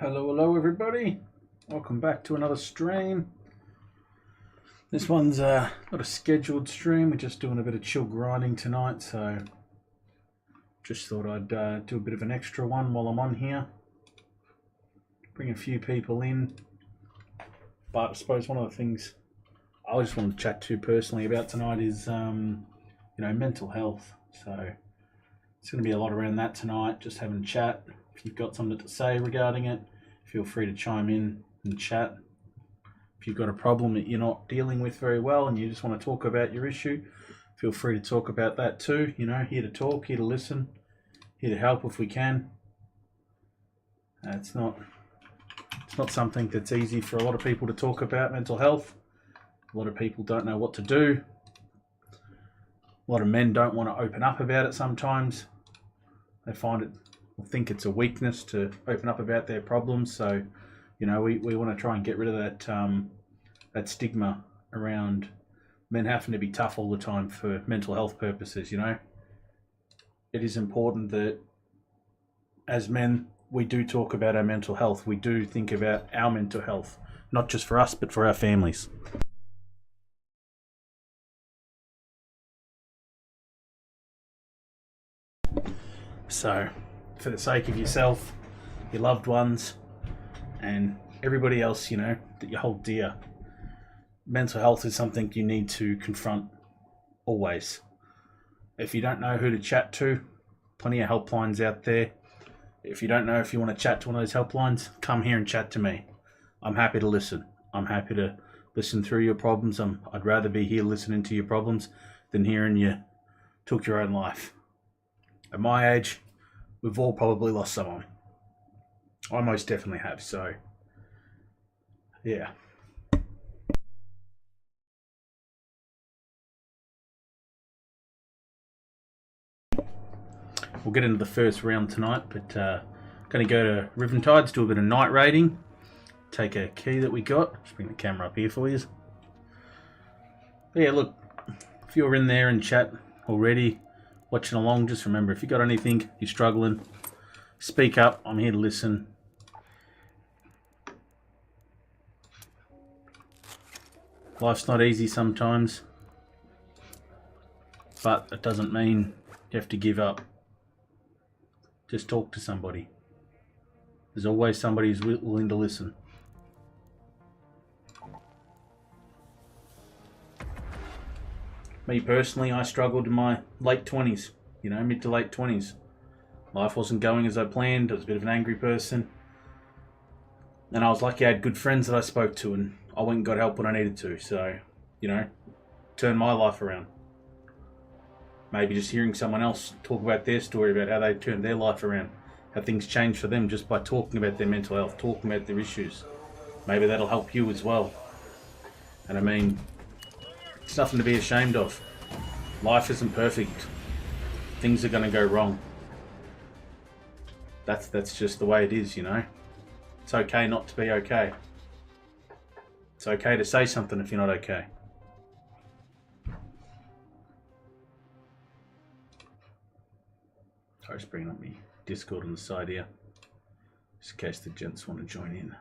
Hello everybody. Welcome back to another stream. This one's not a scheduled stream. We're just doing a bit of chill grinding tonight, so just thought I'd do a bit of an extra one while I'm on here. Bring a few people in. But I suppose one of the things I just want to chat to personally about tonight is mental health. So it's going to be a lot around that tonight, just having a chat. If you've got something to say regarding it, feel free to chime in and chat. If you've got a problem that you're not dealing with very well and you just want to talk about your issue, feel free to talk about that too. You know, here to talk, here to listen, here to help if we can. It's not something that's easy for a lot of people to talk about, mental health. A lot of people don't know what to do. A lot of men don't want to open up about it sometimes. They find it, or think it's a weakness to open up about their problems. So, you know, we want to try and get rid of that stigma around men having to be tough all the time for mental health purposes. You know, it is important that as men, we do talk about our mental health. We do think about our mental health, not just for us, but for our families. So, for the sake of yourself, your loved ones, and everybody else, you know, that you hold dear, mental health is something you need to confront always. If you don't know who to chat to, plenty of helplines out there. If you don't know if you want to chat to one of those helplines, come here and chat to me. I'm happy to listen. I'm happy to listen through your problems. I'd rather be here listening to your problems than hearing you took your own life. At my age, we've all probably lost someone. I most definitely have, so yeah. We'll get into the first round tonight, but going to go to Riventides, do a bit of night raiding, take a key that we got. Just bring the camera up here for you. But yeah, look, if you're in there and chat already, watching along, just remember, if you got anything, you're struggling, speak up. I'm here to listen. Life's not easy sometimes, but it doesn't mean you have to give up. Just talk to somebody. There's always somebody who's willing to listen. Me personally, I struggled in my late 20s, you know, mid to late 20s. Life wasn't going as I planned. I was a bit of an angry person. And I was lucky I had good friends that I spoke to, and I went and got help when I needed to. So, you know, turned my life around. Maybe just hearing someone else talk about their story, about how they turned their life around, how things changed for them just by talking about their mental health, talking about their issues. Maybe that'll help you as well. And I mean, it's nothing to be ashamed of. Life isn't perfect. Things are going to go wrong. That's just the way it is, you know. It's okay not to be okay. It's okay to say something if you're not okay. Sorry, just bringing up my Discord on the side here, just in case the gents want to join in.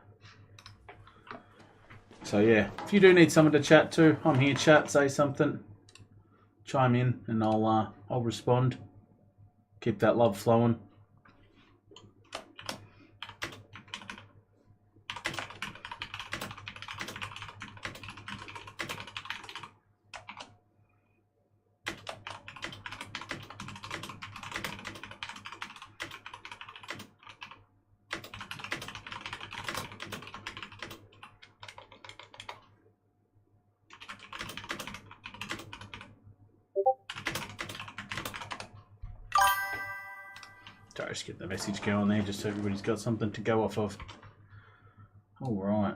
So yeah, if you do need someone to chat to, I'm here. Chat, say something, chime in, and I'll respond. Keep that love flowing. Sorry, just get the message going there, just so everybody's got something to go off of. All right.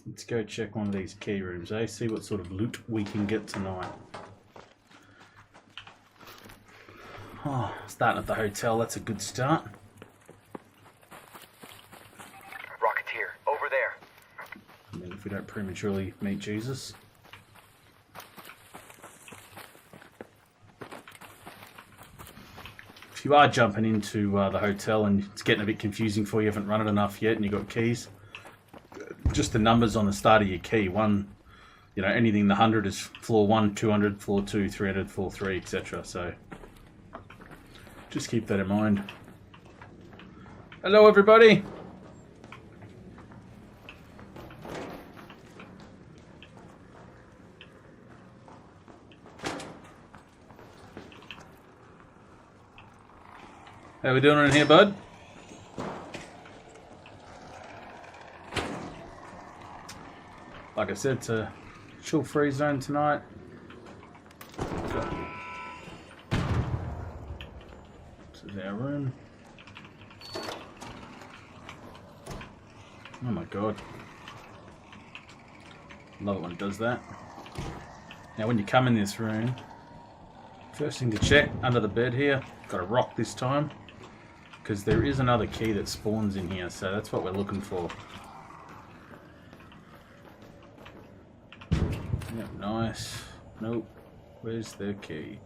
Let's go check one of these key rooms, eh? See what sort of loot we can get tonight. Oh, starting at the hotel, that's a good start. Rocketeer, over there. And then if we don't prematurely meet Jesus. if you are jumping into the hotel and it's getting a bit confusing for you, haven't run it enough yet and you've got keys, just the numbers on the start of your key. One, you know, anything in the 100 is floor 1, 200, floor 2, 300, floor 3, etc. So just keep that in mind. Hello, everybody. How we doing in here, bud? Like I said, it's a chill free zone tonight. This is our room. Oh my god. Love it when it does that. Now when you come in this room, first thing to check under the bed here, got a rock this time, because there is another key that spawns in here, so that's what we're looking for. Yep, nice. Nope. Where's the key?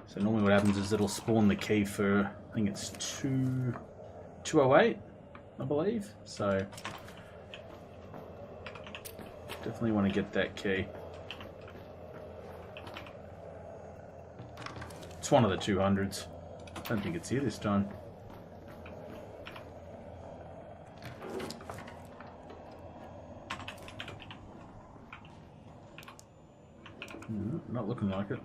So normally what happens is it'll spawn the key for, I think it's 208, I believe. So definitely want to get that key. It's one of the 200s. I don't think it's here this time. Not looking like it.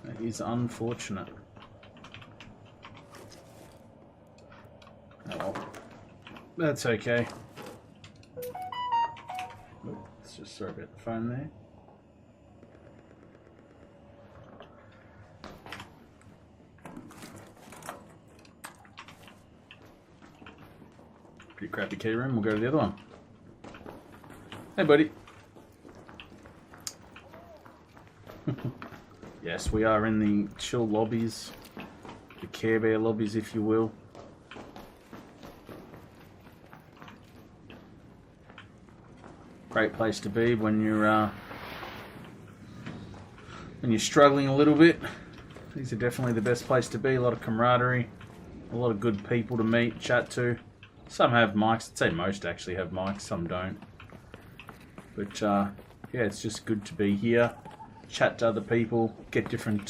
That is unfortunate. Oh well. That's okay. Let's just sorry about the phone there. Pretty crappy key room. We'll go to the other one. Hey, buddy. Yes, we are in the chill lobbies, the Care Bear lobbies, if you will. Great place to be when you're struggling a little bit. These are definitely the best place to be. A lot of camaraderie, a lot of good people to meet, chat to. Some have mics. I'd say most actually have mics. Some don't. But yeah, it's just good to be here. Chat to other people, get different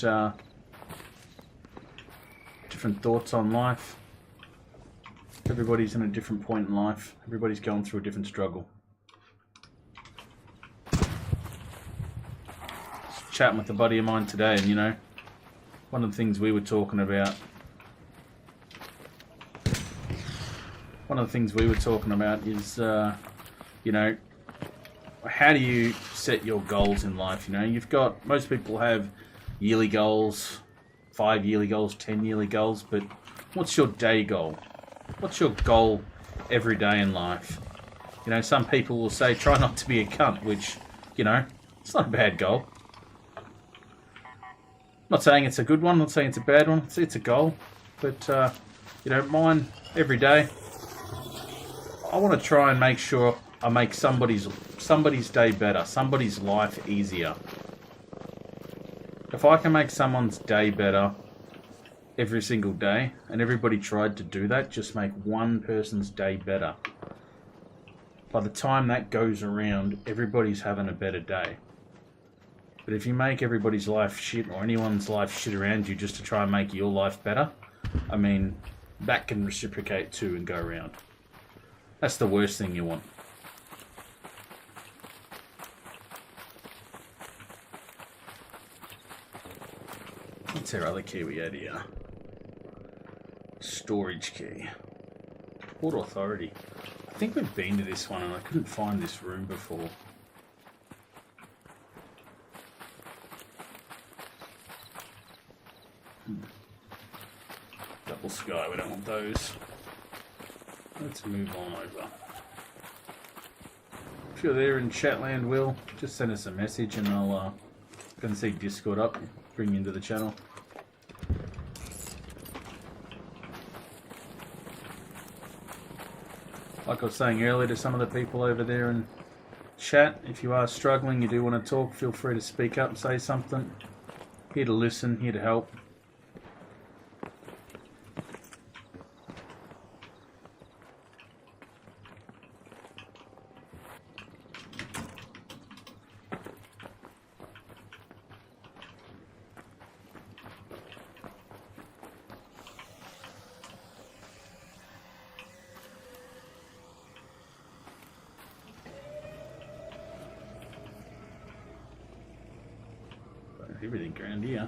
thoughts on life. Everybody's in a different point in life. Everybody's going through a different struggle. Just chatting with a buddy of mine today, and you know, one of the things we were talking about. Is, you know, how do you set your goals in life? You know, most people have yearly goals, 5 yearly goals, 10 yearly goals, but what's your day goal? What's your goal every day in life? You know, some people will say, try not to be a cunt, which, you know, it's not a bad goal. I'm not saying it's a good one, I'm not saying it's a bad one, it's a goal. But, you know, mine, every day, I want to try and make sure I make somebody's day better, somebody's life easier. If I can make someone's day better every single day, and everybody tried to do that, just make one person's day better. By the time that goes around, everybody's having a better day. But if you make everybody's life shit, or anyone's life shit around you just to try and make your life better, I mean, that can reciprocate too and go around. That's the worst thing you want. What's our other key we had here? Storage key. Port Authority. I think we've been to this one and I couldn't find this room before. Double sky, we don't want those. Let's move on over. If you're there in Chatland, Will, just send us a message and I'll go and see Discord up, bring you into the channel. Like I was saying earlier to some of the people over there in Chat, if you are struggling, you do want to talk, feel free to speak up, say something. Here to listen, here to help. Everything around here.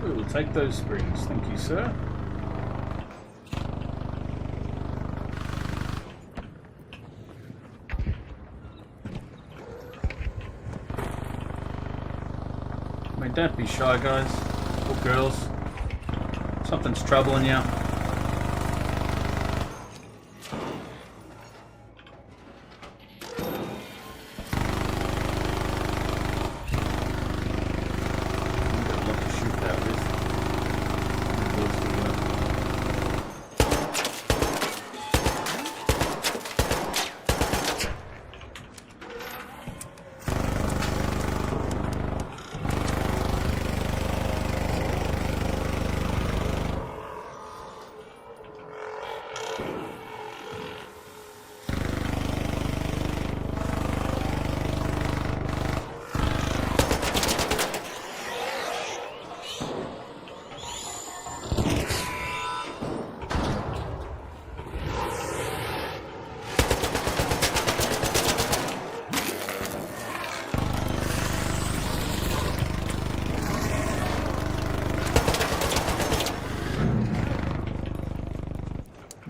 We will take those springs, thank you, sir. Don't be shy, guys or girls. Something's troubling you.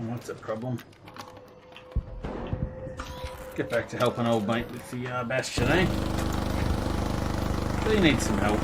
What's the problem? Get back to helping old mate with the bastion, eh? Really needs some help.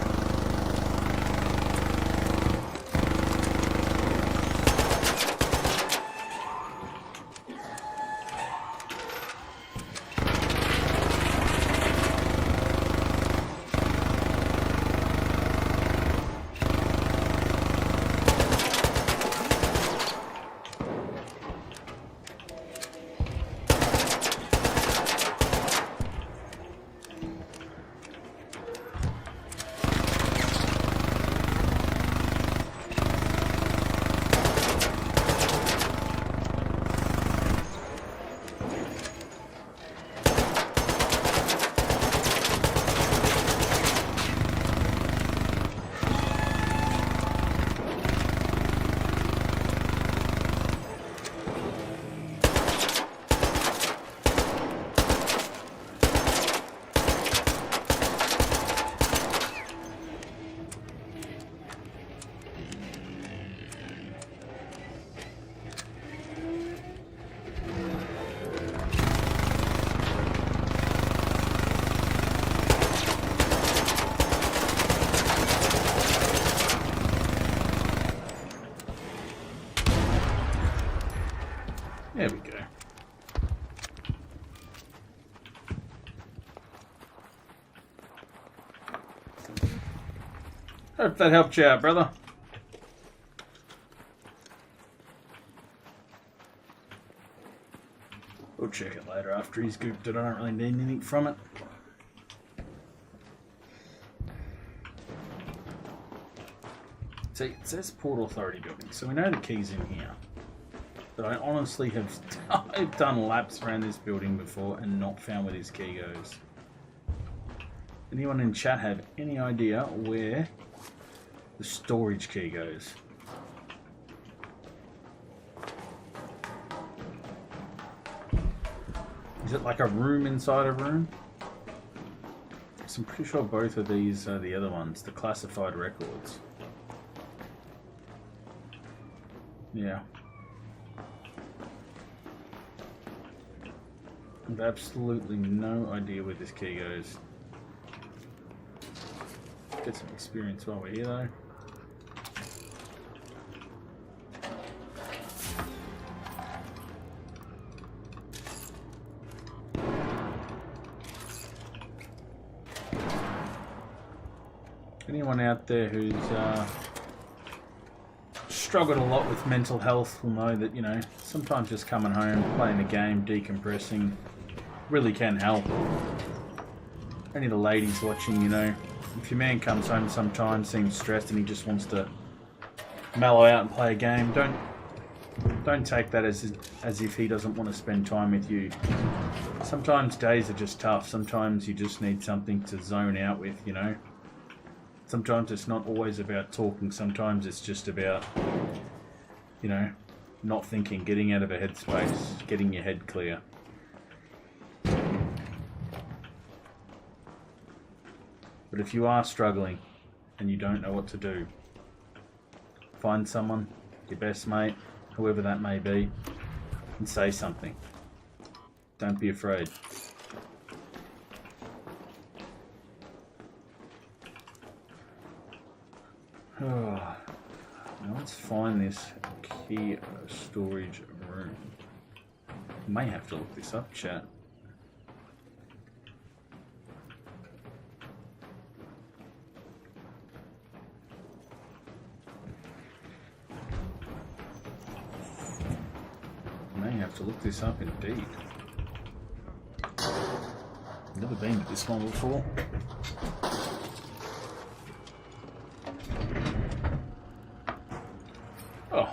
There we go. Hope that helped you out, brother. We'll check it later after he's gooped it. I don't really need anything from it. See, it says Port Authority building, so we know the key's in here. But I honestly have I've done laps around this building before and not found where this key goes. Anyone in chat have any idea where the storage key goes? Is it like a room inside a room? So I'm pretty sure both of these are the other ones, the classified records. Yeah. I have absolutely no idea where this key goes. Get some experience while we're here though. anyone out there who's struggled a lot with mental health will know that, you know, sometimes just coming home, playing a game, decompressing, really can help. Any of the ladies watching, you know, if your man comes home sometimes, seems stressed and he just wants to mellow out and play a game, don't take that as if he doesn't want to spend time with you. Sometimes days are just tough. Sometimes you just need something to zone out with, you know. Sometimes it's not always about talking. Sometimes it's just about, you know, not thinking, getting out of a headspace, getting your head clear. But if you are struggling and you don't know what to do, find someone, your best mate, whoever that may be, and say something. Don't be afraid. Oh, now let's find this key storage room. May have to look this up, chat. May have to look this up indeed. Never been to this one before.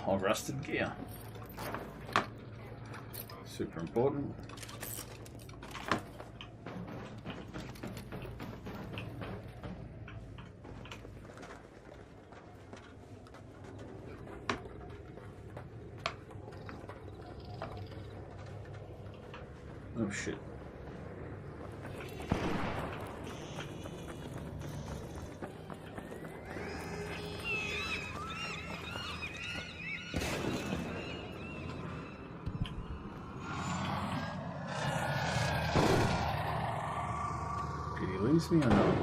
Oh, rusted gear. Super important. Oh shit. Did he lose me or not?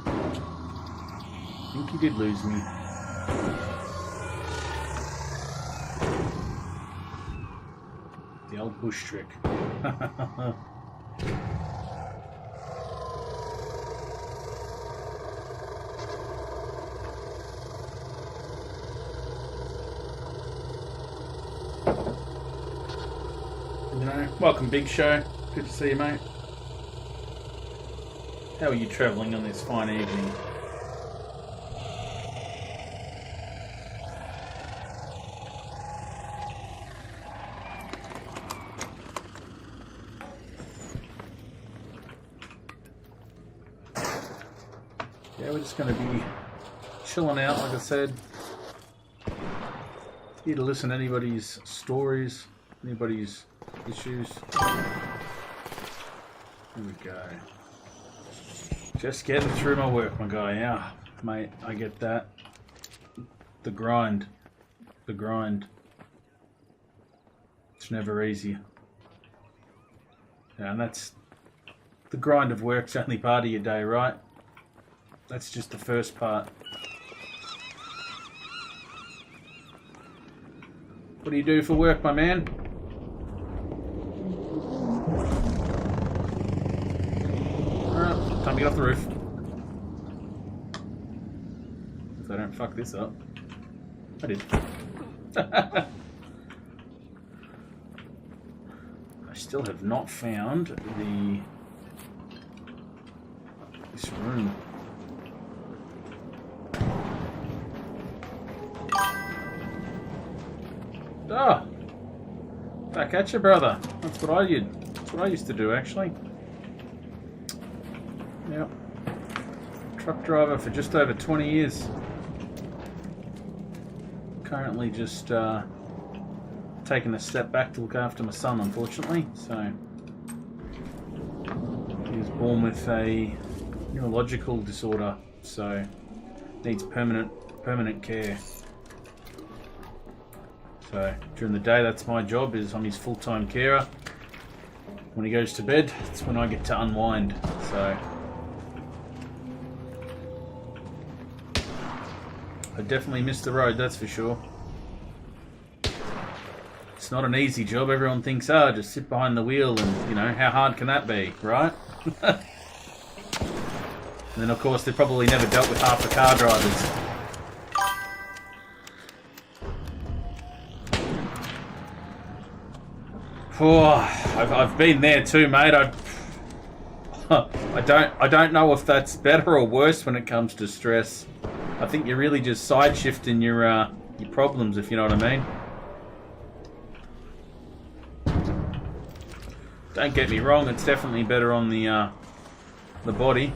I think he did lose me. The old bush trick. You know, welcome Big Show. Good to see you, mate. How are you travelling on this fine evening? Yeah, we're just going to be chilling out, like I said. Here to listen to anybody's stories, anybody's issues. Here we go. Just getting through my work, my guy. Yeah, mate, I get that. The grind. The grind. It's never easy. Yeah, and that's... The grind of work's only part of your day, right? That's just the first part. What do you do for work, my man? Alright, time to get off the roof. If I don't fuck this up. I did. I still have not found this room. Ah, back at you, brother. That's what I did. That's what I used to do, actually. Yep. Truck driver for just over 20 years. Currently just taking a step back to look after my son, unfortunately. So he was born with a neurological disorder, so needs permanent care. So during the day, that's my job, is I'm his full-time carer. When he goes to bed, it's when I get to unwind. So I definitely miss the road, that's for sure. It's not an easy job. Everyone thinks, oh, just sit behind the wheel and, you know, how hard can that be, right? And then, of course, they've probably never dealt with half the car drivers. I've been there too, mate. I don't know if that's better or worse when it comes to stress. I think you're really just side shifting your problems, if you know what I mean. Don't get me wrong, it's definitely better on the body.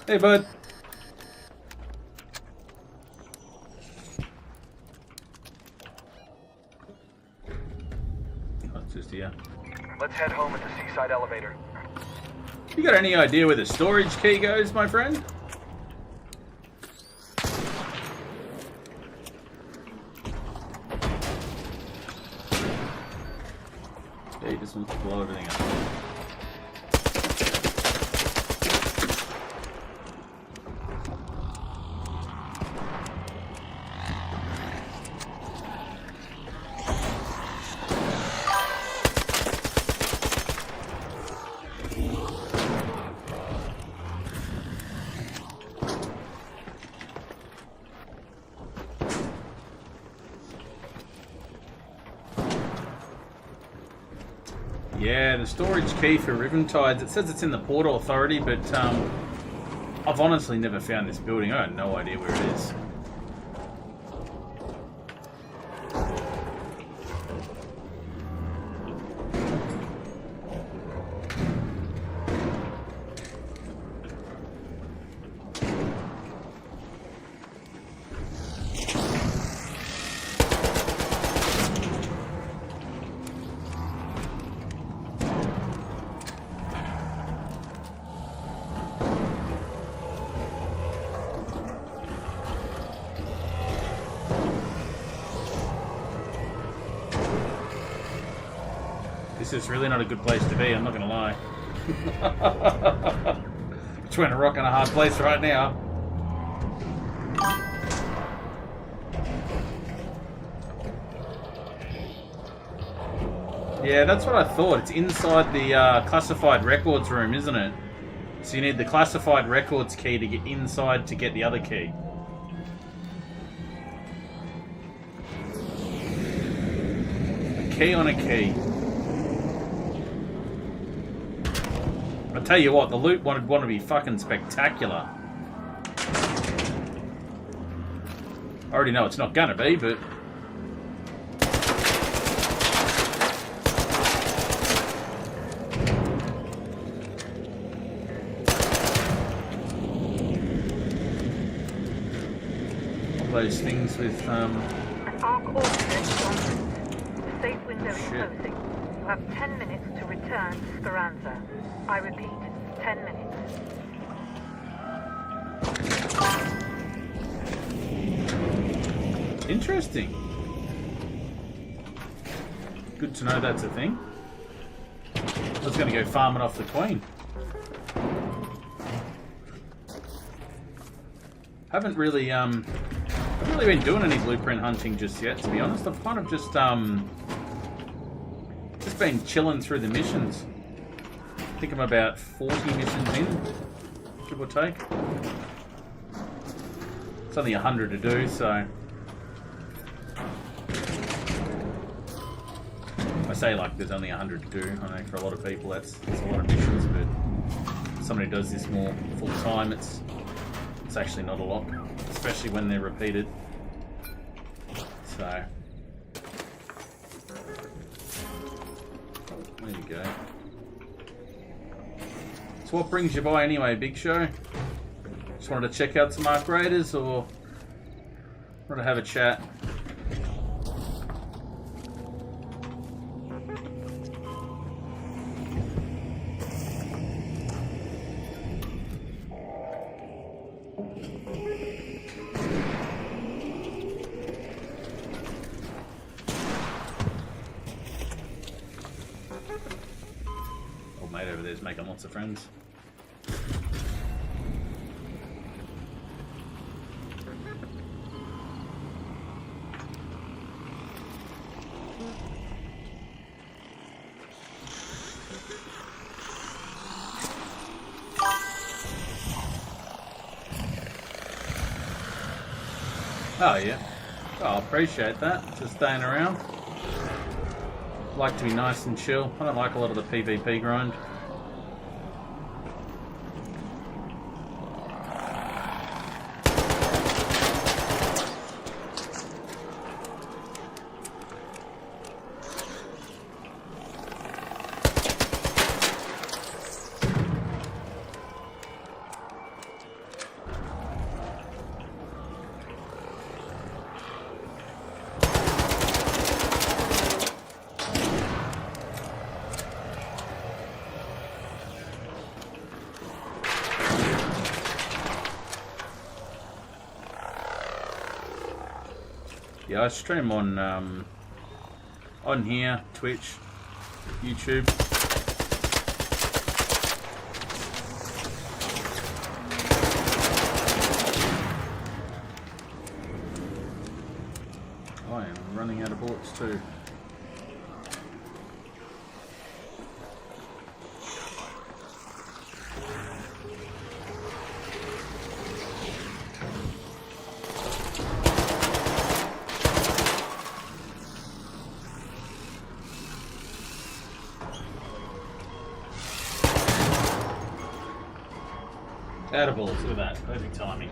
Hey, bud. That's just here. Let's head home at the seaside elevator. You got any idea where the storage key goes, my friend? Yeah, he just wants to blow everything up. Yeah, the storage key for Riventides. It says it's in the Port Authority, but I've honestly never found this building. I have no idea where it is. This is really not a good place to be, I'm not going to lie. Between a rock and a hard place right now. Yeah, that's what I thought. It's inside the classified records room, isn't it? So you need the classified records key to get inside to get the other key. A key on a key. I tell you what, the loot would want to be fucking spectacular. I already know it's not gonna be, but all those things with An arc ordinance on the safe window is closing. You have 10 minutes to return to Speranza. I repeat, 10 minutes. Interesting. Good to know that's a thing. I was going to go farming off the Queen. Haven't really been doing any blueprint hunting just yet, to be honest. I've kind of just been chilling through the missions. I think I'm about 40 missions in, give or take. It's only 100 to do, so I say like there's only 100 to do. I know for a lot of people that's a lot of missions, but somebody who does this more full time, it's actually not a lot, especially when they're repeated. So there you go. So what brings you by anyway, Big Show? Just wanted to check out some Arc Raiders, or wanted to have a chat? Old mate over there's making lots of friends. Oh, yeah. Oh, I appreciate that. Just staying around. Like to be nice and chill. I don't like a lot of the PvP grind. Yeah, I stream on here, Twitch, YouTube. I am running out of bullets too. Out of bullets, look at that. Perfect timing.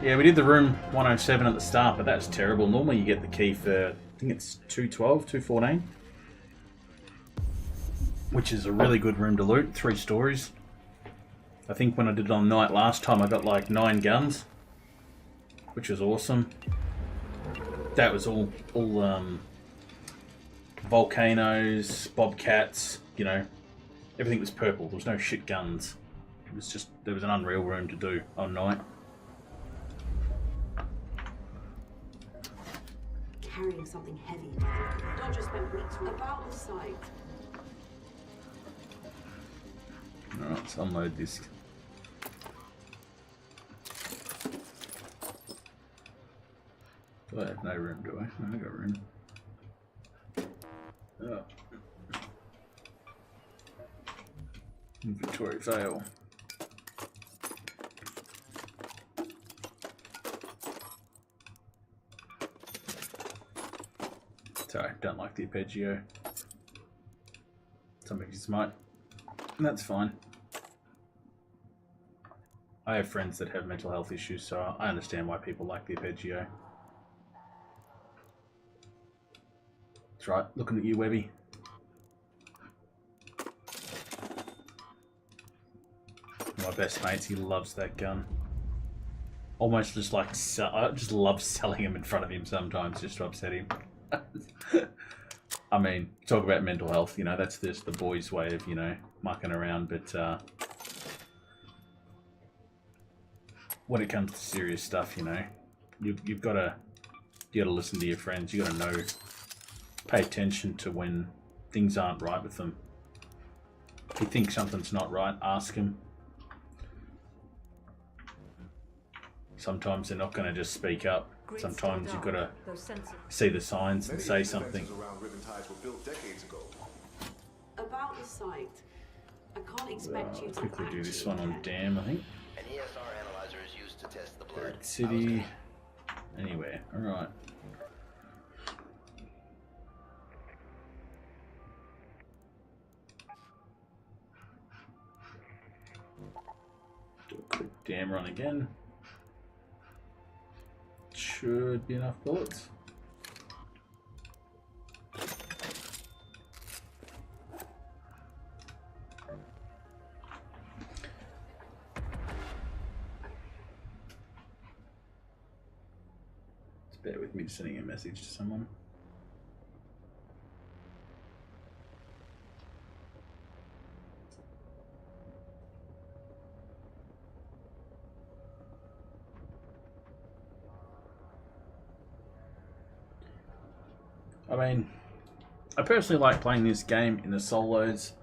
Yeah, we did the room 107 at the start, but that's terrible. Normally you get the key for, I think it's 212, 214. Which is a really good room to loot. 3 stories. I think when I did it on night last time, I got like 9 guns. Which was awesome. That was all volcanoes, bobcats, you know. Everything was purple. There was no shit guns. It was just, there was an unreal room to do on night. Carrying something heavy. Dodger spent weeks about the site. Alright, let's unload this. Do I have no room, do I? No, I got room. Oh. Inventory fail. Sorry, don't like the arpeggio. Something you might. That's fine. I have friends that have mental health issues, so I understand why people like the arpeggio. That's right, looking at you, Webby. My best mates, he loves that gun. Almost just like, I just love selling him in front of him sometimes just to upset him. I mean, talk about mental health, you know, that's just the boys' way of, you know, mucking around, but when it comes to serious stuff, you know, you've got to listen to your friends, you got to know, pay attention to when things aren't right with them. If you think something's not right, ask him. Sometimes they're not going to just speak up. Sometimes you've got to see the signs and say something. About the site, I can't expect you to quickly do this one on Dam, I think. An ESR analyzer is used to test the blood. Dirt City. Anywhere. Alright. Do a quick Dam run again. Should be enough bullets. Just bear with me sending a message to someone. I mean, I personally like playing this game in the solos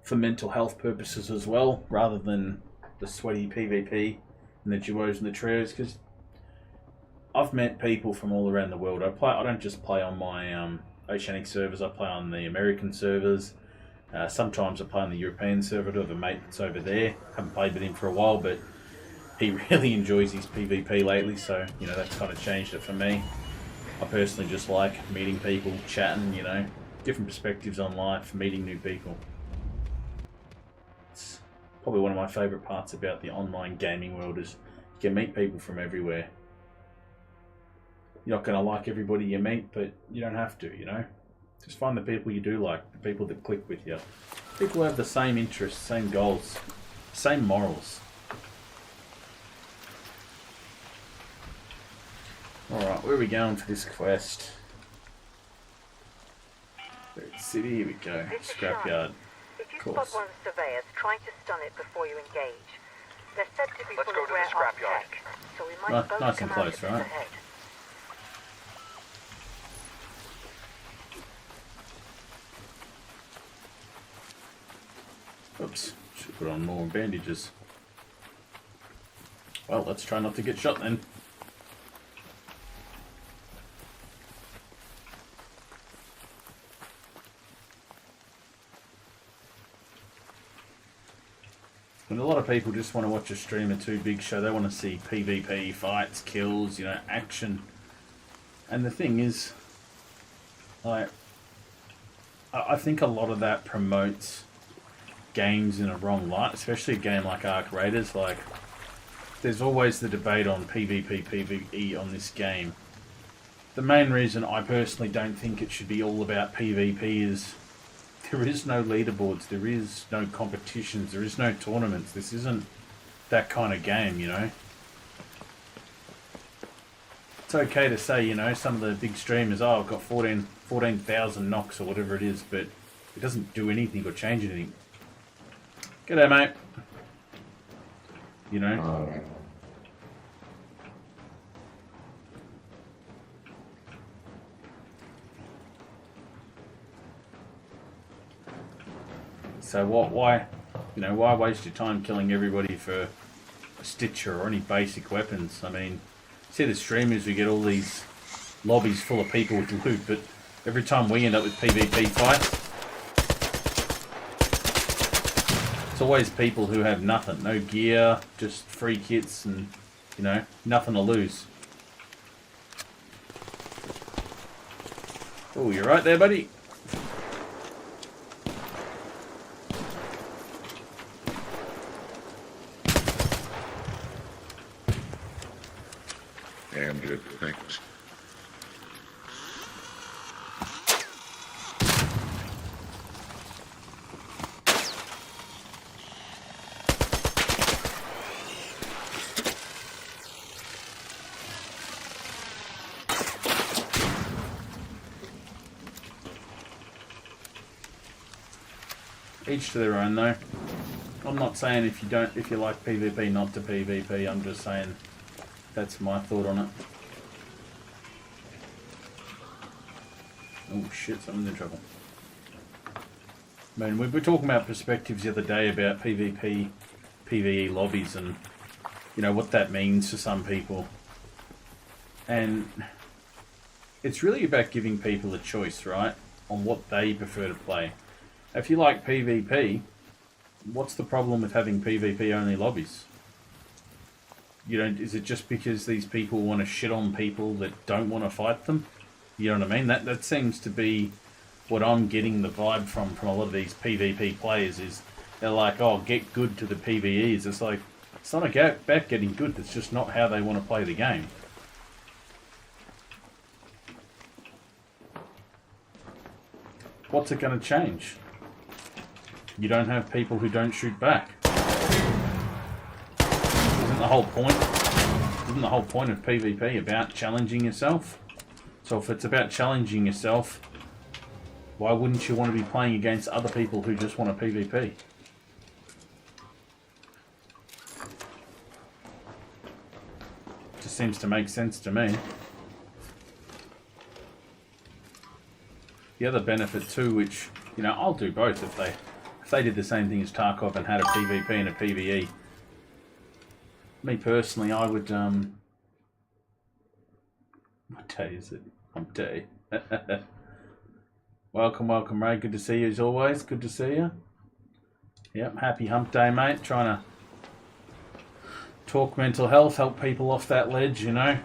for mental health purposes as well, rather than the sweaty PvP and the duos and the trios, because I've met people from all around the world. I don't just play on my Oceanic servers, I play on the American servers. Sometimes I play on the European server. I do have a mate that's over there. Haven't played with him for a while, but he really enjoys his PvP lately, so, you know, that's kind of changed it for me. I personally just like meeting people, chatting, you know, different perspectives on life, meeting new people. It's probably one of my favourite parts about the online gaming world is you can meet people from everywhere. You're not going to like everybody you meet, but you don't have to, you know. Just find the people you do like, the people that click with you. People who have the same interests, same goals, same morals. Alright, where are we going for this quest? Red City, here we go. Scrapyard. If you Of course. spot one of the surveyors, try to stun it before you engage. They're said to be Let's full go of to the rare scrapyard. tech, so we might both Nice and come out close, of this right? ahead. Oops, should put on more bandages. Well, let's try not to get shot then. And a lot of people just want to watch a stream or two big show. They want to see PvP, fights, kills, you know, action. And the thing is, like, I think a lot of that promotes games in a wrong light, especially a game like Ark Raiders. Like, there's always the debate on PvP, PvE on this game. The main reason I personally don't think it should be all about PvP is there is no leaderboards, there is no competitions, there is no tournaments. This isn't that kind of game, you know. It's okay to say, you know, some of the big streamers, oh, I've got 14,000 knocks or whatever it is, but it doesn't do anything or change anything. G'day, mate. You know? So why, you know, why waste your time killing everybody for a Stitcher or any basic weapons? I mean, see the streamers, we get all these lobbies full of people with loot, but every time we end up with PvP fights, it's always people who have nothing, no gear, just free kits and, you know, nothing to lose. Oh, you're right there, buddy. Yeah, I'm good, thanks. Each to their own, though. I'm not saying if you like PvP, not to PvP. I'm just saying that's my thought on it. Oh shit, someone's in trouble. Man, we were talking about perspectives the other day about PvP, PvE lobbies and, you know, what that means to some people. And it's really about giving people a choice, right, on what they prefer to play. If you like PvP, what's the problem with having PvP only lobbies? You know, is it just because these people want to shit on people that don't want to fight them? You know what I mean? That seems to be what I'm getting the vibe from a lot of these PvP players is they're like, oh, get good to the PvEs. It's like, it's not about getting good, that's just not how they want to play the game. What's it going to change? You don't have people who don't shoot back. Isn't the whole point of PvP about challenging yourself? So if it's about challenging yourself, why wouldn't you want to be playing against other people who just want a PvP? Just seems to make sense to me. The other benefit too, which, you know, I'll do both if they did the same thing as Tarkov and had a PvP and a PvE. Me personally, I would, what day is it? Hump day. Welcome, Ray. Good to see you as always. Good to see you. Yep, happy hump day, mate. Trying to talk mental health, help people off that ledge, you know.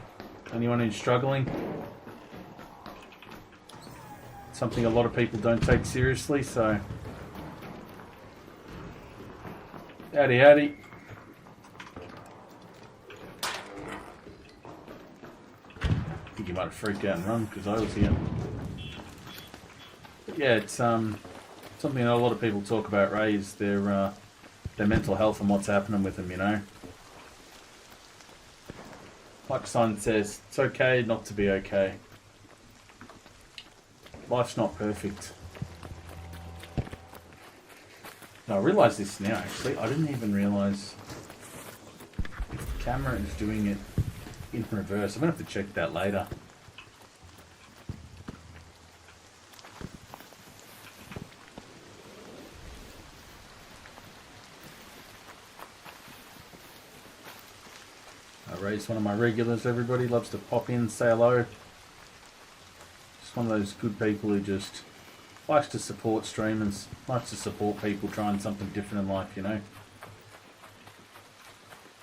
Anyone who's struggling. Something a lot of people don't take seriously, so. Howdy, howdy. I think you might have freaked out and run because I was here. But yeah, it's something that a lot of people talk about, Ray, is their mental health and what's happening with them, you know. Like Simon says, it's okay not to be okay. Life's not perfect. Now, I realise this now, actually. I didn't even realise if the camera is doing it in reverse. I'm going to have to check that later. Ray's one of my regulars, everybody. Loves to pop in, say hello. Just one of those good people who just likes to support streamers, likes to support people trying something different in life, you know.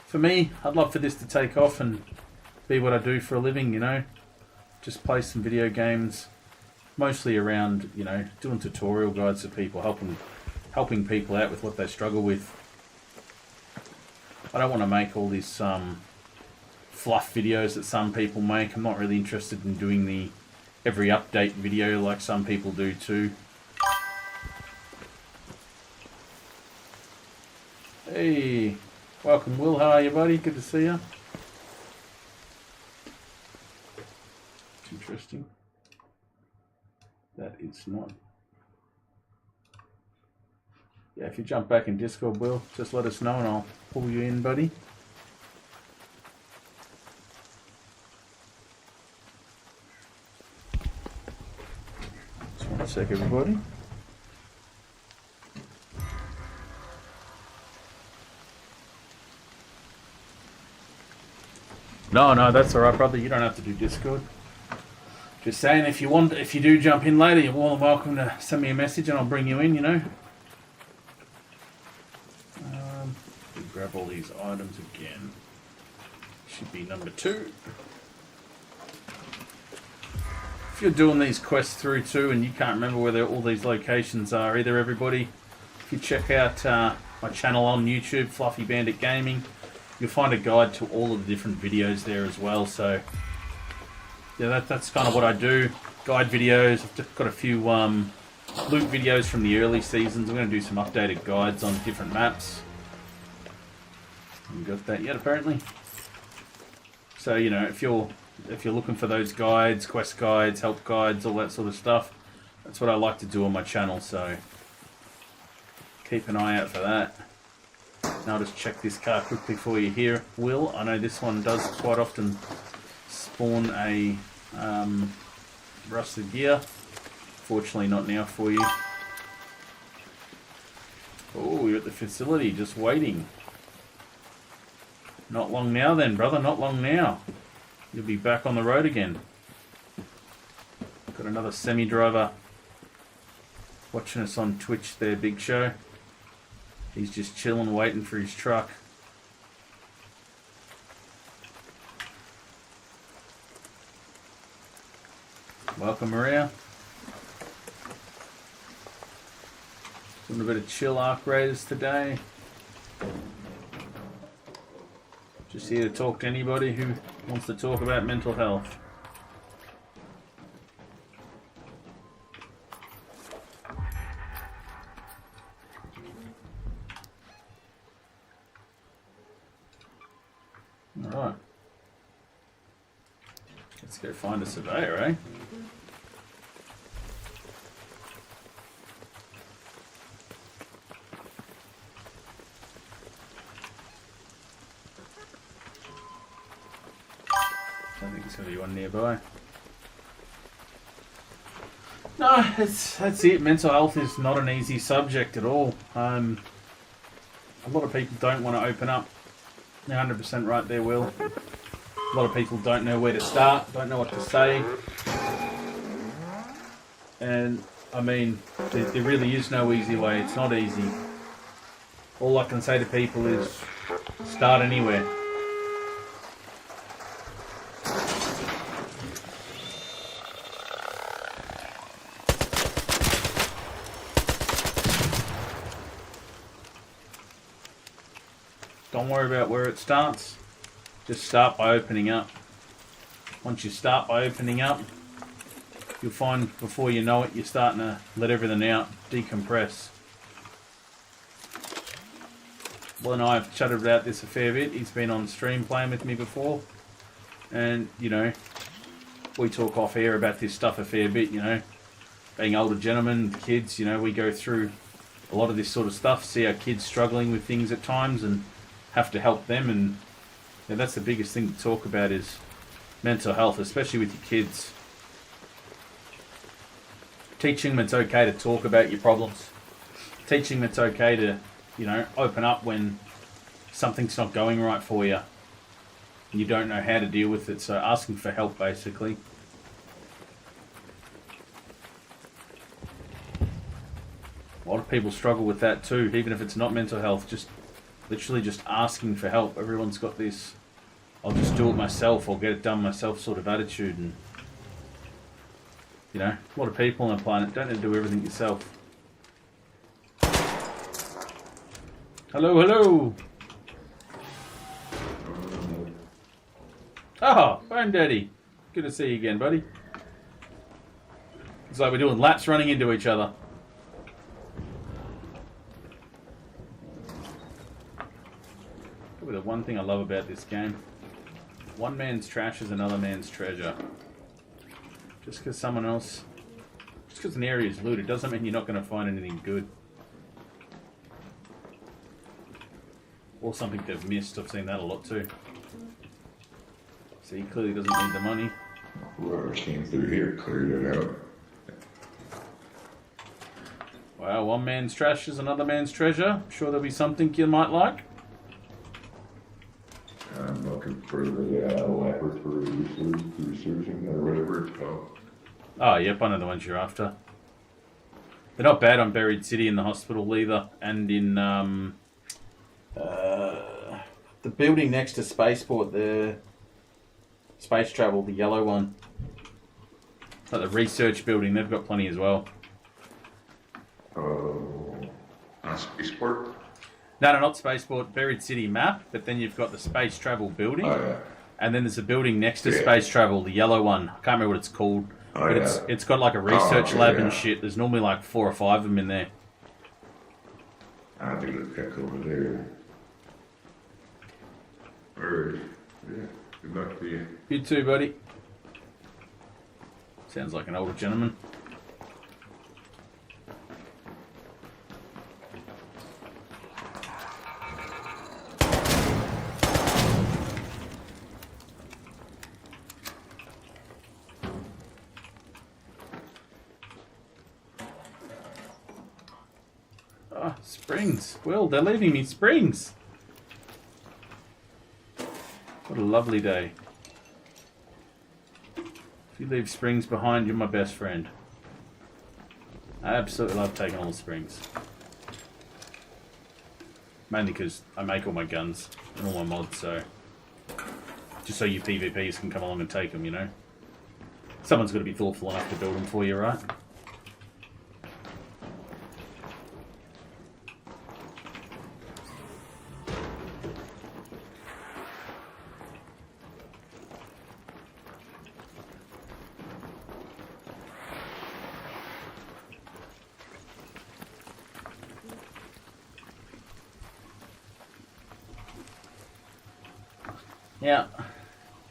For me, I'd love for this to take off and be what I do for a living, you know. Just play some video games, mostly around, you know, doing tutorial guides for people, helping people out with what they struggle with. I don't want to make all this fluff videos that some people make. I'm not really interested in doing the every update video like some people do too. Hey, welcome Will, how are you, buddy? Good to see you. It's interesting. That is not. Yeah, if you jump back in Discord, Will, just let us know and I'll pull you in, buddy. One sec, everybody. No, that's alright, brother. You don't have to do Discord. Just saying, if you do jump in later, you're more than welcome to send me a message and I'll bring you in, you know. Grab all these items again. Should be number 2. If you're doing these quests through too and you can't remember where all these locations are either, everybody, if you check out my channel on YouTube, Fluffybandit Gaming, you'll find a guide to all of the different videos there as well. So yeah, that's kind of what I do, guide videos. I've just got a few loot videos from the early seasons. I'm going to do some updated guides on different maps. Haven't got that yet apparently. So, you know, if you're looking for those guides, quest guides, help guides, all that sort of stuff, that's what I like to do on my channel, so keep an eye out for that. Now I'll just check this car quickly for you here, Will. I know this one does quite often spawn a rusted gear. Fortunately not now for you. Oh, you're at the facility just waiting. Not long now then, brother, not long now. You'll be back on the road again. Got another semi-driver watching us on Twitch there, Big Show. He's just chilling, waiting for his truck. Welcome, Maria. Doing a bit of chill arc raiders today. Just here to talk to anybody who wants to talk about mental health. Alright. Let's go find a surveyor, eh? I think there's going to be one nearby. No, that's it. Mental health is not an easy subject at all. A lot of people don't want to open up. You're 100% right there, Will. A lot of people don't know where to start, don't know what to say. And, I mean, there really is no easy way. It's not easy. All I can say to people is start anywhere. about where it starts. Just start by opening up. Once you start by opening up, you'll find before you know it, you're starting to let everything out, decompress. Well, and I have chatted about this a fair bit. He's been on stream playing with me before. And, you know, we talk off air about this stuff a fair bit, you know. Being older gentlemen, kids, you know, we go through a lot of this sort of stuff, see our kids struggling with things at times and have to help them. And you know, that's the biggest thing to talk about is mental health, especially with your kids. Teaching them it's okay to talk about your problems. Teaching them it's okay to, you know, open up when something's not going right for you and you don't know how to deal with it. So asking for help, basically. A lot of people struggle with that too, even if it's not mental health. Just literally just asking for help. Everyone's got this, I'll just do it myself or get it done myself sort of attitude. And you know, a lot of people on the planet don't need to do everything yourself. Hello, hello. Oh, Bone Daddy. Good to see you again, buddy. It's like we're doing laps running into each other. Probably the one thing I love about this game. One man's trash is another man's treasure. Just because someone else... Just because an area is looted doesn't mean you're not going to find anything good. Or something they've missed. I've seen that a lot too. See, he clearly doesn't need the money. Whoever came through here cleared it out. Well, one man's trash is another man's treasure. I'm sure there'll be something you might like. I'm looking for the laboratory resurging or whatever it's called. Oh, yep, I know the ones you're after. They're not bad on Buried City in the hospital either. And in the building next to Spaceport, the space travel, the yellow one. Like the research building, they've got plenty as well. Oh, Spaceport? No, not Spaceport, Buried City map, but then you've got the space travel building. Oh, yeah. And then there's a building next to space travel, the yellow one. I can't remember what it's called. Oh, but yeah. it's got like a research lab and shit. There's normally like 4 or 5 of them in there. I think it's back over there. Alright. Yeah. Good luck to you. You too, buddy. Sounds like an older gentleman. Oh, springs. Well, they're leaving me springs. What a lovely day. If you leave springs behind, you're my best friend. I absolutely love taking all the springs. Mainly because I make all my guns and all my mods, so... Just so you PvPs can come along and take them, you know? Someone's got to be thoughtful enough to build them for you, right? Now,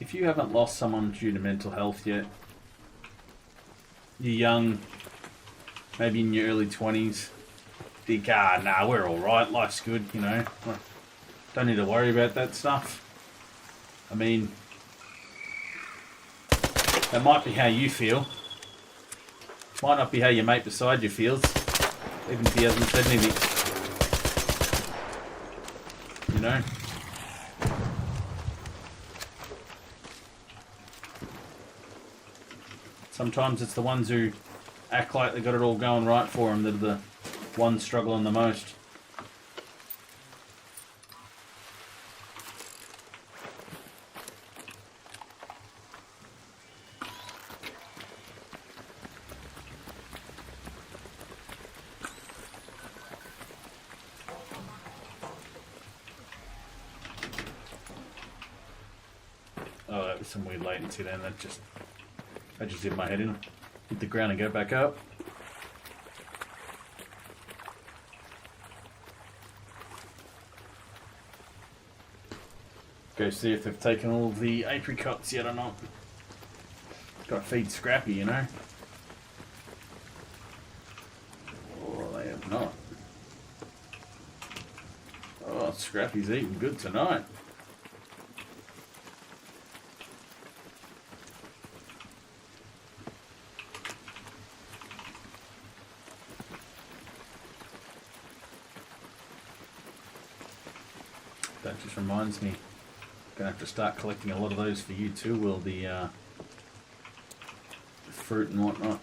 if you haven't lost someone due to mental health yet, you're young, maybe in your early 20s, think, nah, we're alright, life's good, you know, don't need to worry about that stuff. I mean, that might be how you feel. Might not be how your mate beside you feels, even if he hasn't said anything. You know? Sometimes it's the ones who act like they got it all going right for them that are the ones struggling the most. Oh, that was some weird latency then. That just hit my head in. Hit the ground and go back up. Go see if they've taken all of the apricots yet or not. Got to feed Scrappy, you know. Oh, they have not. Oh, Scrappy's eating good tonight. That just reminds me, gonna have to start collecting a lot of those for you too, Will, the fruit and whatnot.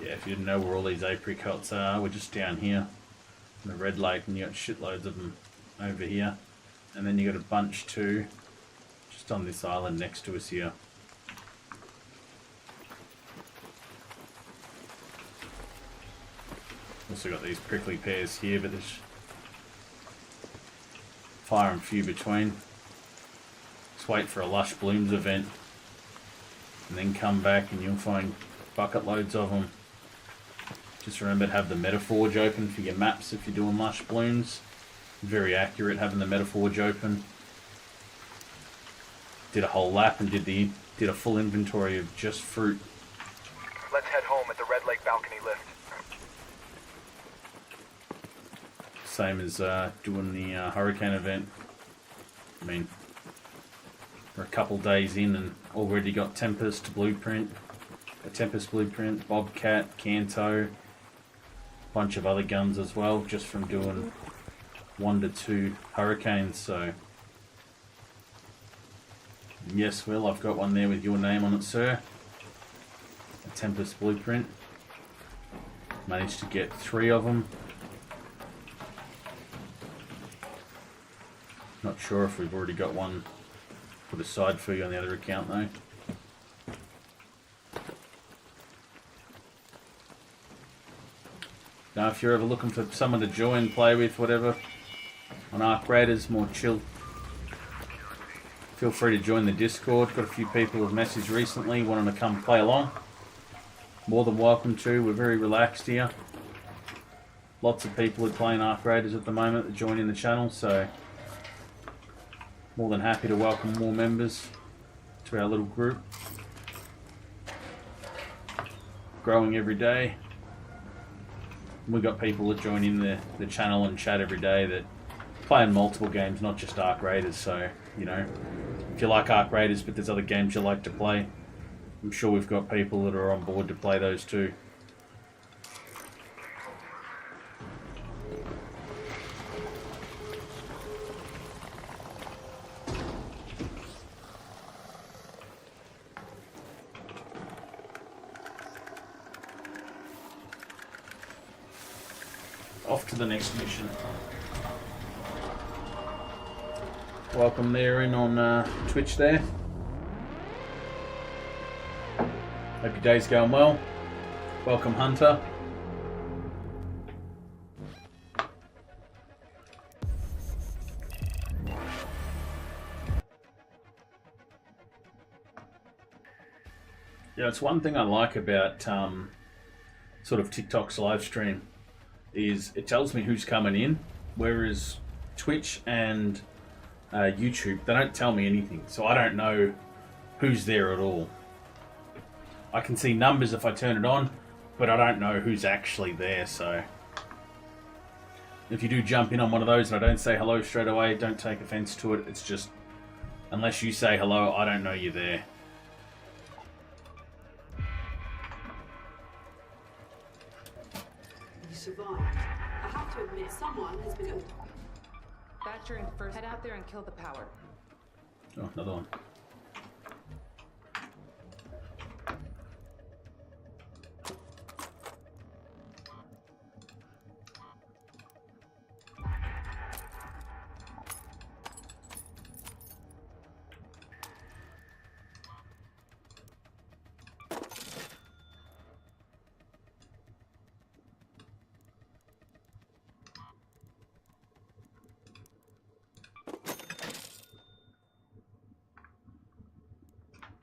Yeah, if you didn't know where all these apricots are, we're just down here in the Red Lake, and you got shitloads of them over here. And then you got a bunch too, just on this island next to us here. Also got these prickly pears here, but there's far and few between. Just wait for a Lush Blooms event, and then come back and you'll find bucket loads of them. Just remember to have the Metaforge open for your maps if you're doing Lush Blooms. Very accurate having the Metaforge open. Did a whole lap and did a full inventory of just fruit. Let's head home at the Red Lake balcony lift. Same as doing the hurricane event. I mean, we're a couple days in and already got a Tempest blueprint, Bobcat, Canto, bunch of other guns as well, just from doing 1 to 2 hurricanes. So yes, Will, I've got one there with your name on it, sir. A Tempest blueprint. Managed to get 3 of them. Not sure if we've already got one put aside for you on the other account though. Now if you're ever looking for someone to join, play with, whatever, on Arc Raiders, more chill, feel free to join the Discord. Got a few people who've messaged recently wanting to come play along. More than welcome to. We're very relaxed here. Lots of people are playing Arc Raiders at the moment that are joining the channel, so more than happy to welcome more members to our little group. Growing every day. We got people that join in the channel and chat every day that play in multiple games, not just Arc Raiders. So, you know, if you like Arc Raiders but there's other games you like to play, I'm sure we've got people that are on board to play those too. Off to the next mission. Welcome there in on Twitch there. Hope your day's going well. Welcome, Hunter. Yeah, it's one thing I like about sort of TikTok's live stream is it tells me who's coming in, whereas Twitch and YouTube, they don't tell me anything, so I don't know who's there at all. I can see numbers if I turn it on, but I don't know who's actually there, so if you do jump in on one of those and I don't say hello straight away, don't take offense to it. It's just, unless you say hello, I don't know you're there. You survived. I have to admit, someone has been... Thatcher in first. Head out there and kill the power. Oh, another one.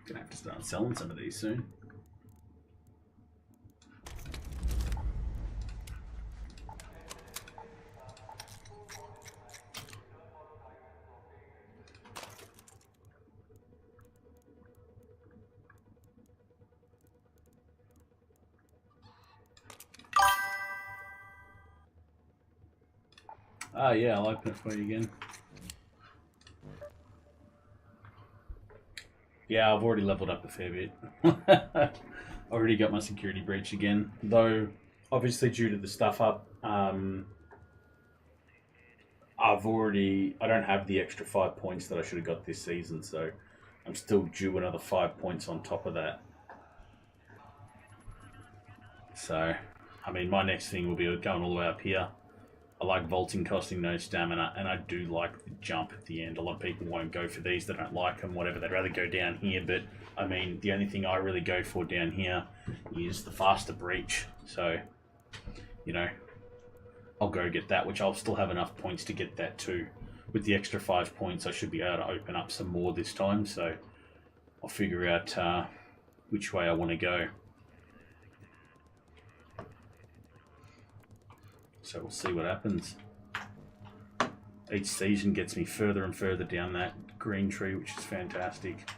Gonna have to start selling some of these soon. Ah, yeah, I'll open it for you again. Yeah, I've already leveled up a fair bit. Already got my security breach again. Though, obviously due to the stuff up, I don't have the extra 5 points that I should have got this season, so I'm still due another 5 points on top of that. So, I mean, my next thing will be going all the way up here. I like vaulting costing no stamina, and I do like the jump at the end. A lot of people won't go for these, they don't like them, whatever. They'd rather go down here, but I mean, the only thing I really go for down here is the faster breach. So, you know, I'll go get that, which I'll still have enough points to get that too. With the extra 5 points, I should be able to open up some more this time, so I'll figure out which way I want to go. So we'll see what happens. Each season gets me further and further down that green tree, which is fantastic.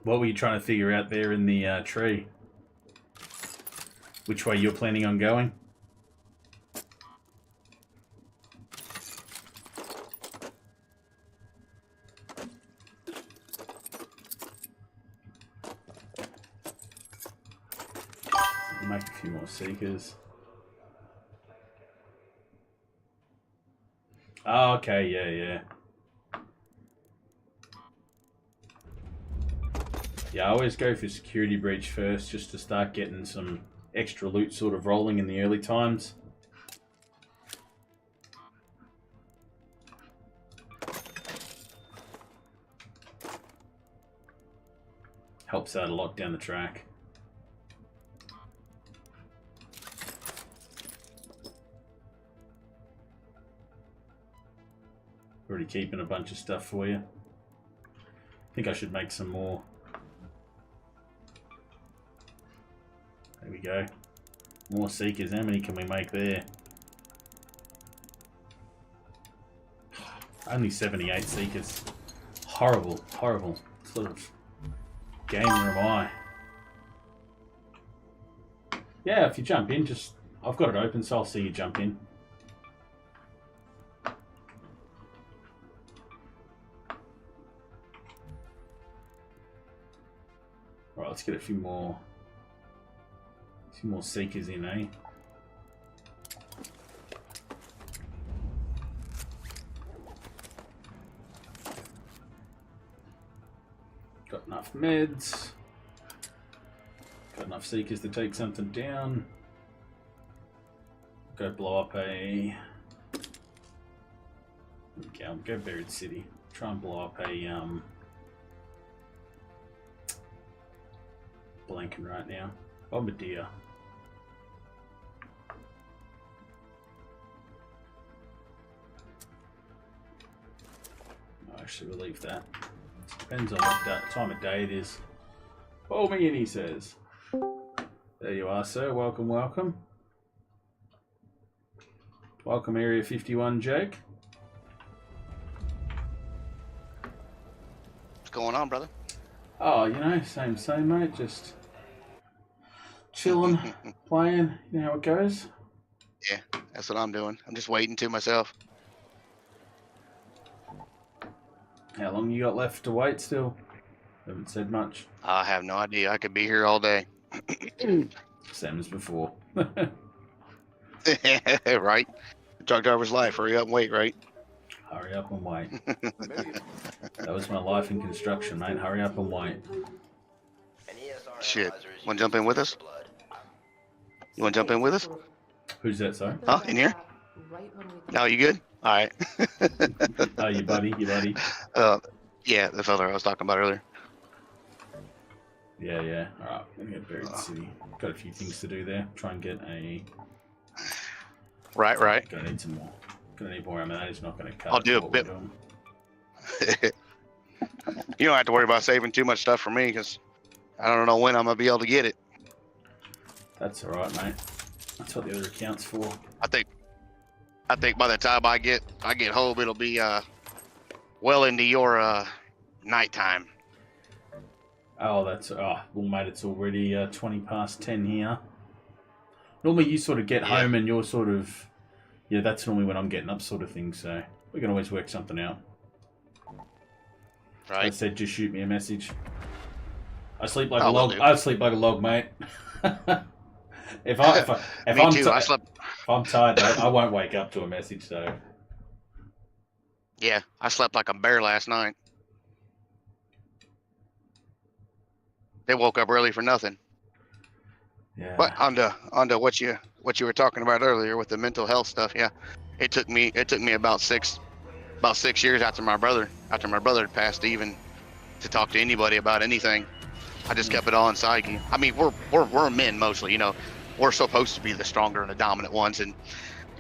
What were you trying to figure out there in the tree? Which way you're planning on going? Make a few more seekers. Oh, okay, yeah. Yeah, I always go for security breach first, just to start getting some extra loot sort of rolling in the early times. Helps out a lot down the track. Already keeping a bunch of stuff for you. I think I should make some more. There we go. More seekers. How many can we make there? Only 78 seekers. Horrible, horrible. Sort of gamer am I. Yeah, if you jump in, just... I've got it open, so I'll see you jump in. Alright, let's get a few more seekers in, eh? Got enough meds. Got enough seekers to take something down. Go blow up a... Okay, I'll go Buried City. Try and blow up a blanking right now. Bombardier. I'll actually relieve that. Depends on what time of day it is. Oh, me in, he says. There you are, sir. Welcome, welcome. Welcome, Area 51, Jake. What's going on, brother? Oh, you know, same, mate. Just chilling, playing. You know how it goes. Yeah, that's what I'm doing. I'm just waiting to myself. How long you got left to wait still? Haven't said much. I have no idea. I could be here all day. Same as before. Right? Truck driver's life. Hurry up and wait, right? Hurry up and wait. That was my life in construction, mate. Hurry up and wait. Shit. Want to jump in with us? You want to jump in with us? Who's that, sorry? Huh? In here? Right when we thought. No, you good? All right. Oh, you buddy, you buddy. Yeah, the fella I was talking about earlier. Yeah, yeah. Alright, let me get Buried City. Got a few things to do there. Try and get a... Right. Gonna need some more. Gonna need more. I mean, that is not gonna cut. I'll do a what we're bit. doing. You don't have to worry about saving too much stuff for me because I don't know when I'm gonna be able to get it. That's alright, mate. That's what the other account's for. I think by the time I get home, it'll be well into your nighttime. Oh, well, mate, it's already 20 past 10 here. Normally, you sort of get home and you're sort of, that's normally when I'm getting up, sort of thing. So we can always work something out. Right. I said, just shoot me a message. I sleep like Oh, a log. will do. I sleep like a log, mate. if Me I'm too. I slept. if I'm tired, I won't wake up to a message. So Yeah, I slept like a bear last night. They woke up early for nothing. yeah. But onto what you were talking about earlier with the mental health stuff. Yeah, it took me about six years after my brother had passed even to talk to anybody about anything. I just kept it all inside you. I mean, we're men mostly, We're supposed to be the stronger and the dominant ones, and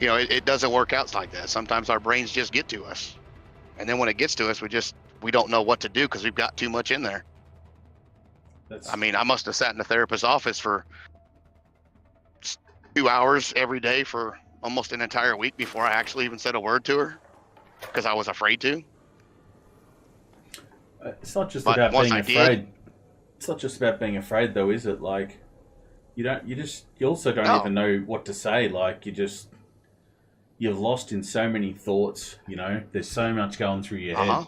it doesn't work out like that. Sometimes our brains just get to us, and then when it gets to us, we don't know what to do because we've got too much in there. I mean, I must have sat in the therapist's office for 2 hours every day for almost an entire week before I actually even said a word to her because I was afraid to. It's not just But about once being I afraid. did- It's not just about being afraid, though, is it? Like, you also don't No. even know what to say. Like, you're lost in so many thoughts. There's so much going through your head.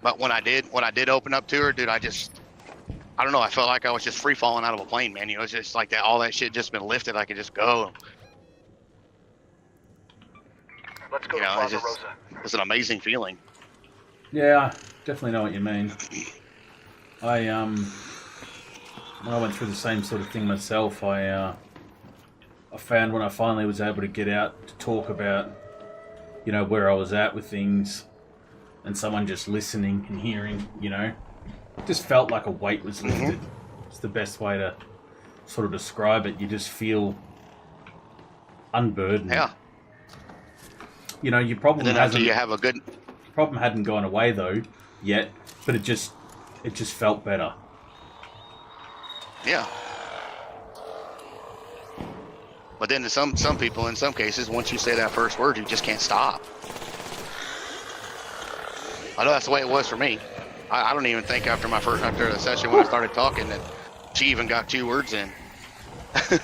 But when I did open up to her, dude, I don't know. I felt like I was just free falling out of a plane, man. It's just like that. All that shit just been lifted. I could just go. Let's go to Plaza Rosa. It was an amazing feeling. Yeah, I definitely know what you mean. When I went through the same sort of thing myself, I found when I finally was able to get out to talk about, where I was at with things, and someone just listening and hearing, it just felt like a weight was lifted. It's the best way to sort of describe it. You just feel unburdened. Yeah. Your problem And then after hasn't. you have a good, Problem hadn't gone away though yet, but it just felt better. yeah. But then to some people, in some cases, once you say that first word, you just can't stop. I know that's the way it was for me. I don't even think after the session when I started talking that she even got 2 words in. Until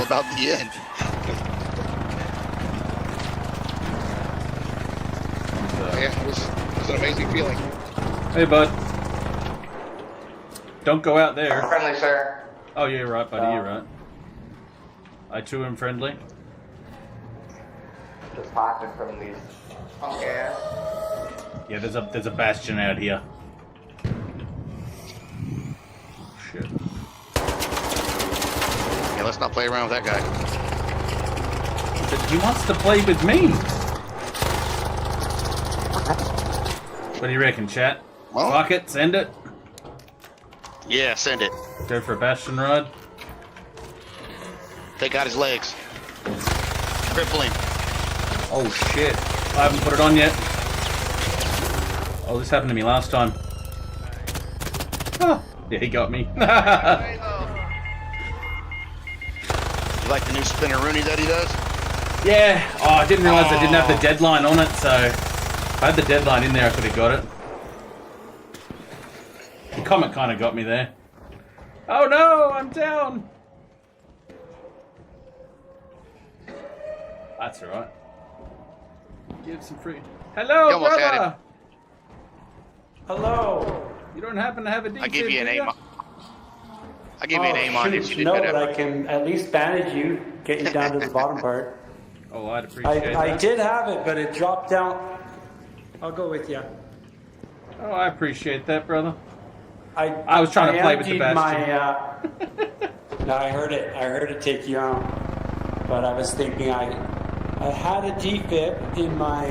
about the end. Yeah, it was an amazing feeling. Hey, bud. Don't go out there. Friendly, sir. Oh, yeah, you're right, buddy. You're right. I too am friendly. Just popping from these punk ass. Yeah, there's a bastion out here. Shit. Yeah, let's not play around with that guy. But he wants to play with me. What do you reckon, chat? Well, Fuck it, send it. yeah, send it. Go for a bastion ride. Take out his legs. Cripple him. Oh shit! I haven't put it on yet. Oh, this happened to me last time. Oh, yeah, he got me. You like the new spinner Rooney that he does? Yeah. Oh, I didn't realize I didn't have the deadline on it, so if I had the deadline in there, I could have got it. The comment kind of got me there. Oh no, I'm down. That's alright. Give some free. Hello, You almost had brother. him. Hello. You don't happen to have a D. I give you an A. I give you an A on if you did No, that. but I can at least bandage you, get you down to the bottom part. Oh, I'd appreciate I that. did have it, but it dropped down. I'll go with you. Oh, I appreciate that, brother. I was trying to play with the emptied bastion. No, I heard it. I heard it take you out. But I was thinking I had a defib in my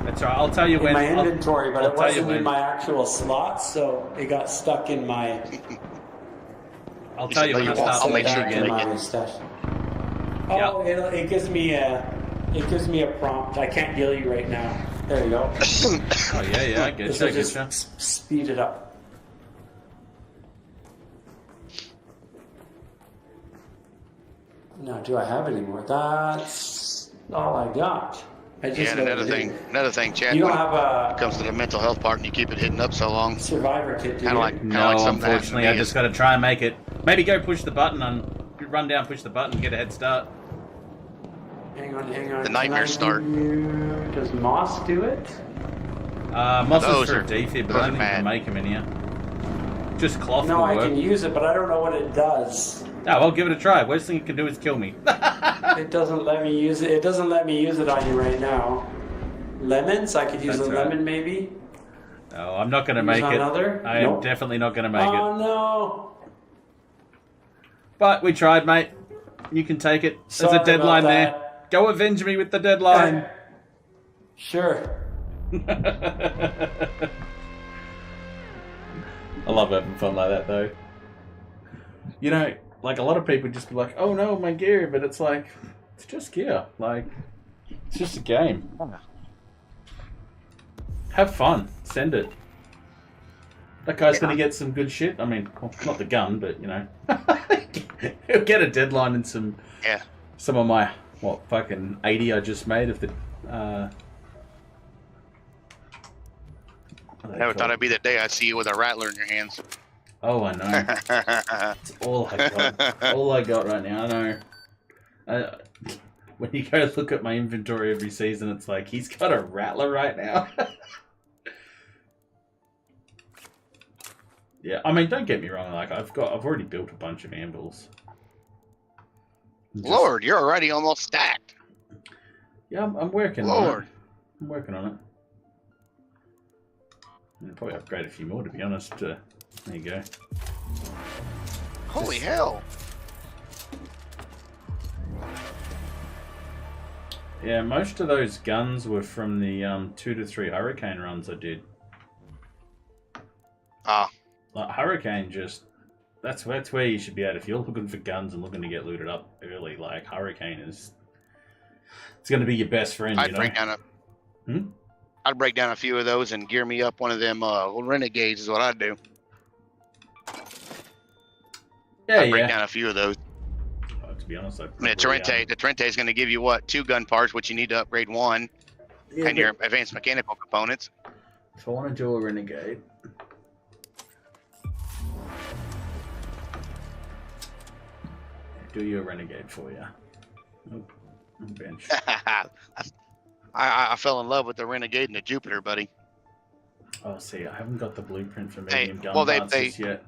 That's right. I'll tell you when. my inventory, but I'll it tell you wasn't in when. my actual slot, so it got stuck in my. I'll tell you when I start I'll make sure leaking you again. get my stash. Oh, it gives me a prompt. I can't heal you right now. There you go. Oh yeah, I get This you. will I just get you. speed it up. Now, do I have any more? That's all I got. I just Yeah, and never did. another thing, Chad. You don't when have it a comes to the mental health part, and you keep it hidden up so long, survivor kit, do kind you? of like No, something that happened to unfortunately, me I is- just got to try and make it. Maybe go push the button and run down, push the button, get a head start. Hang on. The Can nightmare I start. give you- Does Moss do it? Moss is Those for a are- defib, but those I are don't think you can bad. make them in here. Just cloth No, will I work. can use it, but I don't know what it does. Oh, well, give it a try. Worst thing it can do is kill me. It doesn't let me use it. It doesn't let me use it on you right now. Lemons? I could use That's a right. lemon, maybe. No, I'm not going to Use make it. another? I am Nope. definitely not going to make it. Oh no! But we tried, mate. You can take it. There's Sorry a deadline about there. that. Go avenge me with the deadline. Sure. I love having fun like that, though. You know, like a lot of people just be like, "Oh no, my gear," but it's like, it's just gear. Like, it's just a game. Have fun. Send it. That guy's gonna get some good shit. I mean, well, not the gun, but you know, he'll get a deadline and some. Yeah. Some of my fucking 80 I just made of the. Never thought it'd be the day I see you with a rattler in your hands. Oh, I know. It's all I got. All I got right now. I know. When you go look at my inventory every season, it's like he's got a rattler right now. Yeah, I mean, don't get me wrong. Like I've already built a bunch of anvils. Lord, you're already almost stacked. Yeah, I'm working. Lord, on it. I'm working on it. I'll probably upgrade a few more, to be honest. There you go. holy hell! Yeah, most of those guns were from the 2 to 3 Hurricane runs I did. Like Hurricane, that's where you should be at if you're looking for guns and looking to get looted up early. Like Hurricane it's going to be your best friend. I'd break down a few of those and gear me up one of them Renegades is what I'd do. I'd break down a few of those. To be honest, the Trente is going to give you what, 2 gun parts, which you need to upgrade 1, and your advanced mechanical components. If I want to do a Renegade, do you a Renegade for you? Oh, bench. I fell in love with the Renegade and the Jupiter, buddy. Oh, see, I haven't got the blueprint for Hey, medium gun well, parts just yet.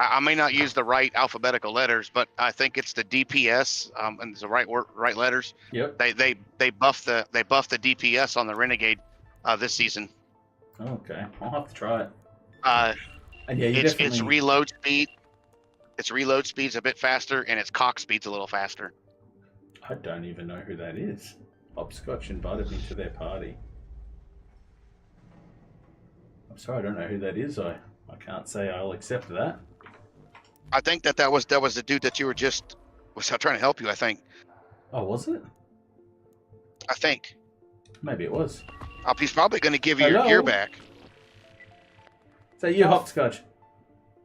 I may not use the right alphabetical letters, but I think it's the DPS and it's the right letters. Yep. They buff the DPS on the Renegade this season. Okay, I'll have to try it. And yeah, Its reload speed. Its reload speed's a bit faster, and its cock speed's a little faster. I don't even know who that is. Hopscotch invited me to their party. I'm sorry, I don't know who that is. I can't say I'll accept that. I think that was the dude that you were just was trying to help you. I think. Oh, was it? I think. Maybe it was. He's probably going to give you your gear back. Is that you, Hopscotch?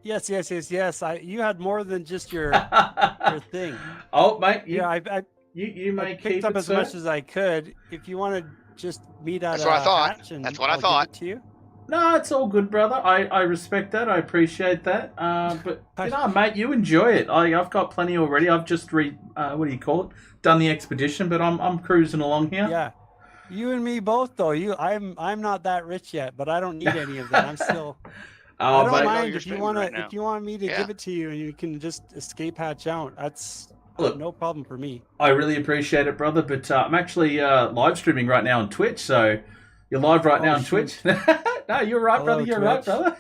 Yes. You had more than just your your thing. Oh, mate. You may picked keep up it, as sir. much as I could. If you want to just meet at That's what I thought. hatch and That's what I I'll thought. give it to you. No, it's all good, brother. I respect that. I appreciate that. But you know, mate, you enjoy it. I've got plenty already. I've just done the expedition, but I'm cruising along here. Yeah, you and me both, though. I'm not that rich yet, but I don't need any of that. I'm still. I don't mind if you want me to give it to you and you can just escape hatch out. That's no problem for me. I really appreciate it, brother. But I'm actually live streaming right now on Twitch, so you're live right now on Twitch. No, you're right, brother. You're right, brother.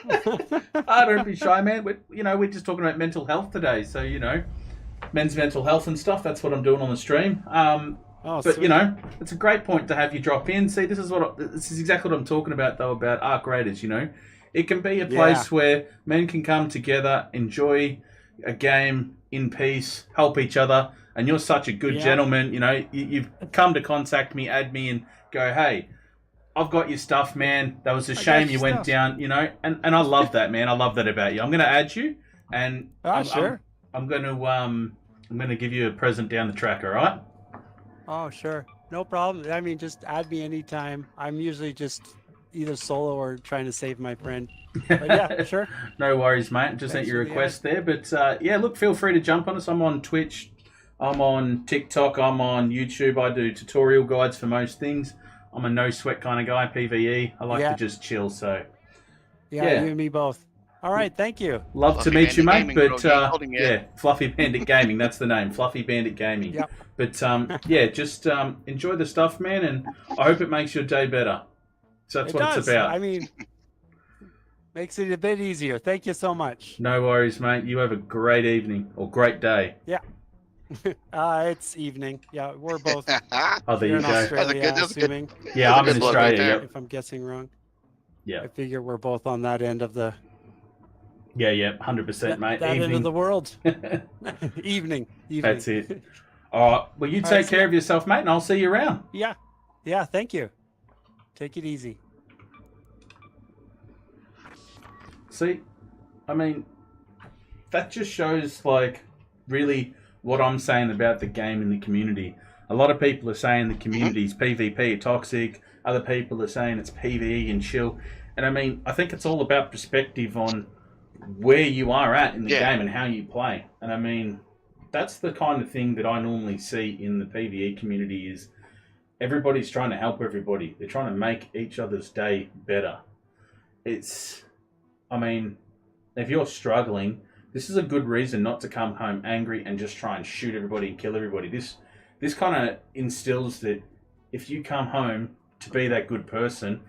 Don't be shy, man. We're just talking about mental health today, so men's mental health and stuff. That's what I'm doing on the stream. But sweet. it's a great point to have you drop in. See, this is exactly what I'm talking about, though, about Arc Raiders. It can be a place where men can come together, enjoy a game in peace, help each other. And you're such a good gentleman. You've come to contact me, add me, and go, hey, I've got your stuff, man. That was a shame you went down, and I love that, man. I love that about you. I'm going to add you, and I'm going to give you a present down the track. All right? Oh, sure. No problem. I mean, just add me anytime. I'm usually just either solo or trying to save my friend. But yeah, sure. No worries, mate. Just sent your request there. But look, feel free to jump on us. I'm on Twitch. I'm on TikTok. I'm on YouTube. I do tutorial guides for most things. I'm a no sweat kind of guy, PvE. I like to just chill. So yeah, you and me both. All right, thank you. Love to meet you, mate. But Fluffy Bandit Gaming. That's the name, Fluffy Bandit Gaming. Yep. But just enjoy the stuff, man, and I hope it makes your day better. So that's what it's about. I mean, makes it a bit easier. Thank you so much. No worries, mate. You have a great evening or great day. Yeah. It's evening. Yeah, we're both. Oh, there you in go. Australia, assuming. Yeah, I'm in Australia. If I'm guessing wrong. Yeah. I figure we're both on that end of the. Yeah, 100%, mate. That end of the world. Evening. That's it. All right. Well, you take care of yourself, mate, and I'll see you around. Yeah. Yeah. Thank you. Take it easy. See, I mean, that just shows, really what I'm saying about the game and the community. A lot of people are saying the community's PvP, toxic. Other people are saying it's PvE and chill. And I mean, I think it's all about perspective on where you are at in the game and how you play. And I mean, that's the kind of thing that I normally see in the PvE community is everybody's trying to help everybody. They're trying to make each other's day better. I mean, if you're struggling, this is a good reason not to come home angry and just try and shoot everybody and kill everybody. This kind of instills that if you come home to be that good person,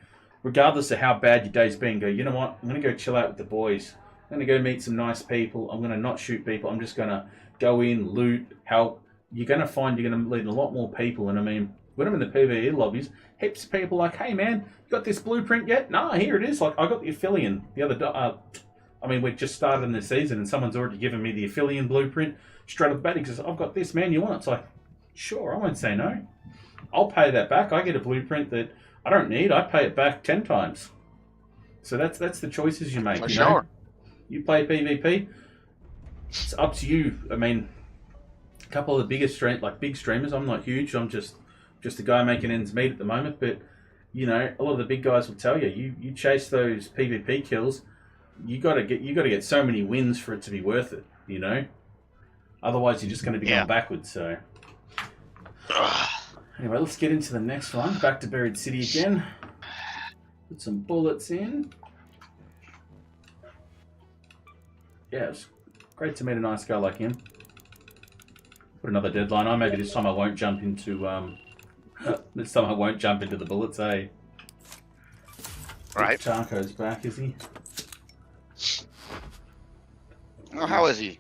regardless of how bad your day's been, go, you know what, I'm going to go chill out with the boys. I'm going to go meet some nice people. I'm going to not shoot people. I'm just going to go in, loot, help. You're going to find you're going to meet a lot more people. And I mean, when I'm in the PvE lobbies, heaps of people like, hey man, you got this blueprint yet? No, here it is. I got the Aphelion the other day. We just started in the season and someone's already given me the Aphelion blueprint straight off the bat. He says, I've got this, man, you want it? It's like, sure, I won't say no. I'll pay that back. I get a blueprint that I don't need. I pay it back 10 times. So that's the choices you make. For you sure. know? You play PvP, it's up to you. I mean, a couple of the biggest big streamers, I'm not huge. I'm just a guy making ends meet at the moment. But, a lot of the big guys will tell you, you chase those PvP kills, you gotta get so many wins for it to be worth it, Otherwise, you're just going to be going backwards. So, anyway, let's get into the next one. Back to Buried City again. Put some bullets in. Yeah, it's great to meet a nice guy like him. Put another deadline on. Maybe this time I won't jump into the bullets, eh? Right. Taco's back, is he? Oh, how is he?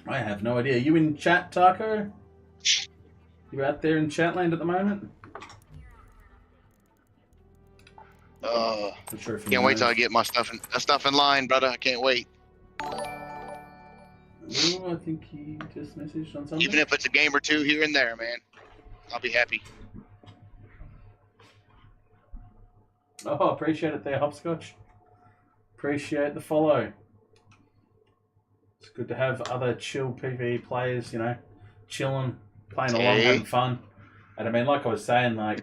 I have no idea. You in chat, Taco? You out there in chatland at the moment? Not sure if can't wait till I get my stuff in line, brother. I can't wait. Ooh, I think he just messaged on something. Even if it's a game or two here and there, man, I'll be happy. Oh, appreciate it there, Hopscotch. Appreciate the follow. It's good to have other chill PvE players, chilling, playing along, having fun. And I mean, like I was saying, I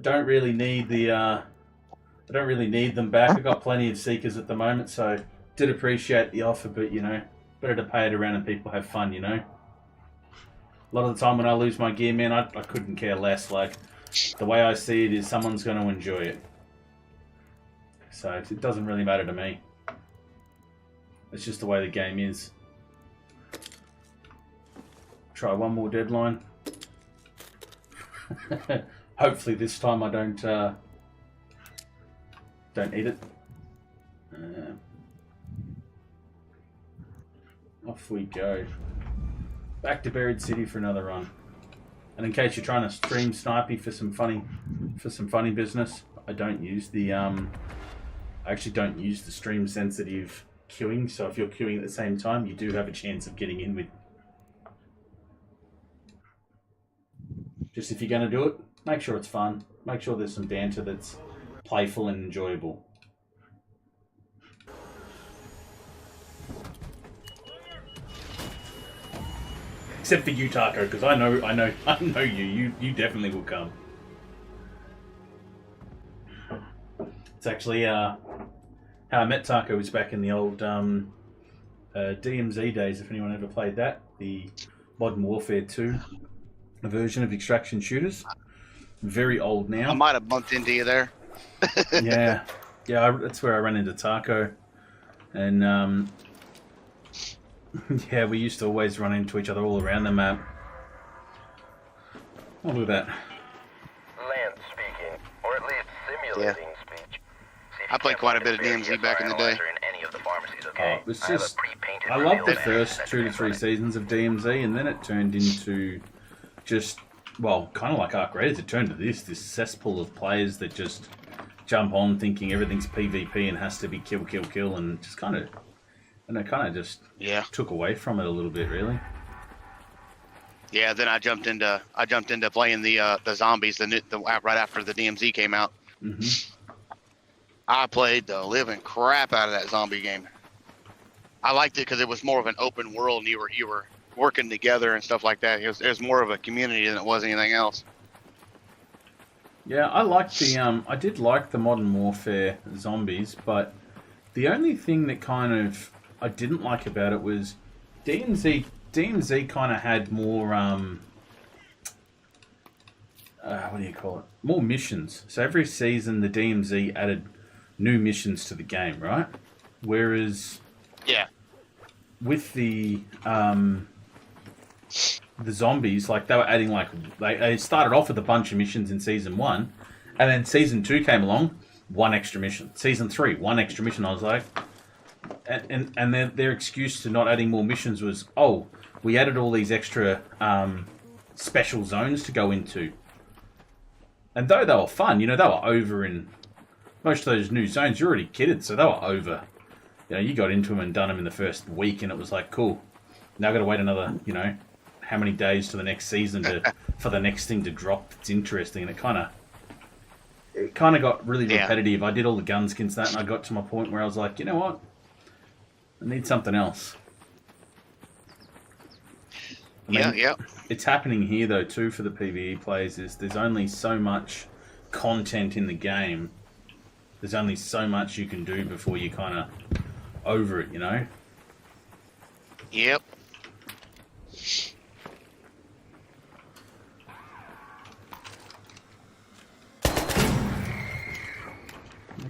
don't really need them back. I've got plenty of Seekers at the moment, so did appreciate the offer, but better to pay it around and people have fun, A lot of the time when I lose my gear, man, I couldn't care less. The way I see it is someone's going to enjoy it. So it doesn't really matter to me. It's just the way the game is. Try one more deadline. Hopefully this time I don't eat it. Off we go. Back to Buried City for another run. And in case you're trying to stream Snipey for some funny business, I don't use the I actually don't use the stream sensitive queuing, so if you're queuing at the same time, you do have a chance of getting in with. Just if you're going to do it, make sure it's fun. Make sure there's some banter that's playful and enjoyable. Except for you, Taco, because I know you. You definitely will come. It's actually how I met Taco was back in the old DMZ days. If anyone ever played that, the Modern Warfare 2 version of extraction shooters. Very old now. I might have bumped into you there. yeah, that's where I ran into Taco, and yeah, we used to always run into each other all around the map. Oh, look at that. Land speaking, or at least simulating speech. I played quite a bit of DMZ back in the day. It was just, I loved the first 2 to 3 seasons of DMZ, and then it turned into just, well, kind of like Arc Raiders. It turned to this cesspool of players that just jump on thinking everything's PvP and has to be kill, kill, kill, and just kind of, and it kind of just took away from it a little bit, really. Yeah, then I jumped into playing the zombies right after the DMZ came out. Mm-hmm. I played the living crap out of that zombie game. I liked it because it was more of an open world, and you were working together and stuff like that. It was more of a community than it was anything else. Yeah, I liked the I did like the Modern Warfare zombies, but the only thing that kind of I didn't like about it was DMZ kind of had more what do you call it? More missions. So every season the DMZ added new missions to the game, right? Whereas with the zombies, like they were adding they started off with a bunch of missions in season 1, and then season 2 came along, 1 extra mission. Season 3, 1 extra mission. I was like, and their excuse to not adding more missions was, oh, we added all these extra special zones to go into. And though they were fun, they were over in most of those new zones. You're already kitted, so they were over. You got into them and done them in the first week, and it was like, cool. Now I've got to wait another, how many days to the next season for the next thing to drop that's interesting. And it kind of got really repetitive. I did all the gun skins that, and I got to my point where I was like, you know what? I need something else. It's happening here though too for the PvE players. There's only so much content in the game. There's only so much you can do before you kind of over it, Yep.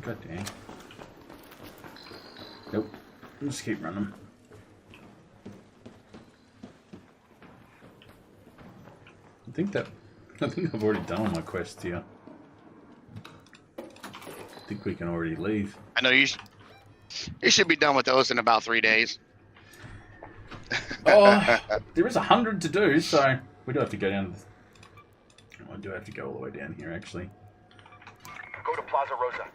God dang. Nope. Just keep running. I think I've already done all my quests here. I think we can already leave. I know you should be done with those in about 3 days. There is 100 to do, so we do have to go down. I do have to go all the way down here, actually. Go to Plaza Rosa.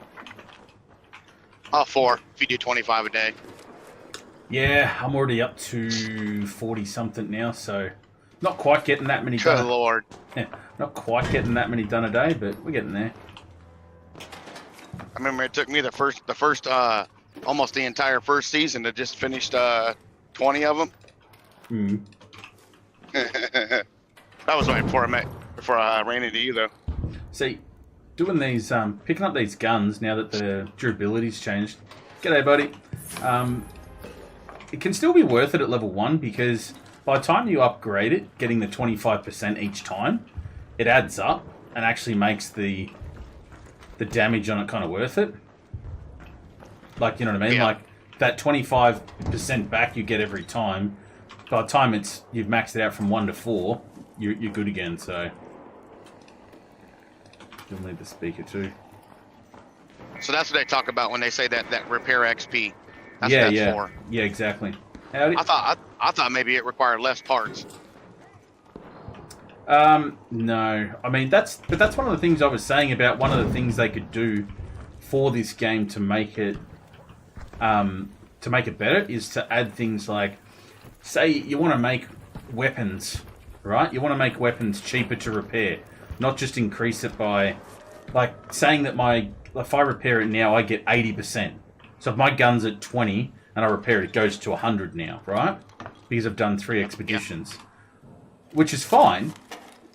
4 if you do 25 a day. Yeah, I'm already up to 40 something now, so not quite getting that many done. Good Lord. Yeah, not quite getting that many done a day, but we're getting there. I remember it took me the first almost the entire first season to just finish 20 of them. Hmm. That was right before I ran into you though. See, doing these picking up these guns now that the durability's changed. G'day, buddy. It can still be worth it at level 1 because by the time you upgrade it, getting the 25% each time, it adds up and actually makes the damage on it kind of worth it. Like, you know what I mean? Yeah. Like that 25% back you get every time. By the time you've maxed it out from 1 to 4, you're good again. So you'll need the speaker too. So that's what they talk about when they say that repair XP. That's what that's for. Yeah, exactly. Howdy. I I thought maybe it required less parts. No. I mean, that's one of the things I was saying about one of the things they could do for this game to make it better is to add things like, say you want to make weapons, right? You want to make weapons cheaper to repair, not just increase it by, like, saying that if I repair it now, I get 80%. So if my gun's at 20 and I repair it, it goes to 100 now, right? Because I've done 3 expeditions, which is fine,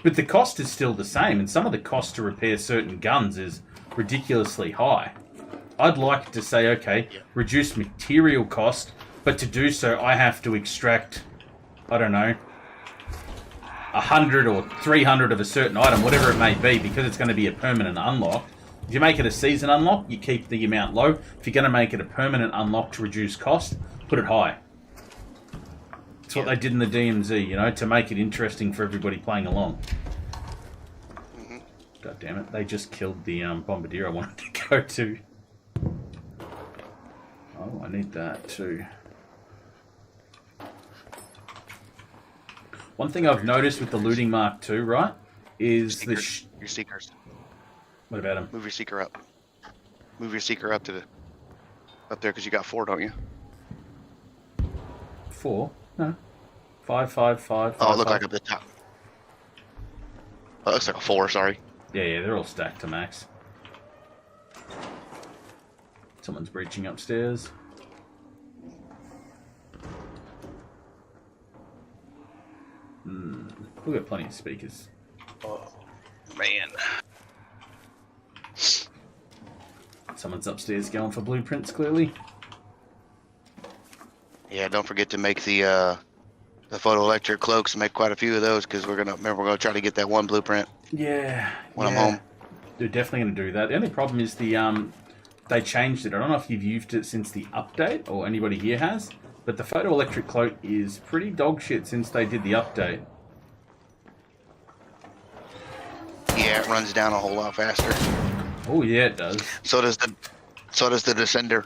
but the cost is still the same, and some of the cost to repair certain guns is ridiculously high. I'd like to say, okay, reduce material cost, but to do so, I have to extract, I don't know, 100 or 300 of a certain item, whatever it may be, because it's going to be a permanent unlock. If you make it a season unlock, you keep the amount low. If you're going to make it a permanent unlock to reduce cost, put it high. That's what they did in the DMZ, to make it interesting for everybody playing along. Mm-hmm. God damn it, they just killed the bombardier I wanted to go to. Oh, I need that too. One thing I've noticed with the looting Mark II, right, is your seekers. What about him? Move your seeker up. Move your seeker up there, because you got 4, don't you? 4? No. 5, 5, 5. Oh, it looked like up the top. Oh, it looks like a 4. Sorry. Yeah, they're all stacked to max. Someone's breaching upstairs. We've got plenty of speakers. Oh, man. Someone's upstairs going for blueprints, clearly. Yeah, don't forget to make the photoelectric cloaks. Make quite a few of those, because we're gonna try to get that one blueprint. Yeah. When I'm home. They're definitely gonna do that. The only problem is they changed it. I don't know if you've used it since the update, or anybody here has, but the photoelectric cloak is pretty dog shit since they did the update. Yeah, it runs down a whole lot faster. Oh yeah, it does. So does the descender.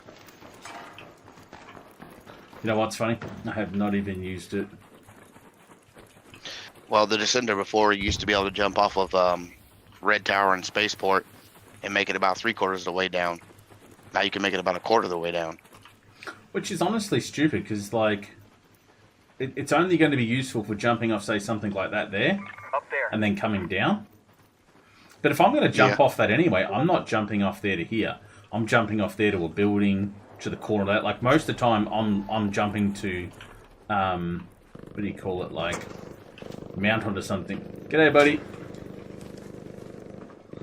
You know what's funny? I have not even used it. Well, the descender before used to be able to jump off of Red Tower and Spaceport and make it about 3/4 of the way down. Now you can make it about 1/4 of the way down. Which is honestly stupid, because it's only going to be useful for jumping off, say, something like that there, Up there. and then coming down. But if I'm going to jump off that anyway, I'm not jumping off there to here. I'm jumping off there to a building, to the corner of that. Like, most of the time, I'm jumping to, what do you call it, like, mount onto something. G'day, buddy.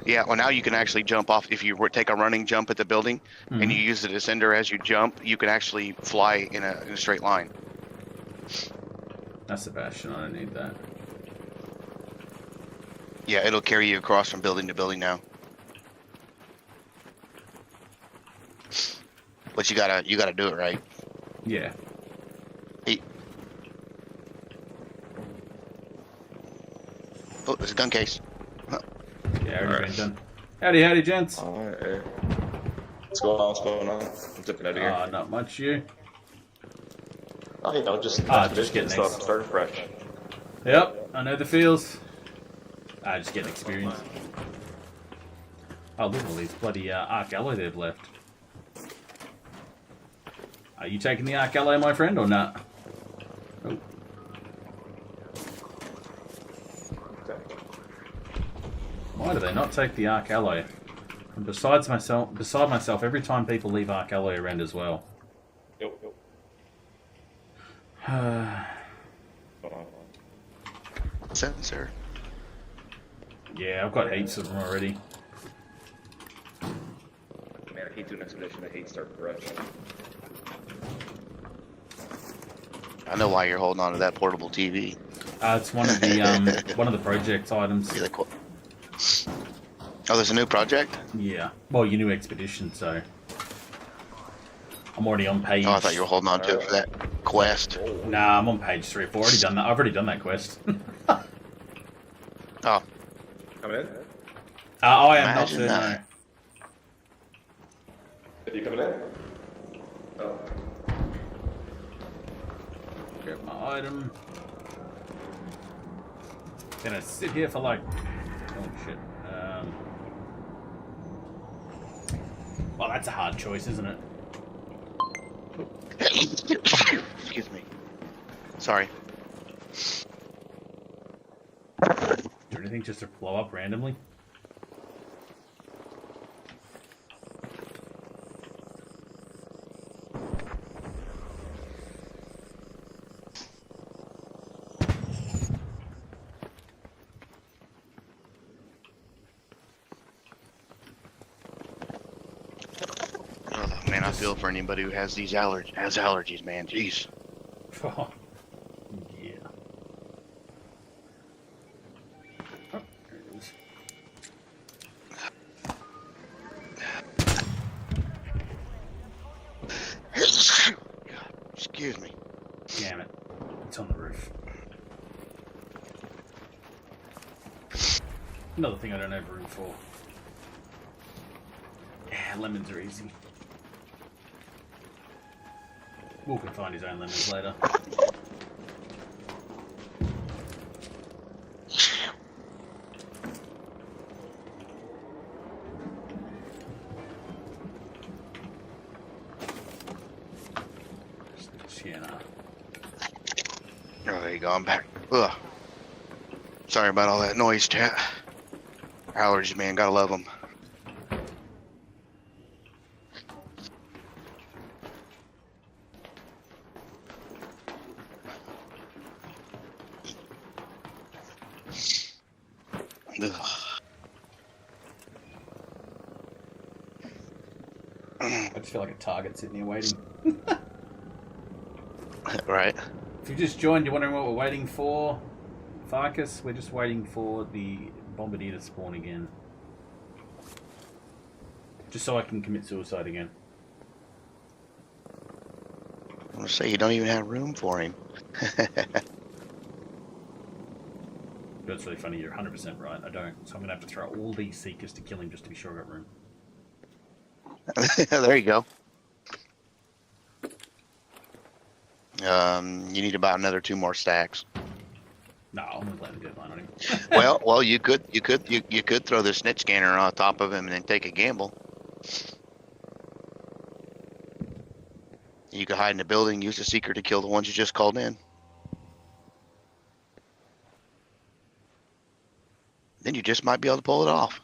Yeah, well, now you can actually jump off. If you take a running jump at the building and you use the descender as you jump, you can actually fly in a straight line. That's the Bastion. I don't need that. Yeah, it'll carry you across from building to building now. But you gotta do it right. Yeah. Oh, there's a gun case. Oh. Yeah, already been done. Howdy, gents. Alright. What's going on? I'm dipping out of here. Not much, you. Oh, just getting stuff. Starting fresh. Yep, I know the feels. Just getting experience. Oh, look at all these bloody arc alloy they've left. Are you taking the arc alloy, my friend, or not? Oh. Why do they not take the arc alloy? And beside myself, every time people leave arc alloy around as well. Yep. Sensor. Yeah, I've got heaps of them already. Man, I hate doing expedition. I hate starting fresh. I know why you're holding on to that portable TV. It's one of the project items. Really cool. Oh, there's a new project? Yeah. Well, your new expedition, so I'm already on page. Oh, I thought you were holding on to it for that quest. Nah, I'm on page 3 or 4. Already done that. I've already done that quest. Oh. Coming in? I am not Imagine there, that. Are you coming in? Oh. no. Grab my item. Gonna sit here for like... Oh, shit. Well, that's a hard choice, isn't it? Excuse me. Sorry. Do anything just to blow up randomly? Man, I feel for anybody who has these allergies, man. Jeez. Oh, yeah. Oh, there it is. Excuse me. Damn it. It's on the roof. Another thing I don't have room for. Yeah, lemons are easy. Will can find his own lemons later. Sienna. Oh, there you go. I'm back. Ugh. Sorry about all that noise, chat. Allergies, man. Gotta love them. I just feel like a target sitting here waiting. Right. If you just joined, you're wondering what we're waiting for. Farkas, we're just waiting for the bombardier to spawn again. Just so I can commit suicide again. I want to say you don't even have room for him. That's really funny, you're 100% right, I don't. So I'm going to have to throw all these seekers to kill him just to be sure I got room. There you go. You need about another 2 more stacks. No, I'm going to let him deadline on him. well, you could throw the snitch scanner on top of him and then take a gamble. You could hide in the building, use the seeker to kill the ones you just called in. Then you just might be able to pull it off.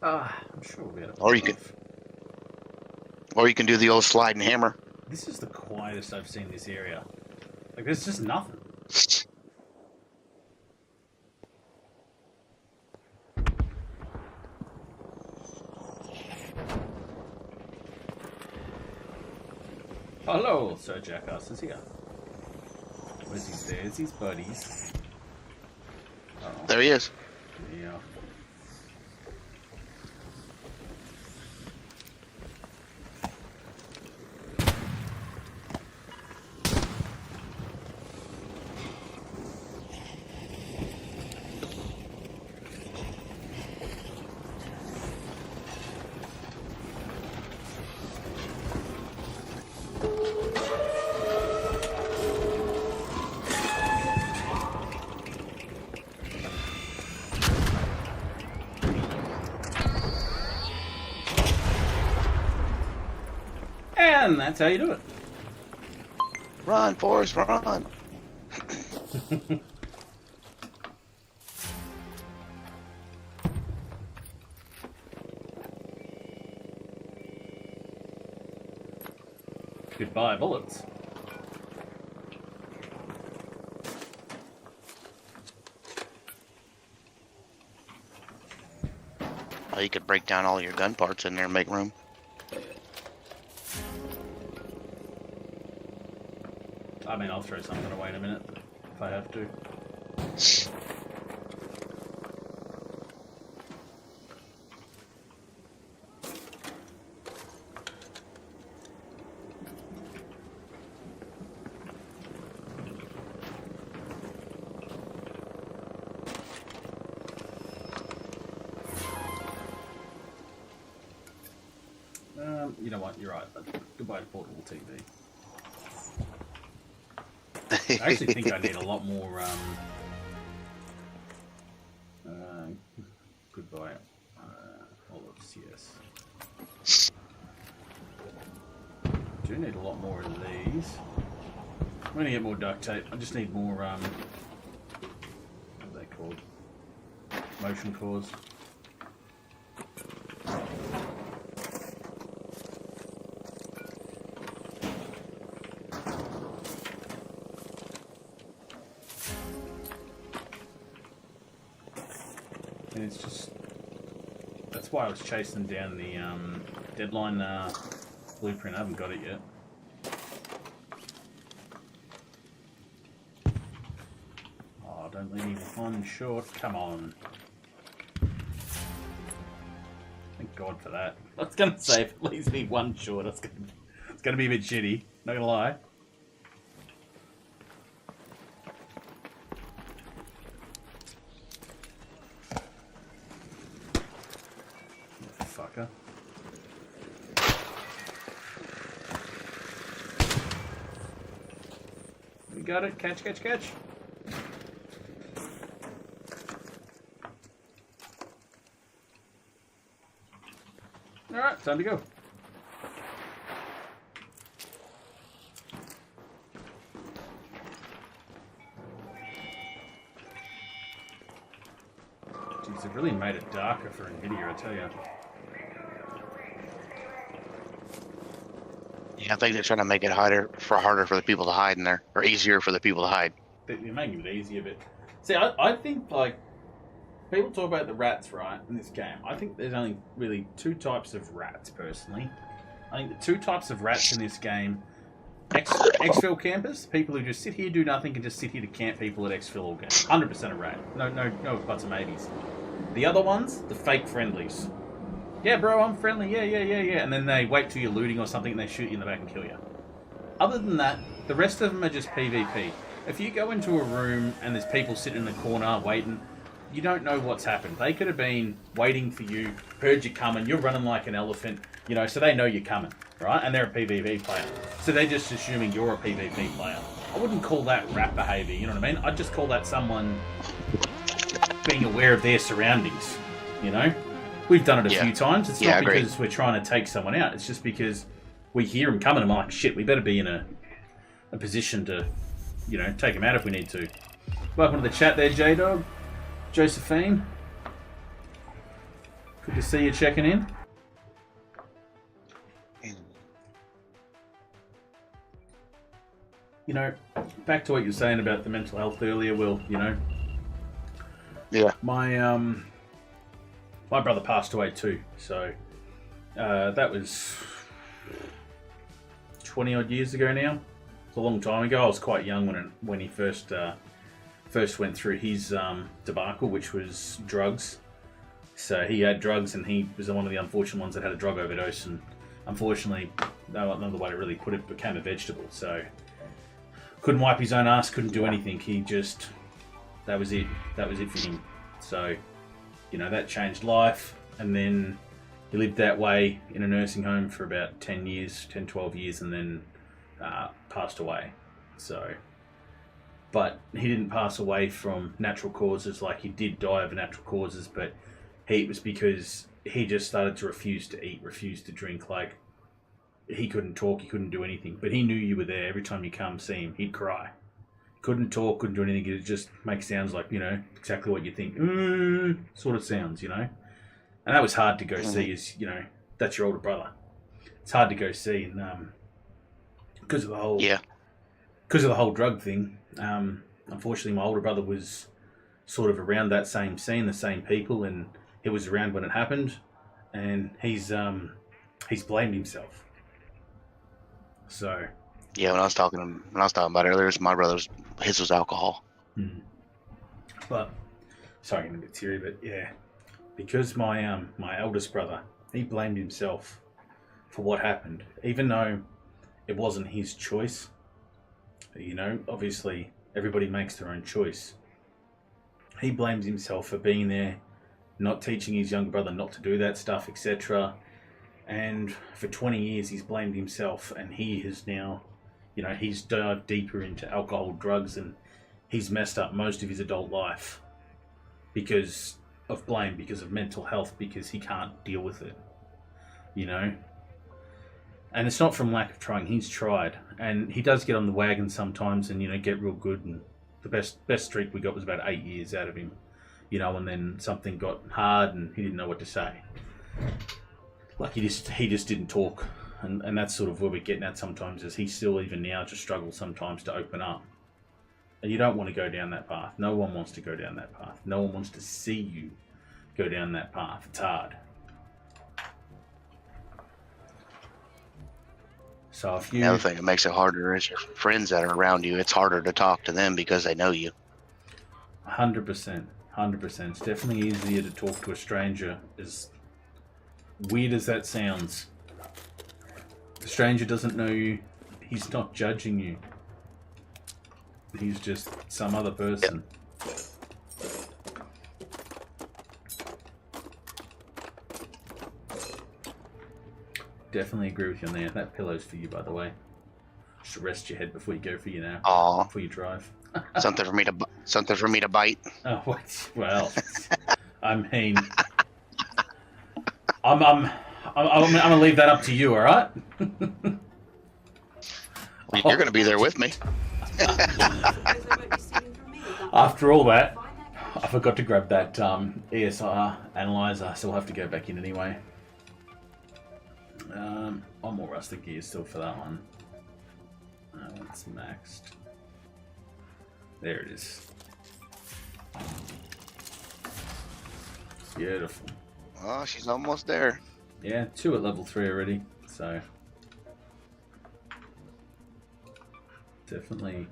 I'm sure we'll be able to pull Or it you can, off. or you can do the old slide and hammer. This is the quietest I've seen this area. Like, there's just nothing. Hello, Sir Jackass is here. Where's he? There's his buddies. Uh-oh. There he is. Yeah. And that's how you do it. Run, Forrest, run. Goodbye, bullets. Oh, you could break down all your gun parts in there and make room. I mean, I'll throw something away in a minute if I have to. You know what? You're right. But goodbye to portable TV. I actually think I need a lot more. Goodbye. Olives, yes. Do need a lot more of these. I'm gonna get more duct tape. I just need more. What are they called? Motion cores. And it's just, that's why I was chasing down the deadline blueprint. I haven't got it yet. Oh, don't leave me one short. Come on. Thank God for that. I was going to say, if it leaves me one short, it's going to be a bit shitty. Not going to lie. Fucker. We got it. Catch, catch, catch. Alright, time to go. Jeez, they've really made it darker for NVIDIA, I tell you. Yeah, I think they're trying to make it harder for the people to hide in there, or easier for the people to hide. They're making it easier, but see, I think like people talk about the rats, right, in this game. I think there's only really two types of rats, personally. I think the two types of rats in this game: exfil campers, people who just sit here, do nothing, and just sit here to camp people at exfil all game. 100% a rat. No buts or maybes. The other ones, the fake friendlies. Yeah, bro, I'm friendly. Yeah. And then they wait till you're looting or something and they shoot you in the back and kill you. Other than that, the rest of them are just PvP. If you go into a room and there's people sitting in the corner waiting, you don't know what's happened. They could have been waiting for you, heard you coming, you're running like an elephant, you know, so they know you're coming, right? And they're a PvP player. So they're just assuming you're a PvP player. I wouldn't call that rat behaviour, you know what I mean? I'd just call that someone being aware of their surroundings, you know? We've done it a few times. It's not because we're trying to take someone out. It's just because we hear them coming and I'm like, shit, we better be in a position to, you know, take them out if we need to. Welcome to the chat there, J-Dog. Josephine. Good to see you checking in. You know, back to what you were saying about the mental health earlier, Will, you know. Yeah. My brother passed away too, so that was 20 odd years ago now. It's a long time ago. I was quite young when he first went through his debacle, which was drugs. So he had drugs, and he was one of the unfortunate ones that had a drug overdose, and unfortunately, another way to really put it, became a vegetable. So couldn't wipe his own ass, couldn't do anything. He just, that was it for him. So, you know, that changed life, and then he lived that way in a nursing home for about 10, 12 years, and then passed away. So, but he didn't pass away from natural causes. Like, he did die of natural causes, but it was because he just started to refuse to eat, refuse to drink. Like, he couldn't talk, he couldn't do anything, but he knew you were there. Every time you come see him, he'd cry. Couldn't talk, couldn't do anything. It just makes sounds like, you know, exactly what you think. Sort of sounds, you know. And that was hard to go see, is, you know, that's your older brother. It's hard to go see, and because of the whole drug thing. Unfortunately, my older brother was sort of around that same scene, the same people, and he was around when it happened, and he's blamed himself. So. Yeah, when I was talking about it earlier, my brother's, his was alcohol. But sorry, I'm a bit teary, but yeah, because my eldest brother, he blamed himself for what happened, even though it wasn't his choice. You know, obviously everybody makes their own choice. He blames himself for being there, not teaching his younger brother not to do that stuff, etc. And for 20 years, he's blamed himself, and he has now You know, he's dived deeper into alcohol, drugs, and he's messed up most of his adult life because of blame, because of mental health, because he can't deal with it. You know? And it's not from lack of trying. He's tried. And he does get on the wagon sometimes and, you know, get real good. And the best streak we got was about 8 years out of him. You know, and then something got hard and he didn't know what to say. Like, he just didn't talk. And that's sort of where we're getting at sometimes, is he still, even now, just struggles sometimes to open up. And you don't want to go down that path. No one wants to go down that path. No one wants to see you go down that path. It's hard. So if you... The other thing that makes it harder is your friends that are around you. It's harder to talk to them because they know you. 100%. 100%. It's definitely easier to talk to a stranger, as weird as that sounds. The stranger doesn't know you. He's not judging you. He's just some other person. Yep. Definitely agree with you on there. That pillow's for you, by the way. Just rest your head before you go for you now. Aww. Before you drive. Something for me to bite. Oh, what? Well, I mean, I'm gonna leave that up to you. All right. Well, you're gonna be there with me. After all that, I forgot to grab that ESR analyzer, so we'll have to go back in anyway. One more rustic gear still for that one. It's maxed. There it is. Beautiful. Oh, she's almost there. Yeah, 2 at level 3 already, so definitely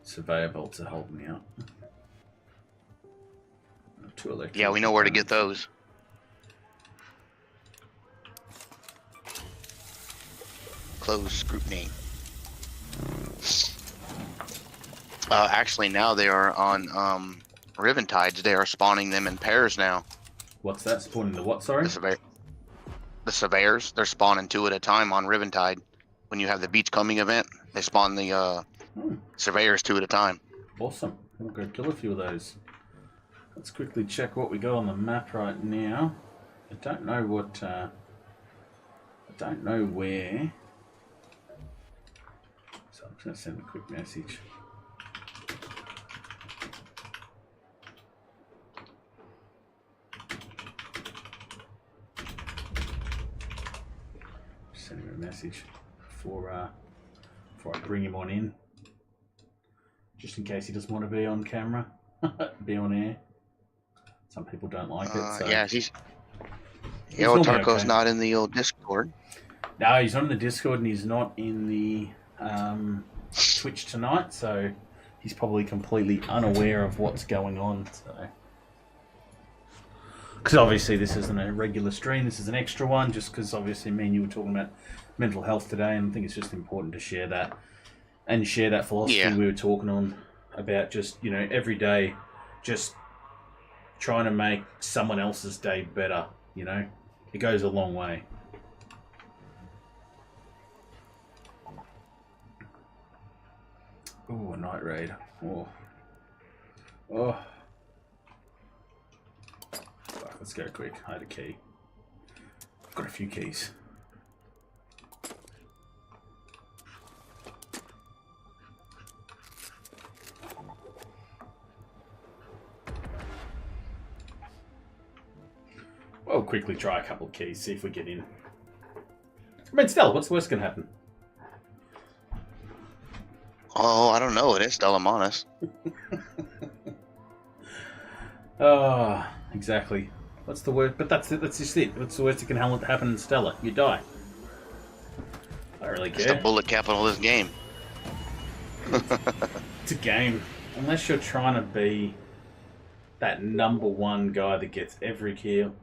surveyor bolts are holding me up. 2 electric. Yeah, we know where to get those. Close scrutiny. Actually, now they are on Riventides. They are spawning them in pairs now. What's that? Spawning the what, sorry? The surveyors. They're spawning 2 at a time on Riventide. When you have the beachcombing event, they spawn the surveyors 2 at a time. Awesome. We'll go kill a few of those. Let's quickly check what we got on the map right now. I don't know what... I don't know where... So I'm just going to send a quick message. Send him a message before I bring him on in. Just in case he doesn't want to be on camera, be on air. Some people don't like it. So. Yeah, old Tarko's not in the old Discord. No, he's not in the Discord, and he's not in the Twitch tonight, so he's probably completely unaware of what's going on. So, because obviously this isn't a regular stream, this is an extra one, just because obviously me and you were talking about mental health today, and I think it's just important to share that, and share that philosophy we were talking on about, just, you know, every day, just trying to make someone else's day better, you know? It goes a long way. Oh, a night raid. Oh. Oh. Fuck, let's go quick. I had a key. I've got a few keys. We'll quickly try a couple of keys, see if we get in. I mean, Stella, what's the worst going to happen? Oh, I don't know. It is Stellamanus. Oh, exactly. What's the word? But that's it. That's just it. What's the worst that can happen in Stella? You die. I don't really care. It's the bullet capital of this game. It's a game. Unless you're trying to be that #1 guy that gets every kill.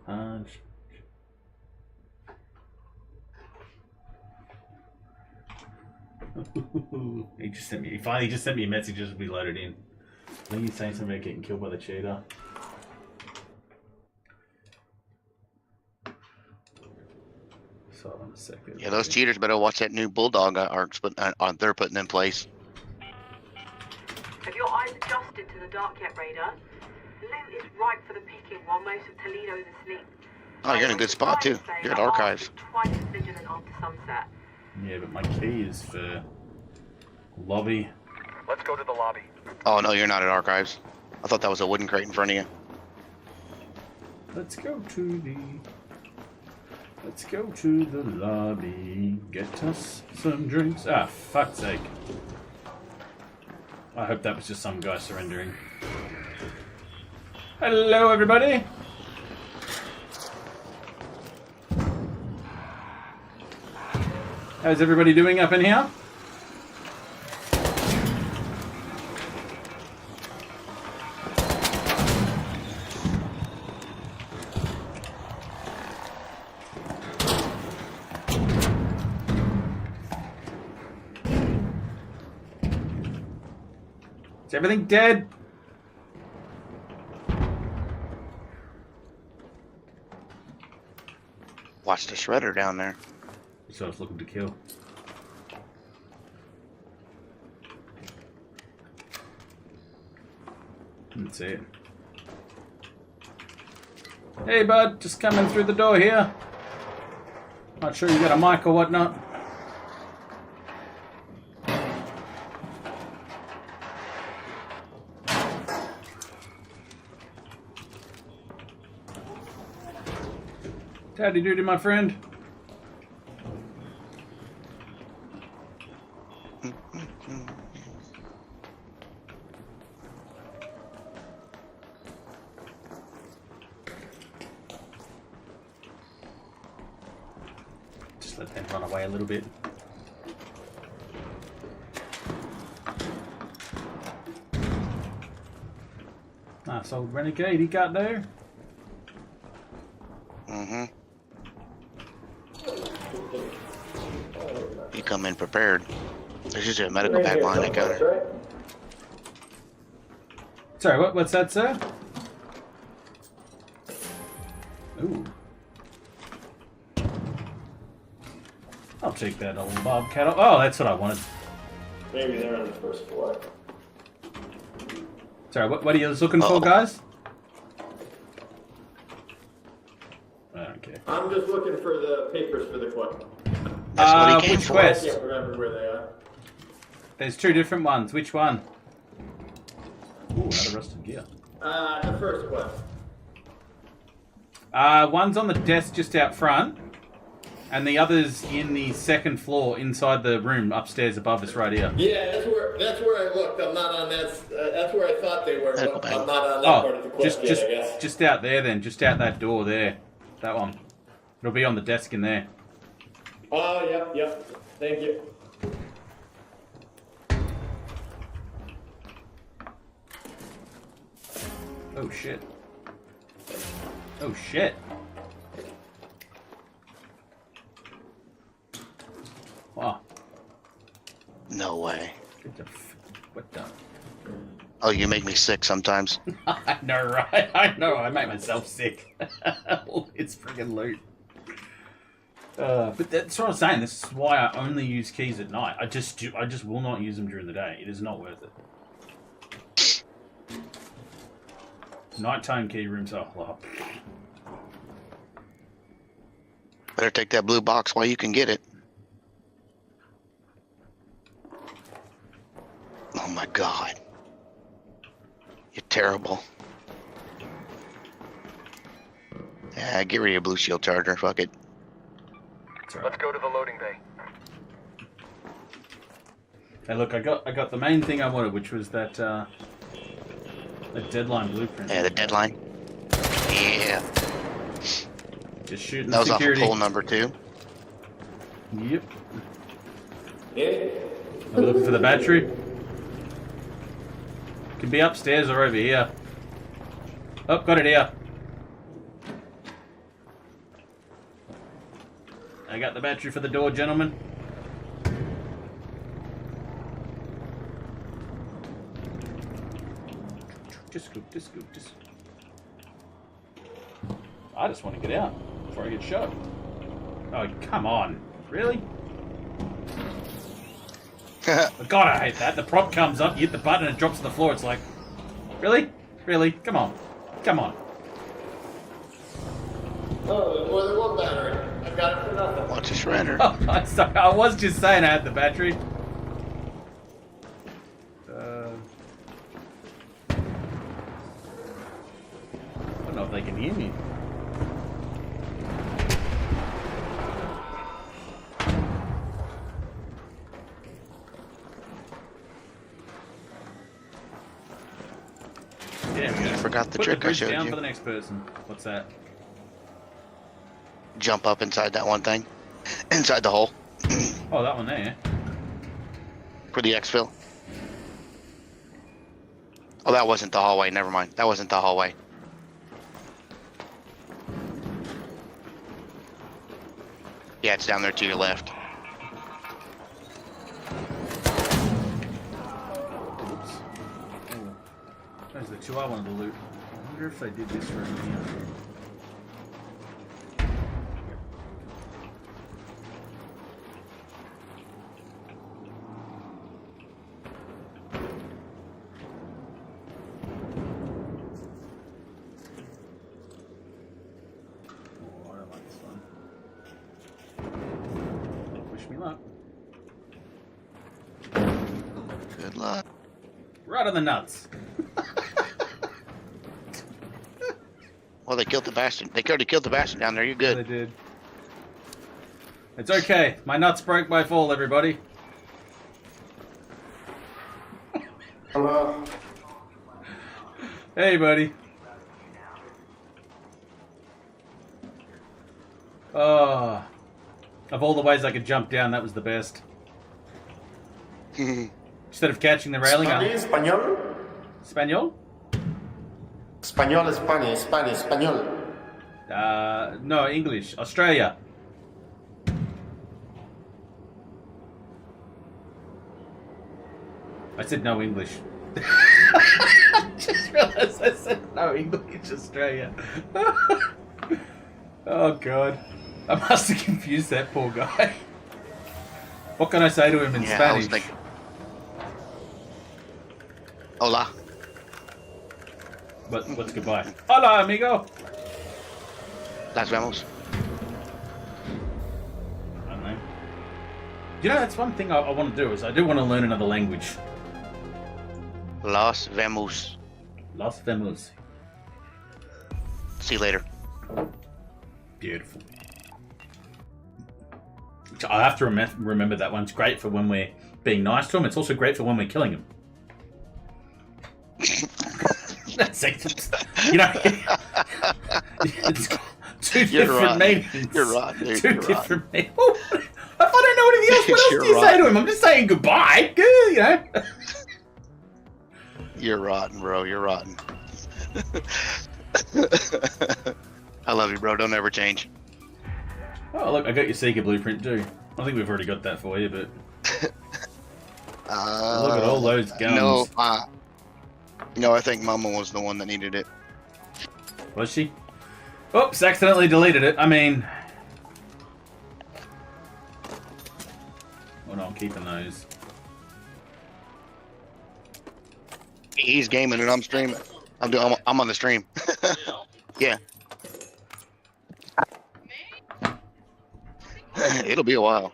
He finally just sent me a message just to be loaded in. I think he's saying something about getting killed by the cheetah. So hold on a sec. Yeah, those cheaters better watch that new bulldog arcs, but they're putting in place. Have your eyes adjusted to the dark yet, Raider? Loot is ripe for the picking while most of Toledo's asleep. Oh, you're in a good spot too. You're at archives. Twice as vigilant after sunset. Yeah, but my key is for lobby. Let's go to the lobby. Oh no, you're not at archives. I thought that was a wooden crate in front of you. Let's go to the lobby. Get us some drinks. Ah, fuck's sake. I hope that was just some guy surrendering. Hello, everybody. How's everybody doing up in here? Is everything dead? Watch the shredder down there. So I was looking to kill. Didn't see it. Hey bud, just coming through the door here. Not sure you got a mic or whatnot. Howdy doody, my friend. Just let them run away a little bit. Nice old renegade he got there. Mm-hmm. You come in prepared. There's usually a medical bag behind that counter. Sorry, what's that, sir? Ooh. I'll take that old bobcat. Oh, that's what I wanted. Maybe they're on the first floor. Sorry, what are you looking for, guys? Okay. I'm just looking for the papers for the quest. That's what he came which for. quest? I can't remember where they are. There's two different ones. Which one? Ooh, another rusted gear. The first quest. One's on the desk just out front, and the other's in the second floor inside the room upstairs above us right here. Yeah, that's where I looked. I'm not on that. That's where I thought they were. Medical I'm bag. not on that part of the quest yet, I guess. Just out there then. Just out that door there. That one. It'll be on the desk in there. Oh, yep. Thank you. Oh shit. Oh shit. Wow. No way. What the? Oh, you make me sick sometimes. I know, right? I know. I make myself sick. It's friggin' loot. But that's what I'm saying. This is why I only use keys at night. I just will not use them during the day. It is not worth it. Nighttime key rooms are well. Better take that blue box while you can get it. Oh my god. You're terrible. Yeah, get rid of your blue shield charger. Fuck it. Right. Let's go to the loading bay. Hey, look, I got the main thing I wanted, which was that the deadline blueprint. Yeah, the deadline. Yeah. Just shooting That was security. off of poll number 2. Yep. Yeah. Are we looking for the battery? Could be upstairs or over here. Oh, got it here. I got the battery for the door, gentlemen. Just scoop. I just want to get out before I get shot. Oh, come on. Really? God, I hate that. The prop comes up, you hit the button, and it drops to the floor. It's like, really? Really? Come on. Come on. Oh, more than one battery. I got it for nothing. Watch a shredder. Oh, I'm sorry. I was just saying I had the battery. I don't know if they can hear me. There we go. Forgot the Put trick the I bridge showed down you. for the next person. What's that? Jump up inside that one thing. Inside the hole. Oh, that one there. For the exfil. Oh, that wasn't the hallway. Never mind. That wasn't the hallway. Yeah, it's down there to your left. Oops. Oh. Those are the two I wanted to loot. I wonder if they did this room here. Oh, I don't like this one. Wish me luck. Good luck. Right on the nuts. Well, they killed the bastard. They already killed the bastard down there. You're good. They did. It's okay. My nuts broke my fall, everybody. Hello. Hey, buddy. Oh. Of all the ways I could jump down, that was the best. Instead of catching the railing, Español? Spaniel? Español, Spanish, Español. No, English. Australia. I said no English. Just realised I said no English, Australia. Oh, God. I must have confused that poor guy. What can I say to him in Spanish? I was thinking. Hola. What's goodbye? Hola, amigo. Las vemos. I don't know. You know, that's one thing I want to do is I do want to learn another language. Las vemos. Los vemos. See you later. Beautiful. I have to remember that one. It's great for when we're being nice to them. It's also great for when we're killing them. That's it. You know, it's two different meanings. You're right, dude. Two different meanings. Well, if I don't know anything else, what else do you say to him? I'm just saying goodbye. You know. You're rotten, bro. You're rotten. I love you, bro. Don't ever change. Oh, look, I got your Seeker blueprint too. I think we've already got that for you, but look at all those guns. No, I think Mama was the one that needed it. Was she? Oops, accidentally deleted it. I mean... Oh no, I'm keeping those. He's gaming and I'm streaming. I'm on the stream. Yeah. It'll be a while.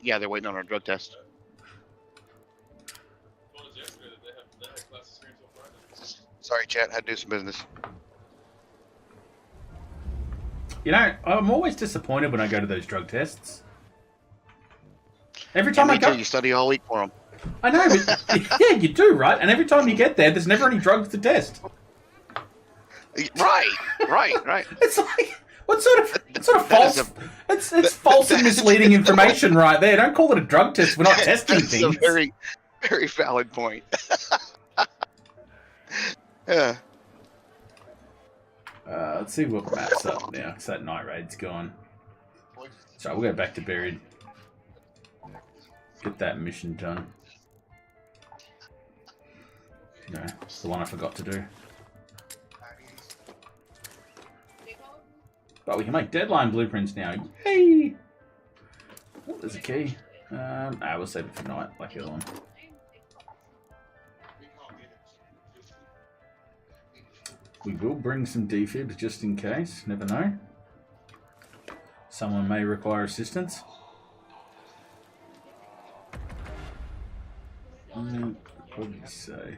Yeah, they're waiting on our drug test. Sorry, chat. Had to do some business. You know, I'm always disappointed when I go to those drug tests. Every time I go, you study all week for them. I know, but yeah, you do, right? And every time you get there, there's never any drugs to test. Right. It's like, what sort of false? It's false and misleading information right there. Don't call it a drug test. We're not testing That's things. a very, very valid point. Yeah. Let's see what map's up now, because that night raid's gone. So we'll go back to Buried. Get that mission done. No, it's the one I forgot to do. But we can make deadline blueprints now. Yay! Oh, there's a key. We'll save it for night, like the other one. We will bring some defibs just in case. Never know. Someone may require assistance. Probably so.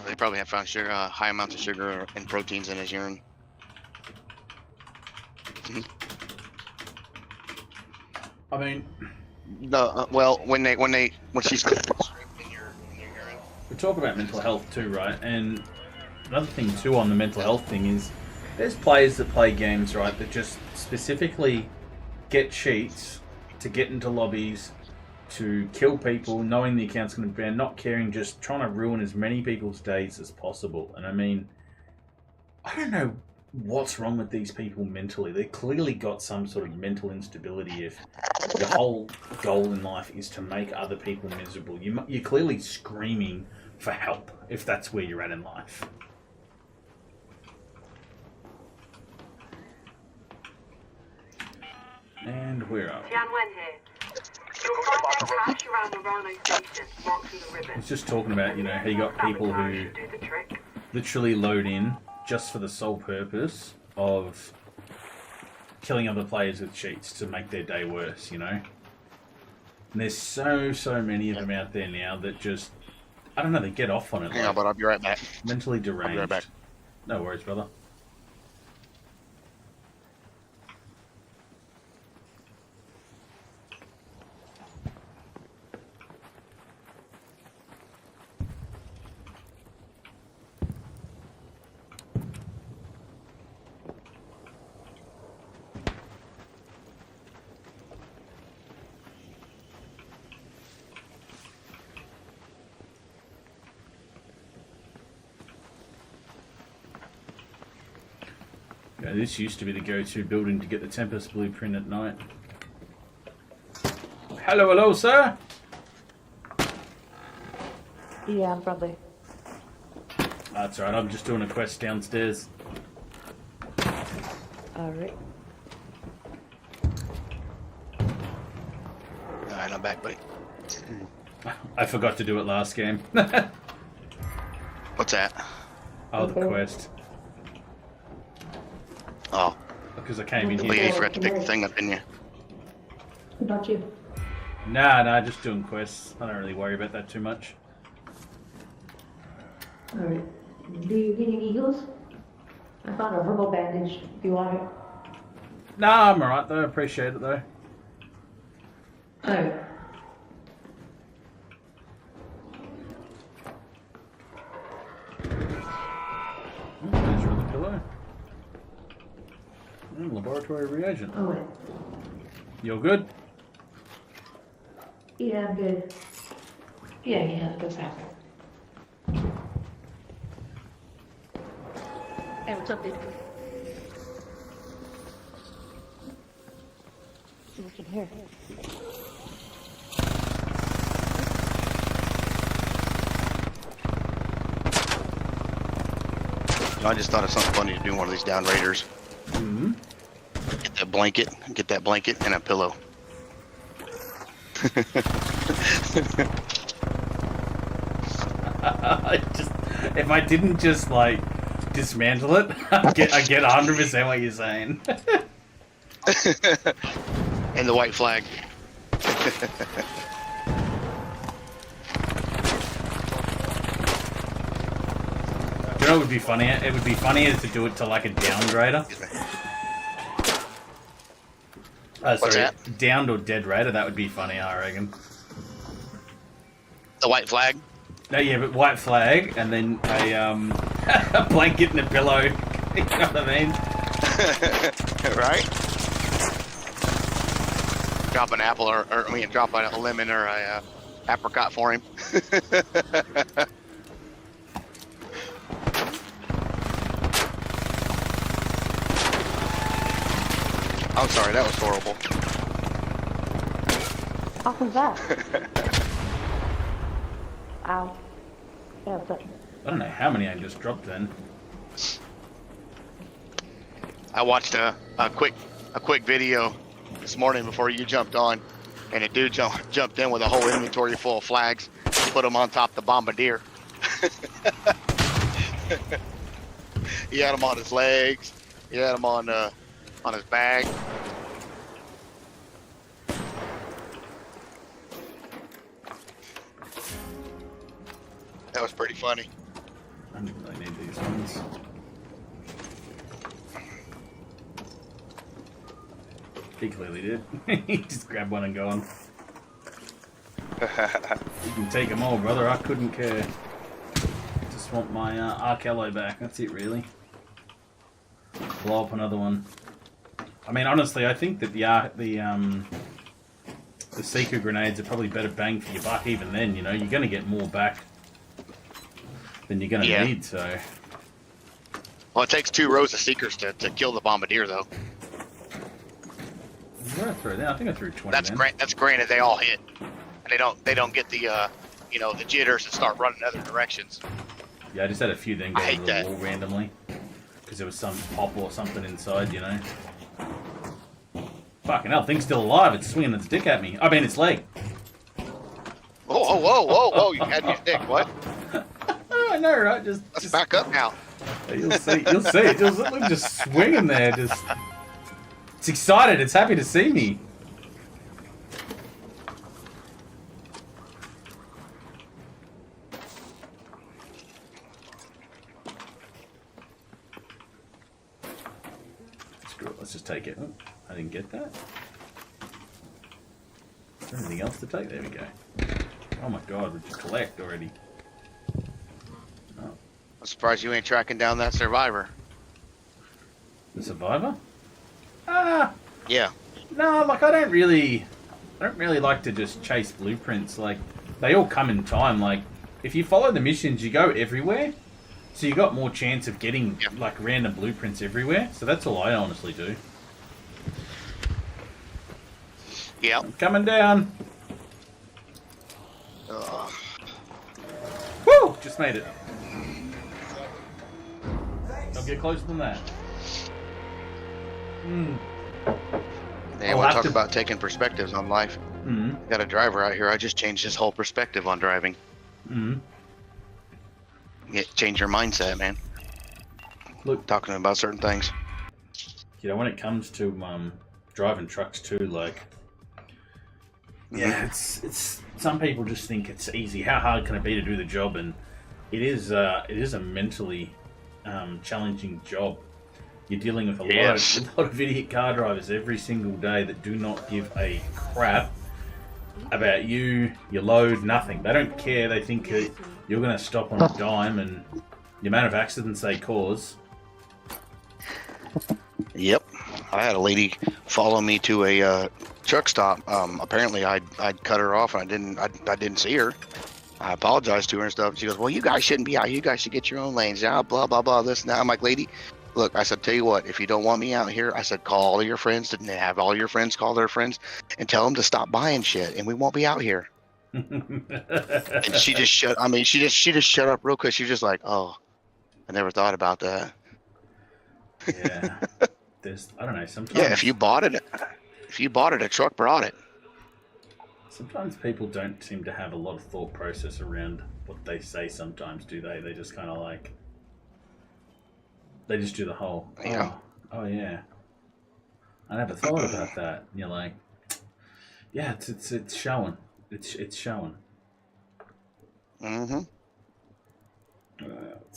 They probably have found sugar, high amounts of sugar and proteins in his urine. I mean, no. Well, when she's we talk about mental health too, right? And another thing too on the mental health thing is there's players that play games, right, that just specifically get cheats to get into lobbies, to kill people, knowing the account's going to be banned, not caring, just trying to ruin as many people's days as possible. And I mean, I don't know what's wrong with these people mentally. They clearly got some sort of mental instability if the whole goal in life is to make other people miserable. You're clearly screaming for help if that's where you're at in life. And we're up. Tianwen here. You'll find their cache around the Rhino station, marked with a ribbon. It's just talking about, you know, how you got people who literally load in just for the sole purpose of killing other players with cheats to make their day worse, you know? And there's so many of them out there now that just, I don't know, they get off on it. Hang on, but I'll be right back. Mentally deranged. I'll be right back. No worries, brother. Yeah, this used to be the go-to building to get the Tempest blueprint at night. Hello, sir. Yeah, probably. That's alright, I'm just doing a quest downstairs. Alright. Alright, I'm back, buddy. I forgot to do it last game. What's that? Oh, the quest. Oh. Because I came in Well, here. you forgot to pick the thing up, didn't you? What about you? Nah, just doing quests. I don't really worry about that too much. Alright. Do you need any heals? I found a herbal bandage if you want it. Nah, I'm alright though. I appreciate it though. Alright. There's your other pillow. And laboratory reagent. Oh, wait. You're good? Yeah, I'm good. Yeah, that's happening. Hey, what's up, dude? See what's in here. I just thought of something funny to do one of these down raiders. Mm-hmm. Get that blanket and a pillow. If I didn't just like dismantle it, I get 100% what you're saying. And the white flag. You know what would be funnier? It would be funnier to do it to like a downgrader. What's that? Downed or dead raider, that would be funny, I reckon. The white flag? No, yeah, but white flag, and then a blanket and a pillow. You know what I mean? Right? Drop an apple, or drop a lemon or a apricot for him. fuck was that? Ow. Yeah, but... I don't know how many I just dropped then. I watched a quick video this morning before you jumped on, and a dude jumped in with a whole inventory full of flags, put them on top of the bombardier. He had them on his legs. He had them on his bag. That was pretty funny. I need these ones. He clearly did. He just grabbed one and gone. You can take them all, brother. I couldn't care. Just want my Arkello back. That's it, really. Blow up another one. I mean, honestly, I think that the Seeker grenades are probably better bang for your buck. Even then, you know, you're going to get more back than you're going to need. So. Well, it takes 2 rows of Seekers to kill the bombardier, though. Where I threw that? I think I threw 20. That's granted. They all hit, and they don't get the the jitters and start running other directions. Yeah, I just had a few then go to the wall randomly because there was some pop or something inside, you know. Fucking hell, thing's still alive. It's swinging its dick at me. I mean, its leg. Whoa! You had your dick. What? I know, right? Just back up now. You'll see. Just swinging there. It's excited. It's happy to see me. Screw it. Let's just take it. Oh, I didn't get that. Is there anything else to take? There we go. Oh my god, we just collect already. Oh. I'm surprised you ain't tracking down that survivor. The survivor? Yeah. No, like I don't really like to just chase blueprints. Like they all come in time. Like if you follow the missions, you go everywhere, so you got more chance of getting like random blueprints everywhere. So that's all I honestly do. Yeah. I'm coming down. Woo! Just made it. Don't get closer than that. They want to talk about taking perspectives on life. Got a driver out here. I just changed his whole perspective on driving. Change your mindset, man. Look, talking about certain things. You know, when it comes to driving trucks too, like, yeah, it's some people just think it's easy. How hard can it be to do the job? And it is a mentally challenging job. You're dealing with a lot of idiot car drivers every single day that do not give a crap about you, your load, nothing. They don't care. They think you're going to stop on a dime, and the amount of accidents they cause. Yep. I had a lady follow me to a truck stop. Apparently I'd cut her off and I didn't see her. I apologized to her and stuff. She goes, well, you guys shouldn't be out. You guys should get your own lanes. Yeah, blah, blah, blah, this and that. I'm like, lady, look, I said, tell you what, if you don't want me out here, I said, call all your friends and have all your friends call their friends and tell them to stop buying shit and we won't be out here. And she just shut up real quick. She was just like, oh, I never thought about that. Yeah. I don't know, sometimes. Yeah, if you bought it, a truck brought it. Sometimes people don't seem to have a lot of thought process around what they say sometimes, do they? They just kind of like, they just do the whole, oh yeah, I never thought about that. And you're like, yeah, it's showing. It's showing.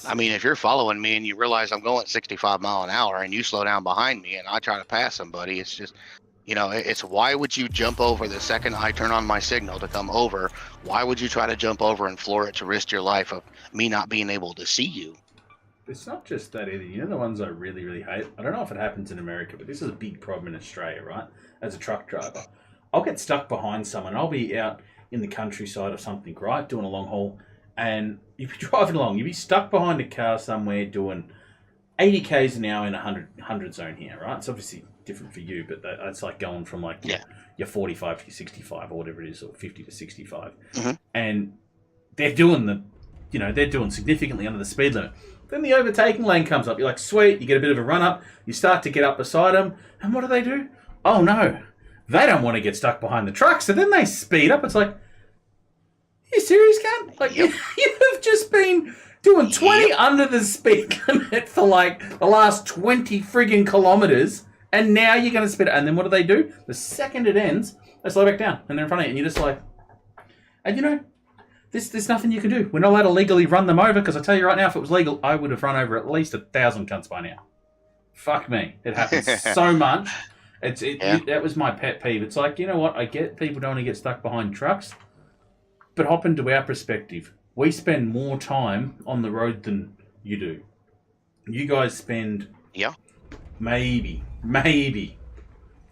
I mean, if you're following me and you realize I'm going 65 miles an hour and you slow down behind me and I try to pass somebody, it's just, it's why would you jump over the second I turn on my signal to come over? Why would you try to jump over and floor it to risk your life of me not being able to see you? It's not just that either. You know the ones I really, really hate? I don't know if it happens in America, but this is a big problem in Australia, right? As a truck driver. I'll get stuck behind someone. I'll be out in the countryside or something, right? Doing a long haul. And you'd be driving along. You'd be stuck behind a car somewhere doing 80 k's an hour in a 100 zone here, right? It's obviously different for you, but it's like going from like you're 45 to 65 or whatever it is, or 50 to 65. Mm-hmm. And they're doing they're doing significantly under the speed limit. Then the overtaking lane comes up. You're like, sweet, you get a bit of a run up. You start to get up beside them. And what do? Oh, no. They don't want to get stuck behind the truck. So then they speed up. It's like, are you serious, cunt? Like, you have just been doing 20 under the speed limit for like the last 20 friggin' kilometers. And now you're going to speed up. And then what do? The second it ends, they slow back down. And they're in front of you. And you're just like, and there's nothing you can do. We're not allowed to legally run them over, because I tell you right now, if it was legal, I would have run over at least 1,000 cunts by now. Fuck me. It happens so much. That was my pet peeve. It's like, you know what? I get people don't want to get stuck behind trucks, but hop into our perspective. We spend more time on the road than you do. You guys spend maybe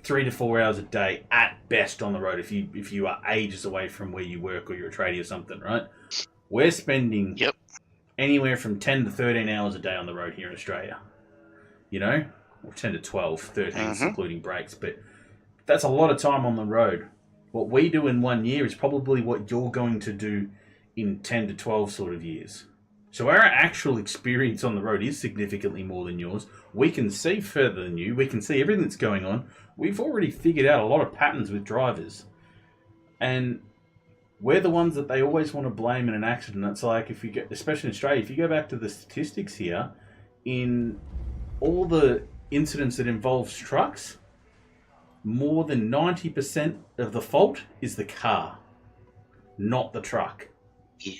3 to 4 hours a day at best on the road if you are ages away from where you work or you're a tradie or something, right? We're spending anywhere from 10 to 13 hours a day on the road here in Australia. Or 10 to 12, 13, including breaks. But that's a lot of time on the road. What we do in 1 year is probably what you're going to do in 10 to 12 sort of years. So our actual experience on the road is significantly more than yours. We can see further than you. We can see everything that's going on. We've already figured out a lot of patterns with drivers. And we're the ones that they always want to blame in an accident. It's like, especially in Australia, if you go back to the statistics here, in all the incidents that involves trucks, more than 90% of the fault is the car, not the truck. Yeah.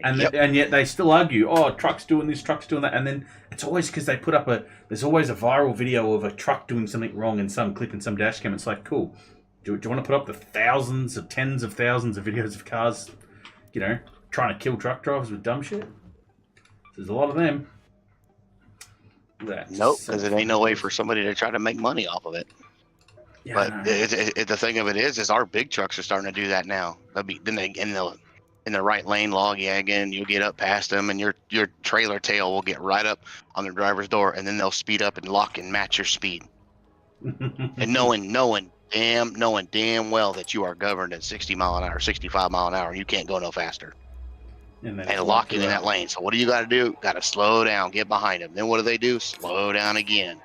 And yet they still argue, oh, truck's doing this, truck's doing that. And then it's always because they put up there's always a viral video of a truck doing something wrong in some clip in some dash cam. It's like, cool. Do you want to put up the thousands of tens of thousands of videos of cars, trying to kill truck drivers with dumb shit? There's a lot of them. Nope, because it ain't no way for somebody to try to make money off of it. Yeah, but the thing of it is our big trucks are starting to do that now. Then they in the right lane, lollygagging, you'll get up past them, and your trailer tail will get right up on the driver's door, and then they'll speed up and lock and match your speed. And knowing damn well that you are governed at 60 mile an hour, 65 mile an hour, you can't go no faster. And lock it in that lane. So what do you got to do? Got to slow down, get behind them. Then what do? Slow down again.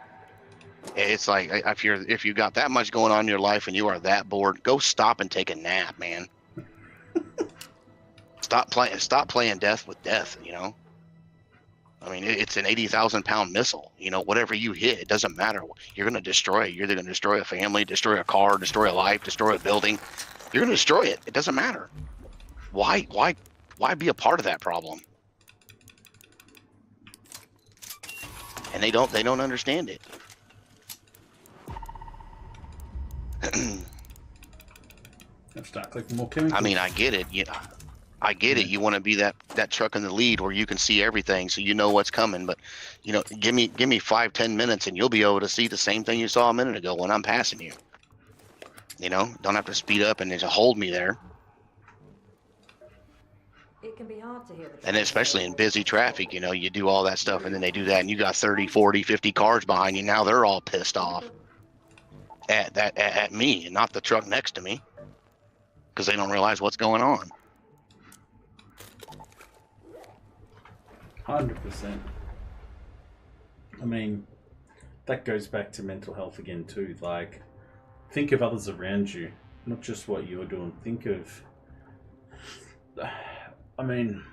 It's like, if you got that much going on in your life and you are that bored, go stop and take a nap, man. Stop playing death with death. I mean, it's an 80,000 pound missile. Whatever you hit, it doesn't matter. You're going to destroy it. You're either going to destroy a family, destroy a car, destroy a life, destroy a building. You're going to destroy it. It doesn't matter. Why be a part of that problem? And they don't understand it. Start clicking more chemicals. I mean, I get it. I get it. You want to be that truck in the lead where you can see everything, so you know what's coming. But give me 5-10 minutes, and you'll be able to see the same thing you saw a minute ago when I'm passing you. Don't have to speed up and just hold me there. It can be hard to hear. And especially in busy traffic, you do all that stuff, and then they do that, and you got 30, 40, 50 cars behind you. Now they're all pissed off at me and not the truck next to me, because they don't realize what's going on. 100%. I mean, that goes back to mental health again too. Like, think of others around you, not just what you're doing. Think of, I mean,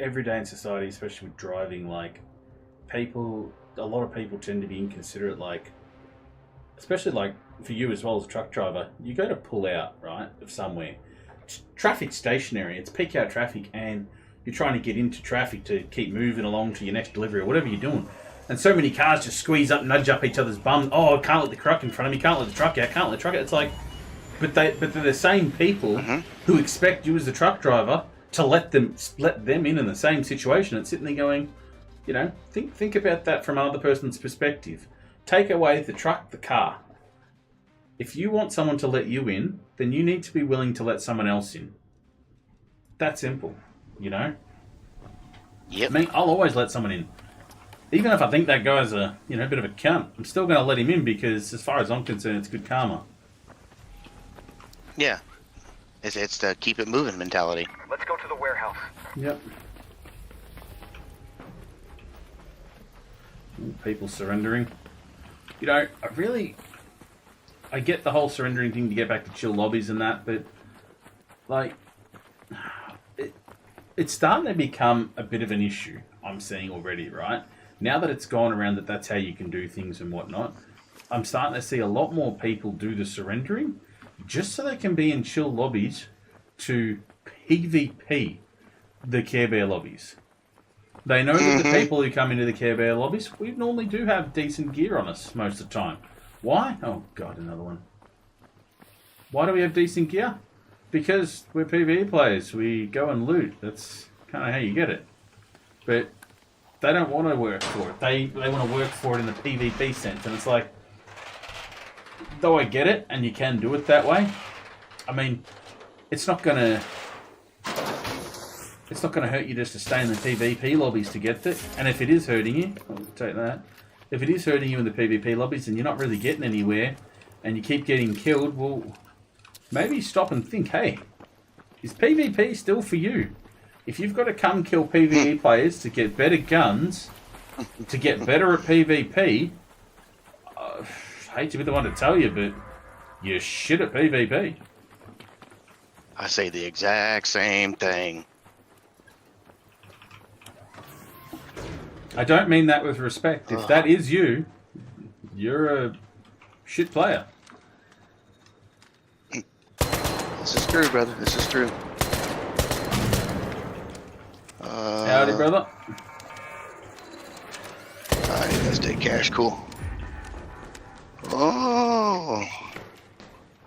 every day in society, especially with driving, like, a lot of people tend to be inconsiderate, like, especially like for you as well as a truck driver, you go to pull out, right, of somewhere. Traffic's stationary, it's peak hour traffic, and you're trying to get into traffic to keep moving along to your next delivery or whatever you're doing. And so many cars just squeeze up, nudge up each other's bum. Oh, I can't let the truck in front of me, can't let the truck out, can't let the truck out. It's like, but they're the same people who expect you as the truck driver to let them in the same situation. And sitting there going, think about that from another person's perspective. Take away the truck, the car. If you want someone to let you in, then you need to be willing to let someone else in. That simple, Yep. I mean, I'll always let someone in. Even if I think that guy's a bit of a cunt, I'm still going to let him in because, as far as I'm concerned, it's good karma. Yeah. It's the keep it moving mentality. Let's go to the warehouse. Yep. Ooh, people surrendering. You know, I get the whole surrendering thing to get back to chill lobbies and that, but like, it's starting to become a bit of an issue. I'm seeing already, right? Now that it's gone around that that's how you can do things and whatnot, I'm starting to see a lot more people do the surrendering just so they can be in chill lobbies to PvP the Care Bear lobbies. They know that the people who come into the Care Bear lobbies, we normally do have decent gear on us most of the time. Why? Oh god, another one. Why do we have decent gear? Because we're PvE players. We go and loot. That's kind of how you get it. But they don't want to work for it. They want to work for it in the PvP sense. And it's like, though I get it, and you can do it that way, I mean, it's not gonna hurt you just to stay in the PvP lobbies to get it. And if it is hurting you, I'll take that. If it is hurting you in the PvP lobbies and you're not really getting anywhere, and you keep getting killed, well, maybe stop and think, hey, is PvP still for you? If you've got to come kill PvE players to get better guns, to get better at PvP, I hate to be the one to tell you, but you're shit at PvP. I say the exact same thing. I don't mean that with respect. If that is you, you're a shit player. This is true, brother. This is true. Howdy, brother. I need to stay cash. Cool. Oh.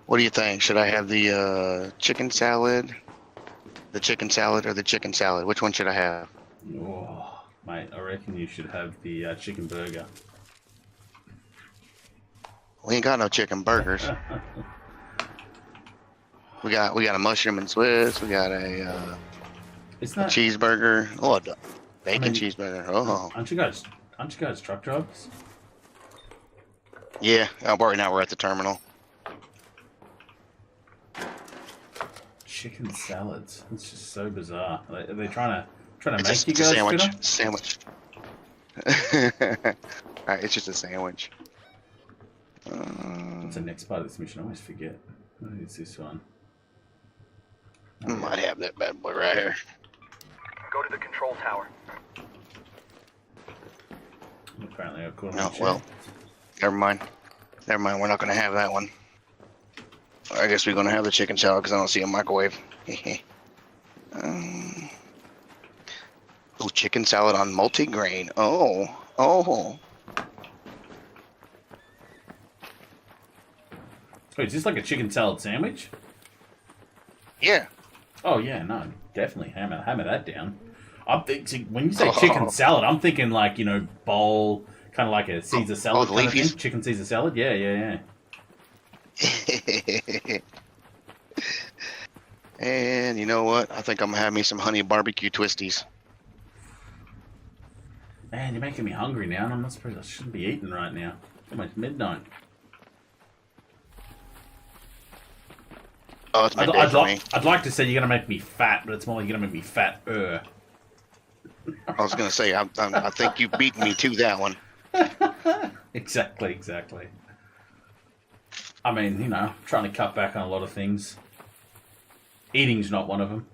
What do you think? Should I have the chicken salad? The chicken salad or the chicken salad? Which one should I have? Oh, mate, I reckon you should have the chicken burger. We ain't got no chicken burgers. we got a mushroom and Swiss. We got a cheeseburger. Oh, a bacon cheeseburger. Oh. Aren't you guys truck drivers? Yeah. Right now we're at the terminal. Chicken salads. It's just so bizarre. Are they trying to make just, you guys sandwich. Alright, it's just a sandwich. What's the next part of this mission? I always forget. What is this one? Might have that bad boy right here. Go to the control tower. Apparently I caught No, well, never mind. Never mind, we're not going to have that one. I guess we're going to have the chicken salad because I don't see a microwave. Oh, chicken salad on multigrain. Oh. Wait, is this like a chicken salad sandwich? Yeah. Oh yeah, no, definitely hammer that down. I'm thinking when you say chicken salad, I'm thinking like, you know, bowl, kind of like a Caesar salad kind of thing. Chicken Caesar salad. Yeah. And you know what? I think I'm gonna have me some honey barbecue twisties. Man, you're making me hungry now, and I shouldn't be eating right now. It's almost midnight. Oh, it's midday for me. I'd like to say you're gonna make me fat, but it's more like you're gonna make me fatter. I was gonna say I think you beat me to that one. Exactly. I mean, you know, trying to cut back on a lot of things. Eating's not one of them.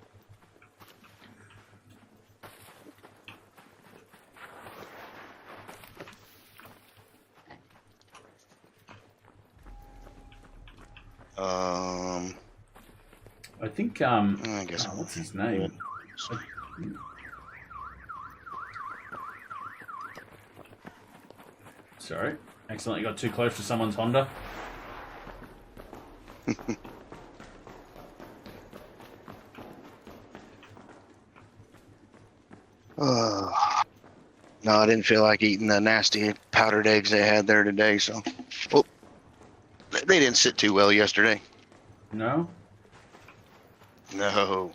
I think, I guess. what's his name? Sorry. Accidentally got too close to someone's Honda. No, I didn't feel like eating the nasty powdered eggs they had there today, so. Well, they didn't sit too well yesterday. No? No.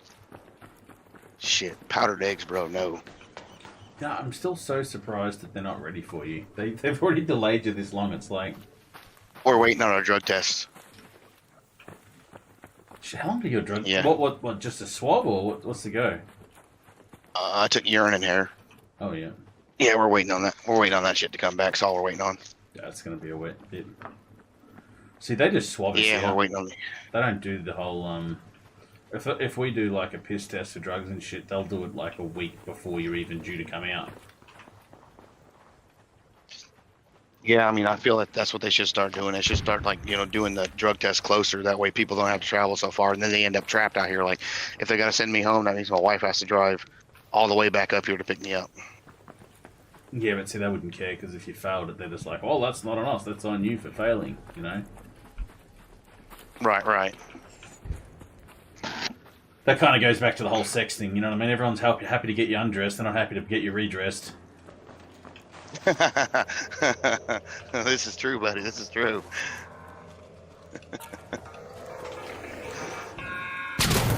Shit, powdered eggs, bro, no. No, I'm still so surprised that they're not ready for you. They've already delayed you this long, it's like... We're waiting on our drug tests. How long do your drug? Yeah. What? Just a swab or what's the go? I took urine and hair. Oh yeah. Yeah, we're waiting on that. We're waiting on that shit to come back. That's all we're waiting on. Yeah, it's gonna be a wet bit. See, they just swab us. Yeah, we're waiting on. They don't do the whole If we do like a piss test for drugs and shit, they'll do it like a week before you're even due to come out. Yeah, I mean, I feel that that's what they should start doing. They should start doing the drug test closer. That way, people don't have to travel so far, and then they end up trapped out here. Like, if they got to send me home, that means my wife has to drive all the way back up here to pick me up. Yeah, but see, they wouldn't care because if you failed it, they're just like, "Oh, that's not on us. That's on you for failing." You know. Right. That kind of goes back to the whole sex thing. You know what I mean? Everyone's happy to get you undressed. They're not happy to get you redressed. This is true, buddy. This is true.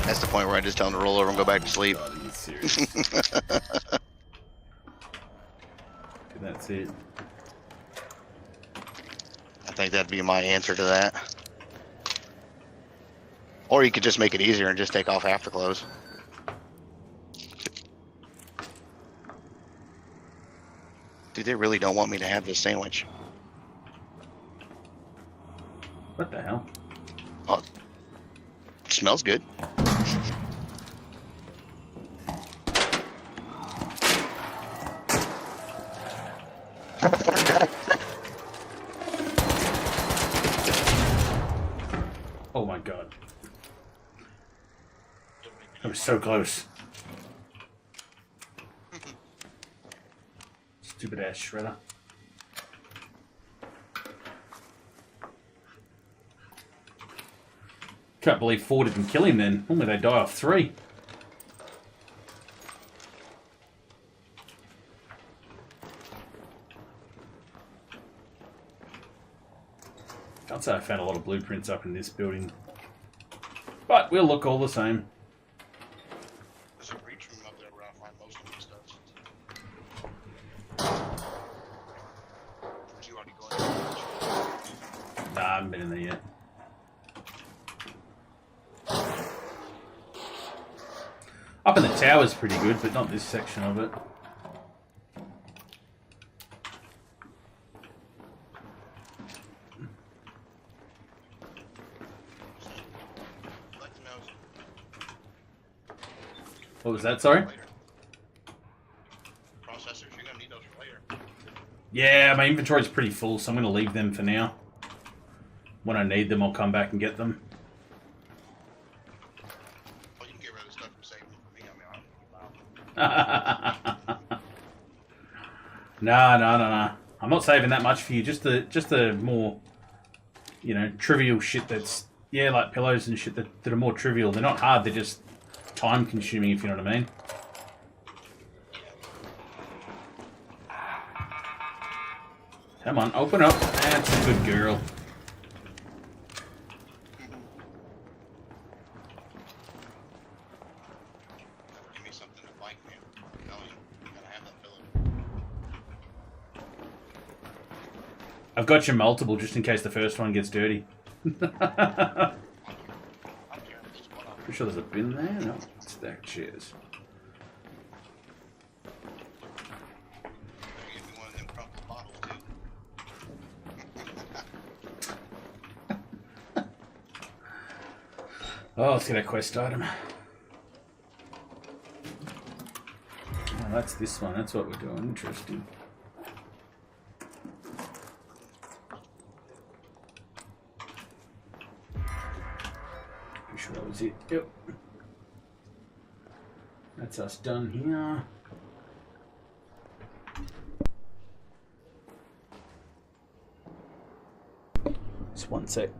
That's the point where I just tell them to roll over and go back to sleep. Are you serious? That's it. I think that'd be my answer to that. Or you could just make it easier and just take off half the clothes. Dude, they really don't want me to have this sandwich. What the hell? Oh, it smells good. Oh my god. That was so close. Stupid ass shredder. Can't believe 4 didn't kill him then. Normally they die off 3. Can't say I found a lot of blueprints up in this building. But we'll look all the same. There's a breach room up there where I find most of this stuff. Did you already go in there? Nah, I haven't been in there yet. Up in the tower's pretty good, but not this section of it. What was that, sorry? Processors, you're gonna need those for later. Yeah, my inventory's pretty full, so I'm going to leave them for now. When I need them, I'll come back and get them. Well, you can get rid of stuff and save them for me. I mean, No. I'm not saving that much for you. Just the more, trivial shit that's, like pillows and shit that are more trivial. They're not hard, they're just time consuming, if you know what I mean. Come on, open up. That's a good girl. give me something to bite, man. I'm telling you, you gotta have that pillow. I've got you multiple just in case the first one gets dirty. Pretty sure there's a bin there. No, stacked chairs. Oh, let's get a quest item. Oh, that's this one. That's what we're doing. Interesting. Pretty sure that was it. Yep. That's us done here. Just one sec.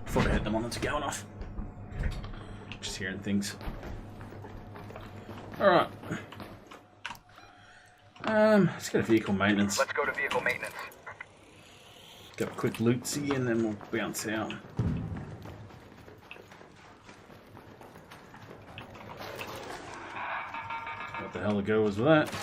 Thought I had the monitor going off. Just hearing things. Alright. Let's go to vehicle maintenance. Let's go to vehicle maintenance. Get a quick loot-see and then we'll bounce out. What the hell the go was with that?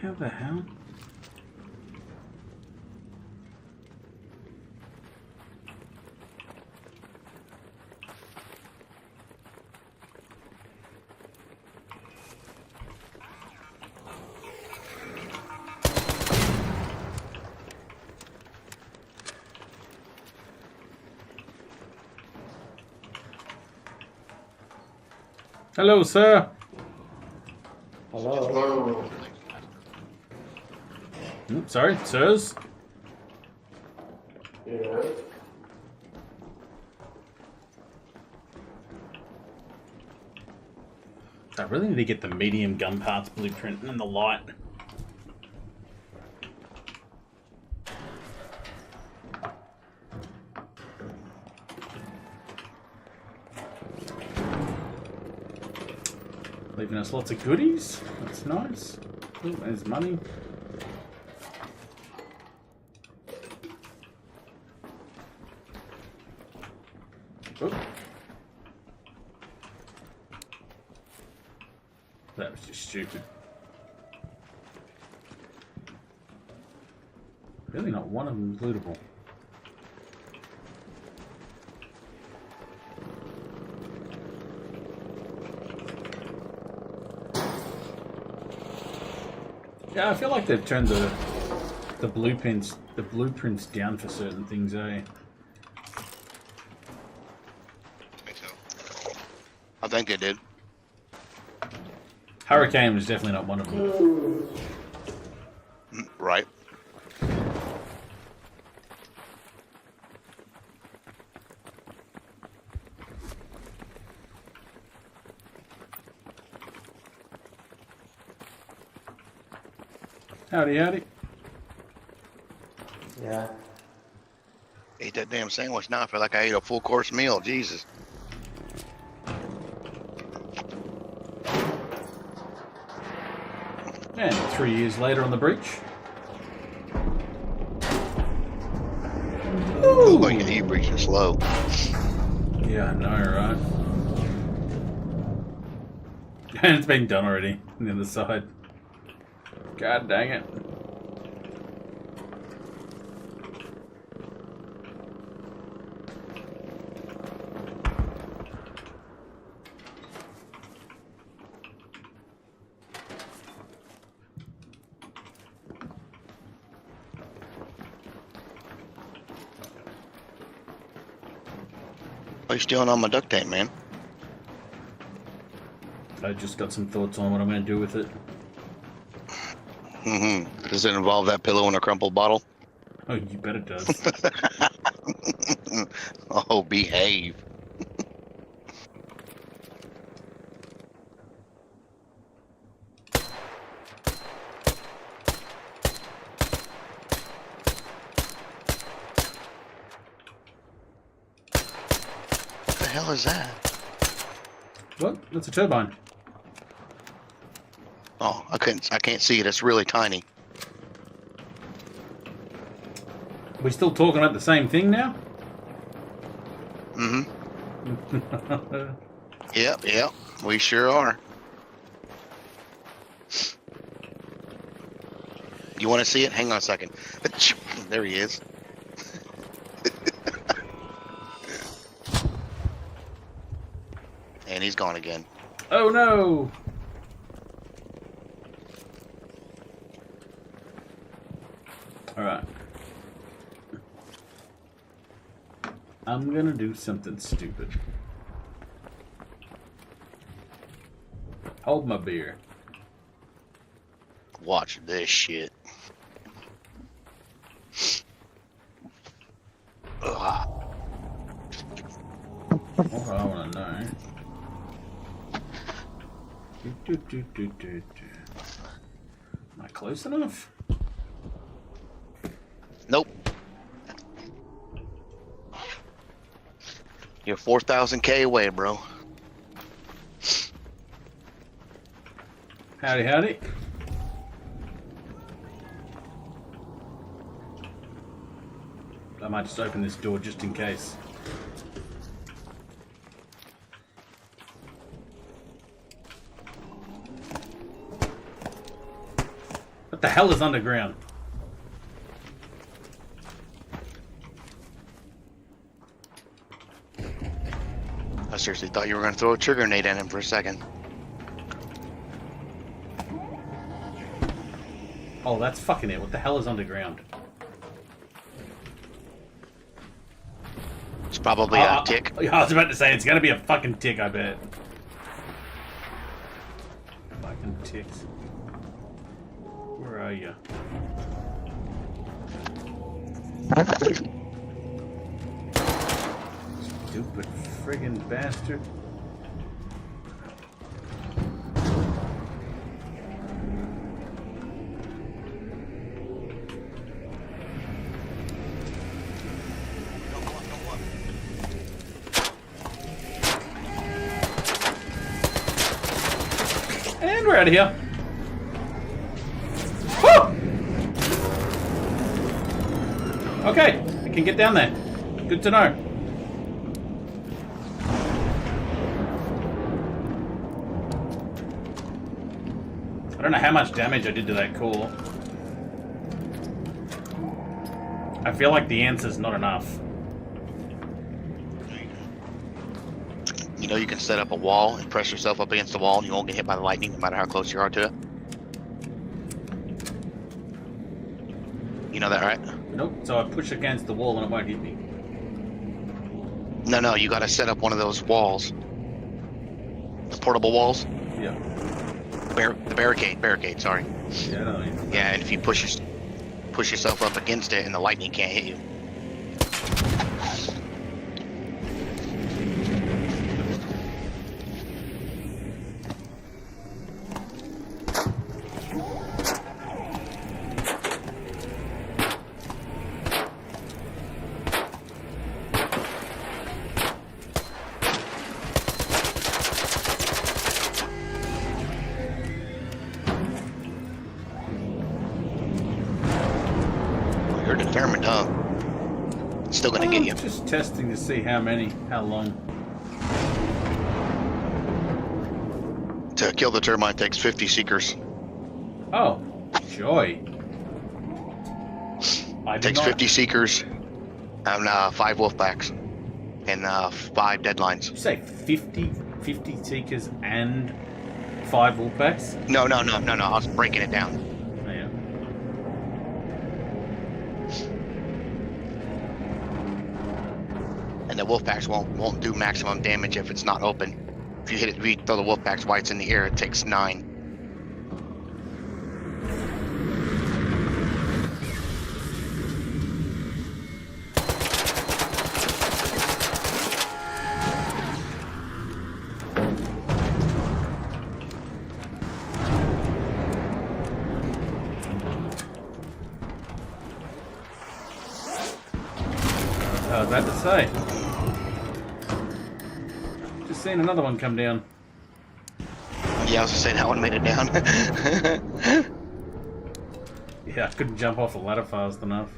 How the hell? Hello, sir. Hello. Sorry, sirs. Yeah. I really need to get the medium gun parts blueprint and the light. Leaving us lots of goodies. That's nice. Ooh, there's money. Oh. That was just stupid. Really not one of them is lootable. Yeah, I feel like they've turned the blueprints down for certain things, eh? I think they did. Hurricane was definitely not one of them. Right. Howdy, howdy. Yeah. Ate that damn sandwich now. I feel like I ate a full course meal. Jesus. And 3 years later on the breach. Ooh, but you breaching slow. Yeah, I know, right? And it's been done already on the other side. God dang it. Why are you stealing all my duct tape, man? I just got some thoughts on what I'm going to do with it. Mm-hmm. Does it involve that pillow in a crumpled bottle? Oh, you bet it does. Oh, behave. What the hell is that? What? That's a turbine. Oh, I can't see it. It's really tiny. We still talking about the same thing now? Mm-hmm. Yep. We sure are. You want to see it? Hang on a second. There he is. And he's gone again. Oh no! Alright. I'm gonna do something stupid. Hold my beer. Watch this shit. Ugh. What I want to know. Am I close enough? Nope. You're 4,000 K away, bro. Howdy, howdy. I might just open this door just in case. What the hell is underground? I seriously thought you were going to throw a trigger nade at him for a second. Oh, that's fucking it. What the hell is underground? It's probably a tick. I was about to say, it's going to be a fucking tick, I bet. Fucking ticks. Where are you? Stupid friggin' bastard. And we're out of here. Woo! Okay, I can get down there. Good to know. I don't know how much damage I did to that core. I feel like the answer's not enough. You know you can set up a wall and press yourself up against the wall and you won't get hit by the lightning no matter how close you are to it. You know that, right? Nope, so I push against the wall and it won't hit me. No, you gotta set up one of those walls. The portable walls? Yeah. The barricade, sorry. Yeah, I know. Yeah, and if you push yourself up against it and the lightning can't hit you. You're determined, huh? It's still gonna get you. Just testing to see how long. To kill the termite takes 50 seekers. Oh, joy. Takes 50 seekers and 5 wolf packs and 5 deadlines. You say 50 seekers and 5 wolf packs? No. I was breaking it down. Oh, yeah. And the wolf packs won't do maximum damage if it's not open. If you throw the wolf packs while it's in the air, it takes 9. I was about to say. Just seen another one come down. Yeah, I was gonna say that one made it down. Yeah, I couldn't jump off the ladder fast enough.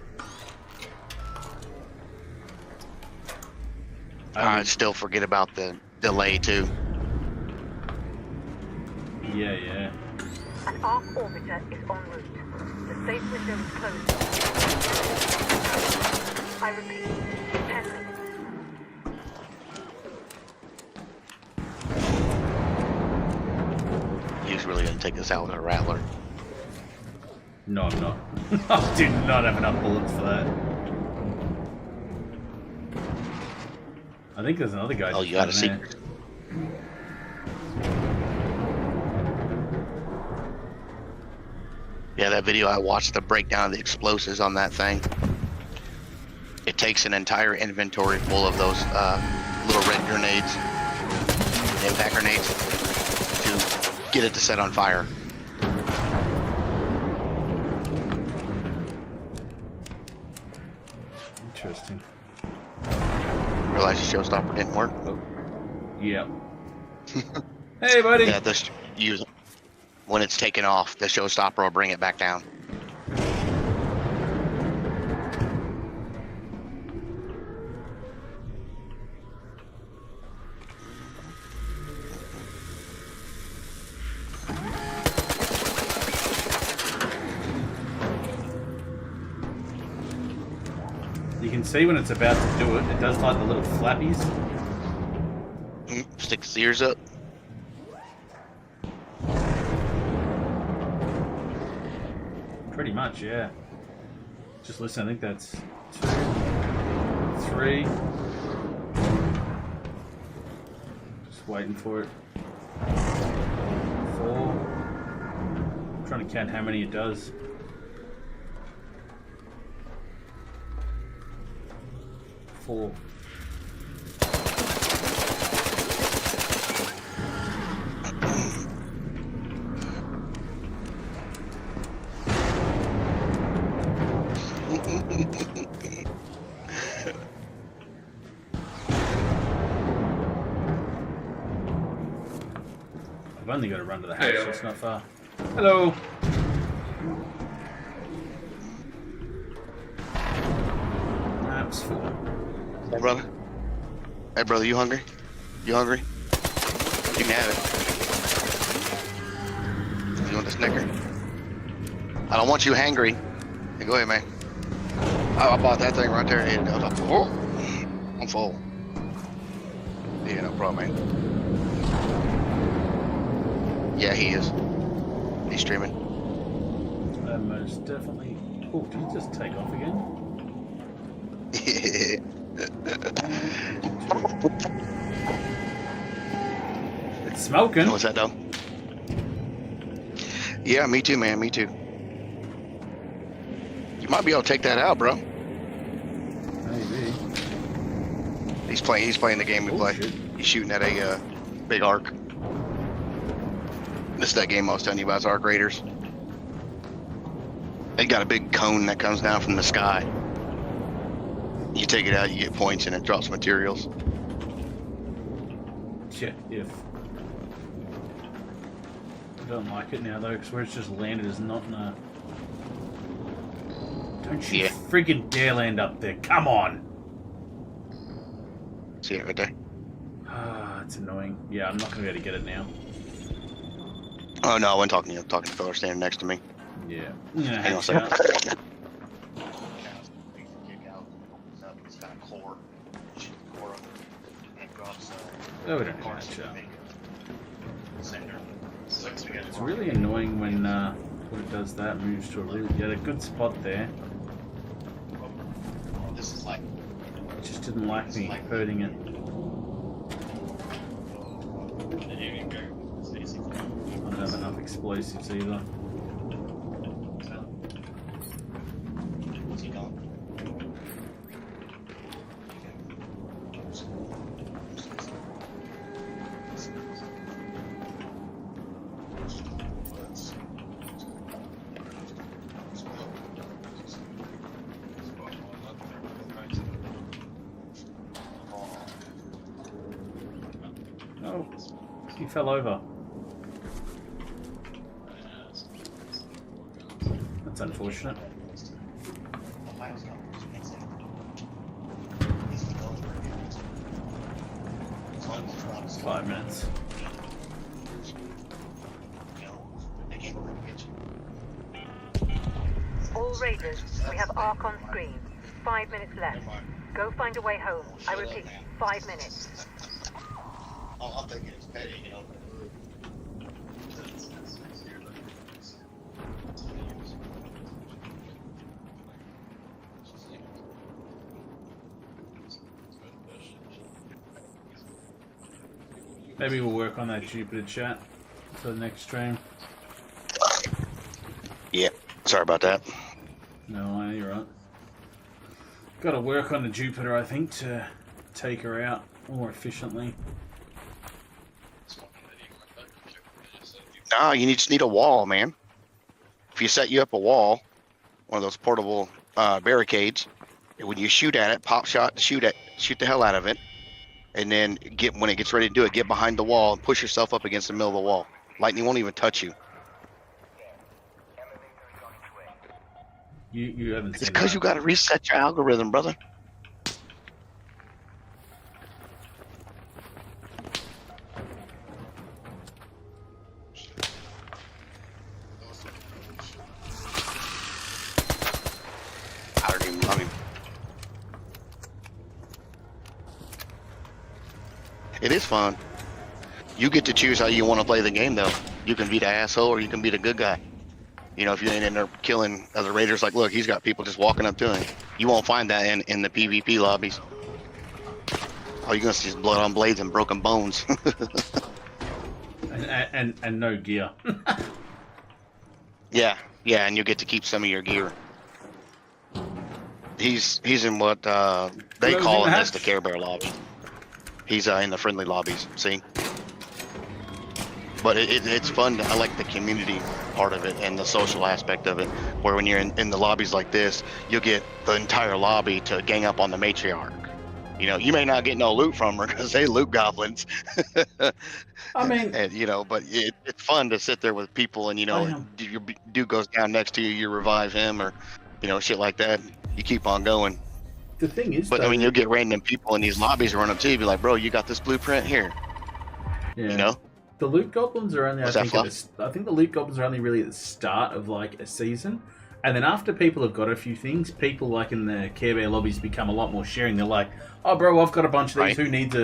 I still forget about the delay too. Yeah. An arc orbiter is en route. The safe window is closed. I repeat, 10 minutes. He's really gonna take this out with a rattler. No, I'm not. I do not have enough bullets for that. I think there's another guy. Oh, you got a secret. Yeah, that video I watched, the breakdown of the explosives on that thing. It takes an entire inventory full of those little red grenades, impact grenades, to get it to set on fire. Interesting. Realize the showstopper didn't work. Oh. Yep. Hey, buddy. Yeah, this use when it's taken off, the showstopper will bring it back down. You can see when it's about to do it. It does like the little flappies. Stick its ears up. Pretty much, yeah. Just listen, I think that's 2, 3. Just waiting for it. 4. I'm trying to count how many it does. 4. I've only got to run to the house, so it's not far. Hello! That's 4. Hey, brother. Hey, brother, you hungry? You hungry? You can have it. You want the Snicker? I don't want you hangry. Hey, go ahead, man. Oh, I bought that thing right there. And I was like, oh, I'm full. Yeah, no problem, man. Yeah, he is. He's streaming. Most definitely. Oh, did he just take off again? It's smoking. What's that, though? Yeah, me too, man. Me too. You might be able to take that out, bro. Maybe. He's playing the game we play. Shit. He's shooting at a big arc. This is that game I was telling you about, it's Arc Raiders. They got a big cone that comes down from the sky. You take it out, you get points, and it drops materials. Yeah, if. I don't like it now though, because where it's just landed is not in a... Don't you friggin' dare land up there, come on! See it right there? Ah, it's annoying. Yeah, I'm not gonna be able to get it now. Oh no, I wasn't talking to you. I'm talking to the fella standing next to me. Yeah. Hang on a second. Oh, we don't need that shot. It's really annoying when it does that, moves to a really... You had a good spot there. It just didn't like me hurting it. I don't have enough explosives either. Oh, he fell over. That's unfortunate. It's 5 minutes. All Raiders, we have Arc on screen. 5 minutes left. Go find a way home. I repeat, 5 minutes. I'm thinking it's petty, you know. Maybe we'll work on that Jupiter chat for the next stream. Yeah. Sorry about that. No, you're right. Got to work on the Jupiter, I think, to take her out more efficiently. Nah, you just need a wall, man. If you set you up a wall, one of those portable barricades, when you shoot at it, pop shot, shoot the hell out of it, and then when it gets ready to do it, get behind the wall and push yourself up against the middle of the wall. Lightning won't even touch you. You haven't seen It's because you got to reset your algorithm, brother. It is fun. You get to choose how you want to play the game, though. You can be the asshole or you can be the good guy. You know, if you ain't in there killing other raiders, like, look, he's got people just walking up to him. You won't find that in the PvP lobbies. All you're going to see is blood on blades and broken bones. and no gear. Yeah, and you get to keep some of your gear. He's in what they call him as the Care Bear lobby. He's in the friendly lobbies, see? But it's fun. I like the community part of it and the social aspect of it, where when you're in the lobbies like this, you'll get the entire lobby to gang up on the matriarch. You know, you may not get no loot from her because they loot goblins. I mean, and, you know, but it's fun to sit there with people and, you know, your dude goes down next to you, you revive him or, you know, shit like that. You keep on going. The thing is, but though, I mean, you'll get random people in these lobbies run up to you, be like, bro, you got this blueprint here. Yeah. You know? The loot goblins are only, I think the loot goblins are only really at the start of like a season. And then after people have got a few things, people like in the Care Bear lobbies become a lot more sharing. They're like, oh bro, I've got a bunch of these. Who needs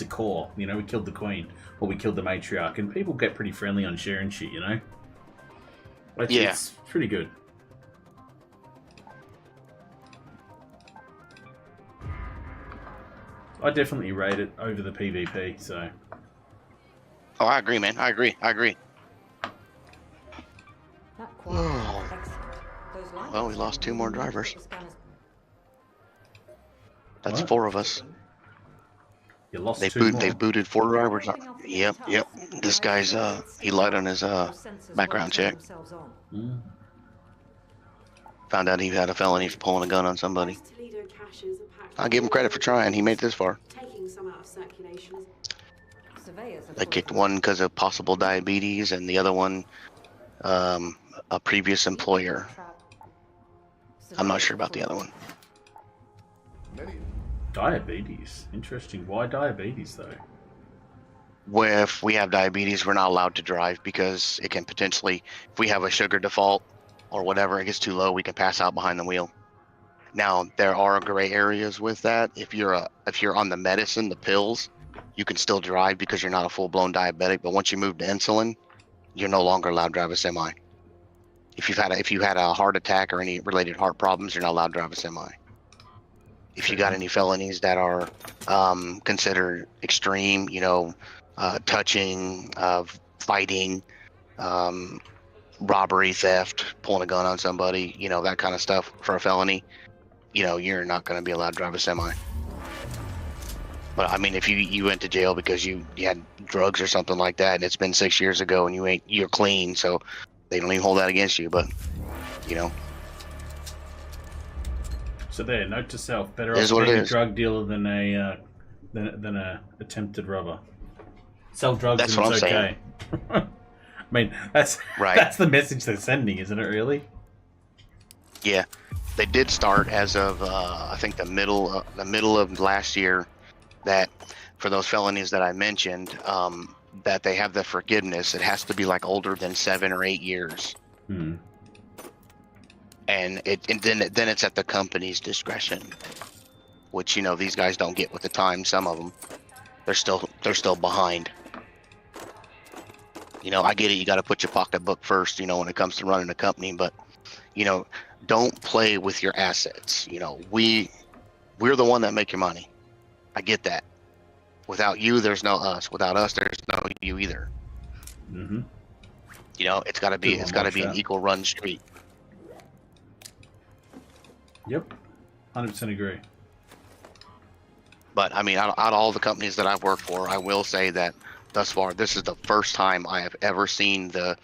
a core? You know, we killed the queen or we killed the matriarch. And people get pretty friendly on sharing shit, you know? It's pretty good. I definitely rate it over the PvP, so. Oh, I agree, man. I agree. Well, we lost 2 more drivers. That's 4 of us. You lost 2 more. They've booted 4 drivers. Yep. This guy's he lied on his background check. Found out he had a felony for pulling a gun on somebody. I'll give him credit for trying. He made it this far. They kicked one because of possible diabetes, and the other one, a previous employer. I'm not sure about the other one. Diabetes. Interesting. Why diabetes, though? Well, if we have diabetes, we're not allowed to drive because it can potentially, if we have a sugar default or whatever, it gets too low, we can pass out behind the wheel. Now, there are gray areas with that. If you're on the medicine, the pills, you can still drive because you're not a full-blown diabetic. But once you move to insulin, you're no longer allowed to drive a semi. If you had a heart attack or any related heart problems, you're not allowed to drive a semi. If you got any felonies that are considered extreme, you know, touching, fighting, robbery, theft, pulling a gun on somebody, you know, that kind of stuff for a felony, you know, you're not going to be allowed to drive a semi. But I mean, if you went to jail because you had drugs or something like that, and it's been 6 years ago, and you're clean, so they don't even hold that against you. But you know. So there, note to self: better off being a drug dealer than a attempted robber. Sell drugs. That's and what it's I'm okay. I mean, that's the message they're sending, isn't it? Really? Yeah, they did start as of I think the middle of last year. That for those felonies that I mentioned, that they have the forgiveness. It has to be like older than 7 or 8 years. Hmm. And then it's at the company's discretion, which, you know, these guys don't get with the time. Some of them, they're still behind. You know, I get it. You got to put your pocketbook first, you know, when it comes to running a company. But, you know, don't play with your assets. You know, we're the one that make your money. I get that. Without you, there's no us. Without us, there's no you either. Mm-hmm. You know, it's got to be an equal run street. Yep, 100% agree. But I mean, out of all the companies that I've worked for, I will say that thus far, this is the first time I have ever seen the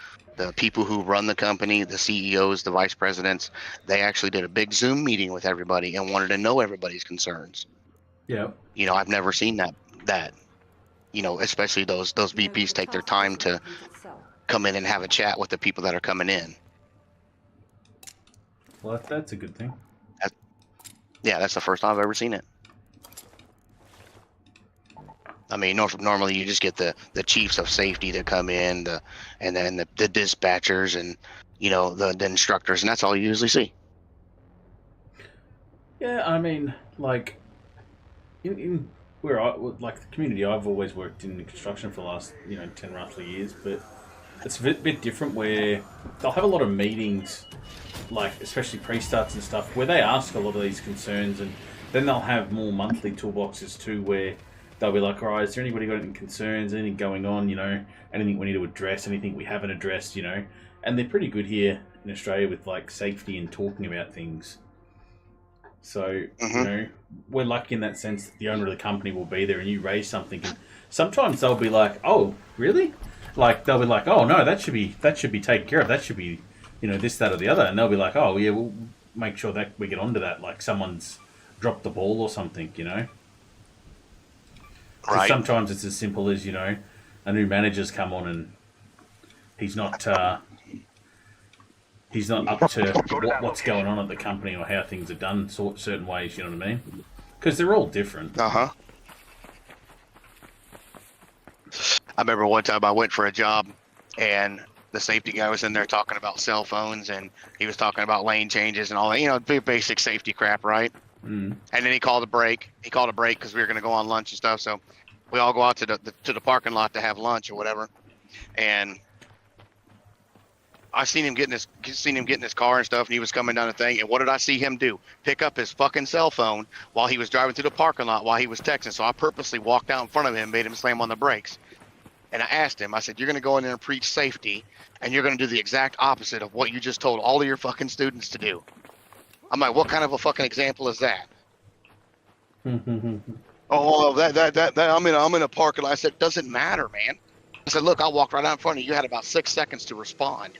people who run the company, the CEOs, the vice presidents, they actually did a big Zoom meeting with everybody and wanted to know everybody's concerns. Yeah. You know, I've never seen that. You know, especially those VPs take their time to come in and have a chat with the people that are coming in. Well, that's a good thing. Yeah, that's the first time I've ever seen it. I mean, normally you just get the chiefs of safety to come in, and then the dispatchers and, you know, the instructors, and that's all you usually see. Yeah, I mean, like, in where like the community, I've always worked in construction for the last, 10 roughly years, but it's a bit different where they'll have a lot of meetings, like, especially pre-starts and stuff, where they ask a lot of these concerns, and then they'll have more monthly toolboxes too, where they'll be like, all right, is there anybody got any concerns, anything going on, anything we need to address, anything we haven't addressed, and they're pretty good here in Australia with, like, safety and talking about things. So, we're lucky in that sense that the owner of the company will be there and you raise something, and sometimes they'll be like, oh, really? Like, they'll be like, oh, no, that should be taken care of, that should be, this, that, or the other, and they'll be like, oh, yeah, we'll make sure that we get onto that, like someone's dropped the ball or something, Right. Sometimes it's as simple as, a new manager's come on and he's not up to what's going on at the company or how things are done certain ways, you know what I mean? Because they're all different. Uh-huh. I remember one time I went for a job and the safety guy was in there talking about cell phones and he was talking about lane changes and all that, basic safety crap, right? Mm. And then he called a break. He called a break because we were going to go on lunch and stuff. So we all go out to the parking lot to have lunch or whatever. And I seen him get in his car and stuff, and he was coming down the thing. And what did I see him do? Pick up his fucking cell phone while he was driving through the parking lot while he was texting. So I purposely walked out in front of him, made him slam on the brakes. And I asked him, I said, you're going to go in there and preach safety, and you're going to do the exact opposite of what you just told all of your fucking students to do. I'm like, what kind of a fucking example is that? Oh, that I'm in a parking lot. I said, doesn't matter, man. I said, look, I walked right out in front of you. You had about 6 seconds to respond.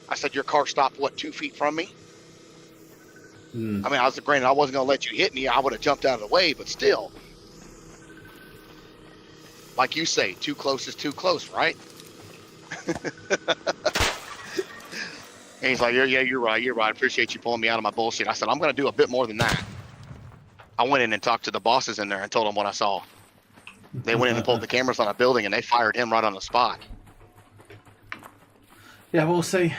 I said, your car stopped, 2 feet from me? Mm. I mean, granted, I wasn't going to let you hit me. I would have jumped out of the way, but still. Like you say, too close is too close, right? And he's like, yeah, you're right. I appreciate you pulling me out of my bullshit. I said, I'm going to do a bit more than that. I went in and talked to the bosses in there and told them what I saw. They went in and pulled the cameras on a building, and they fired him right on the spot. Yeah, well, see,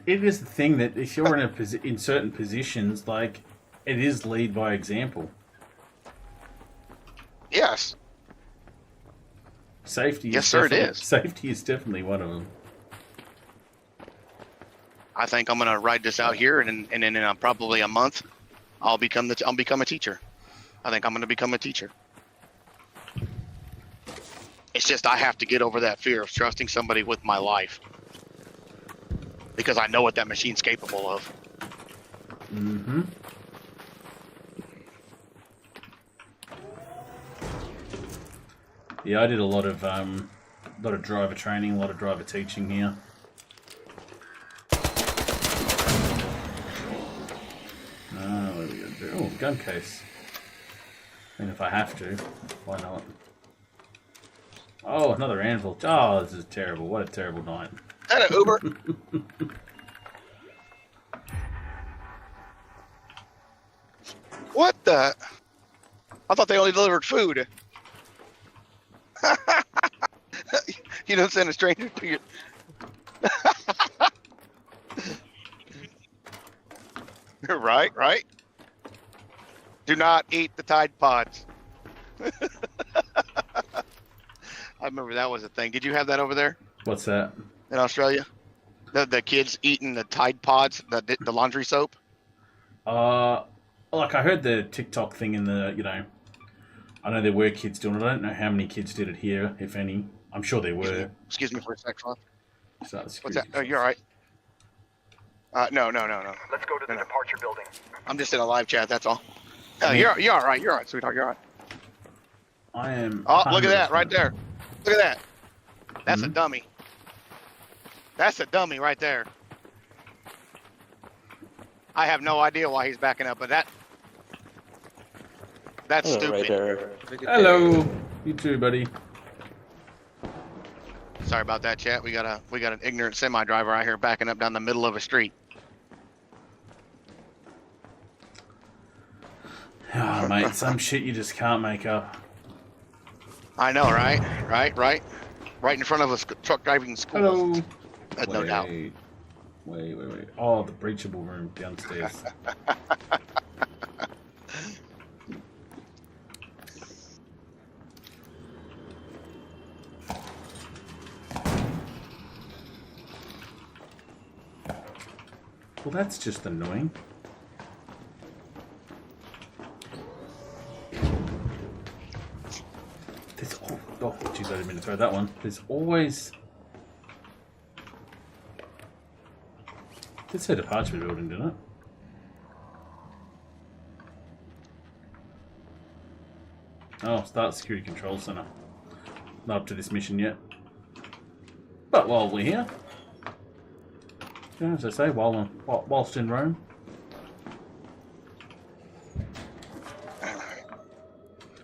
it is the thing that if you're in certain positions, like, it is lead by example. Yes. Safety. Yes, sir, it is. Safety is definitely one of them. I think I'm gonna ride this out here, and then in probably a month, I'll become a teacher. I think I'm gonna become a teacher. It's just I have to get over that fear of trusting somebody with my life, because I know what that machine's capable of. Mm-hmm. Yeah, I did a lot of driver training, a lot of driver teaching here. What are we gonna do? Oh, gun case. And if I have to, why not? Oh, another anvil. Oh, this is terrible. What a terrible night. And an Uber. What the? I thought they only delivered food. You don't send a stranger to your... Right. Do not eat the Tide Pods. I remember that was a thing. Did you have that over there? What's that? In Australia? The kids eating the Tide Pods, the laundry soap? Like I heard the TikTok thing in the, I know there were kids doing it. I don't know how many kids did it here, if any. I'm sure there were. Excuse me for a sec, Fluff. So what's that? Oh, you're all right. No. Let's go to the departure building. I'm just in a live chat. That's all. You're all right. You're all right, sweetheart. You're all right. I am. Oh, look at that right there. Look at that. That's a dummy. That's a dummy right there. I have no idea why he's backing up, but that's stupid. Right there. Hello. You too, buddy. Sorry about that, chat. We got an ignorant semi driver out here backing up down the middle of a street. Oh, mate, some shit you just can't make up. I know, right? Right in front of a truck driving school. Hello. No doubt. Wait. Oh, the breachable room downstairs. Well, that's just annoying. Oh, geez, I didn't mean to throw that one. There's always... Did say departure building, didn't it? Oh, start security control center. Not up to this mission yet. But while we're here, as I say, whilst in Rome.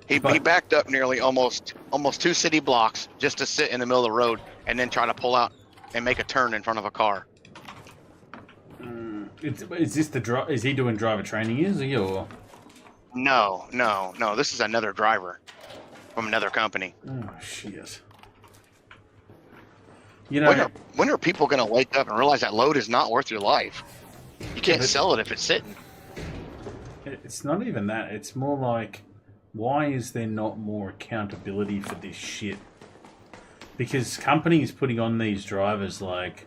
He backed up nearly almost 2 city blocks just to sit in the middle of the road and then try to pull out and make a turn in front of a car. Is this the is he doing driver training? Is he or? No. This is another driver from another company. Oh shit! You know, when are people going to wake up and realize that load is not worth your life? You can't sell it if it's sitting. It's not even that. It's more like, why is there not more accountability for this shit? Because companies putting on these drivers, like,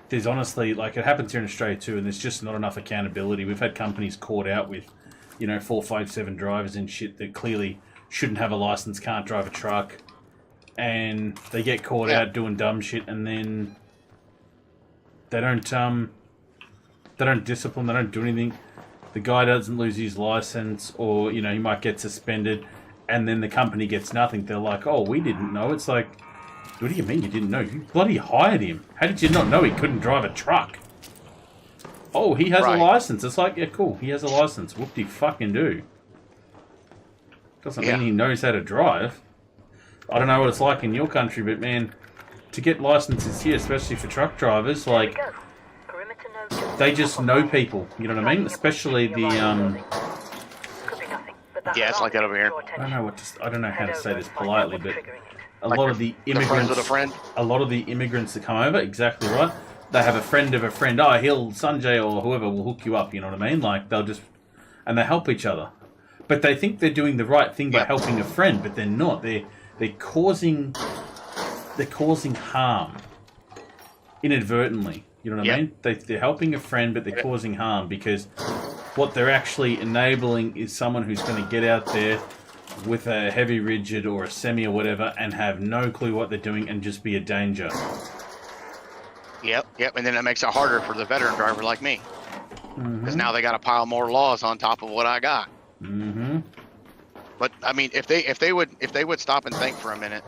there's honestly, like, it happens here in Australia too, and there's just not enough accountability. We've had companies caught out with, 457 drivers and shit that clearly shouldn't have a license, can't drive a truck, and they get caught out doing dumb shit, and then they don't discipline, they don't do anything. The guy doesn't lose his license, or he might get suspended, and then the company gets nothing. They're like, "Oh, we didn't know." It's like, what do you mean you didn't know? You bloody hired him. How did you not know he couldn't drive a truck? Oh, he has a license. It's like, yeah, cool. He has a license. Whoop-de-fucking-do. Doesn't mean he knows how to drive. I don't know what it's like in your country, but man, to get licenses here, especially for truck drivers, like, they just know people. You know what I mean? Especially the Yeah, it's like that over here. I don't know how to say this politely, but a lot of the immigrants, a lot of the immigrants that come over, exactly right. They have a friend of a friend. Oh, Sanjay or whoever will hook you up. You know what I mean? Like and they help each other. But they think they're doing the right thing by helping a friend, but they're not. They're causing harm inadvertently. You know what I mean? They're helping a friend, but they're causing harm, because what they're actually enabling is someone who's going to get out there with a heavy rigid or a semi or whatever and have no clue what they're doing and just be a danger. Yep, and then it makes it harder for the veteran driver like me, because now they got to pile more laws on top of what I got. But I mean, if they would stop and think for a minute,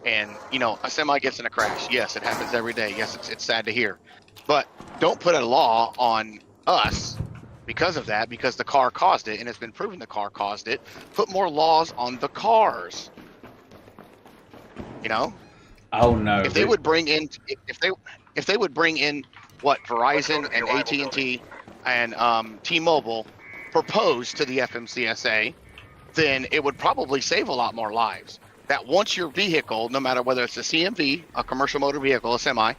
and a semi gets in a crash. Yes, it happens every day. Yes, it's sad to hear, but don't put a law on us because of that, because the car caused it, and it's been proven the car caused it. Put more laws on the cars. Oh no! If they would bring in, if they would bring in what Verizon and AT&T and T-Mobile proposed to the FMCSA, then it would probably save a lot more lives. That once your vehicle, no matter whether it's a CMV, a commercial motor vehicle, a semi,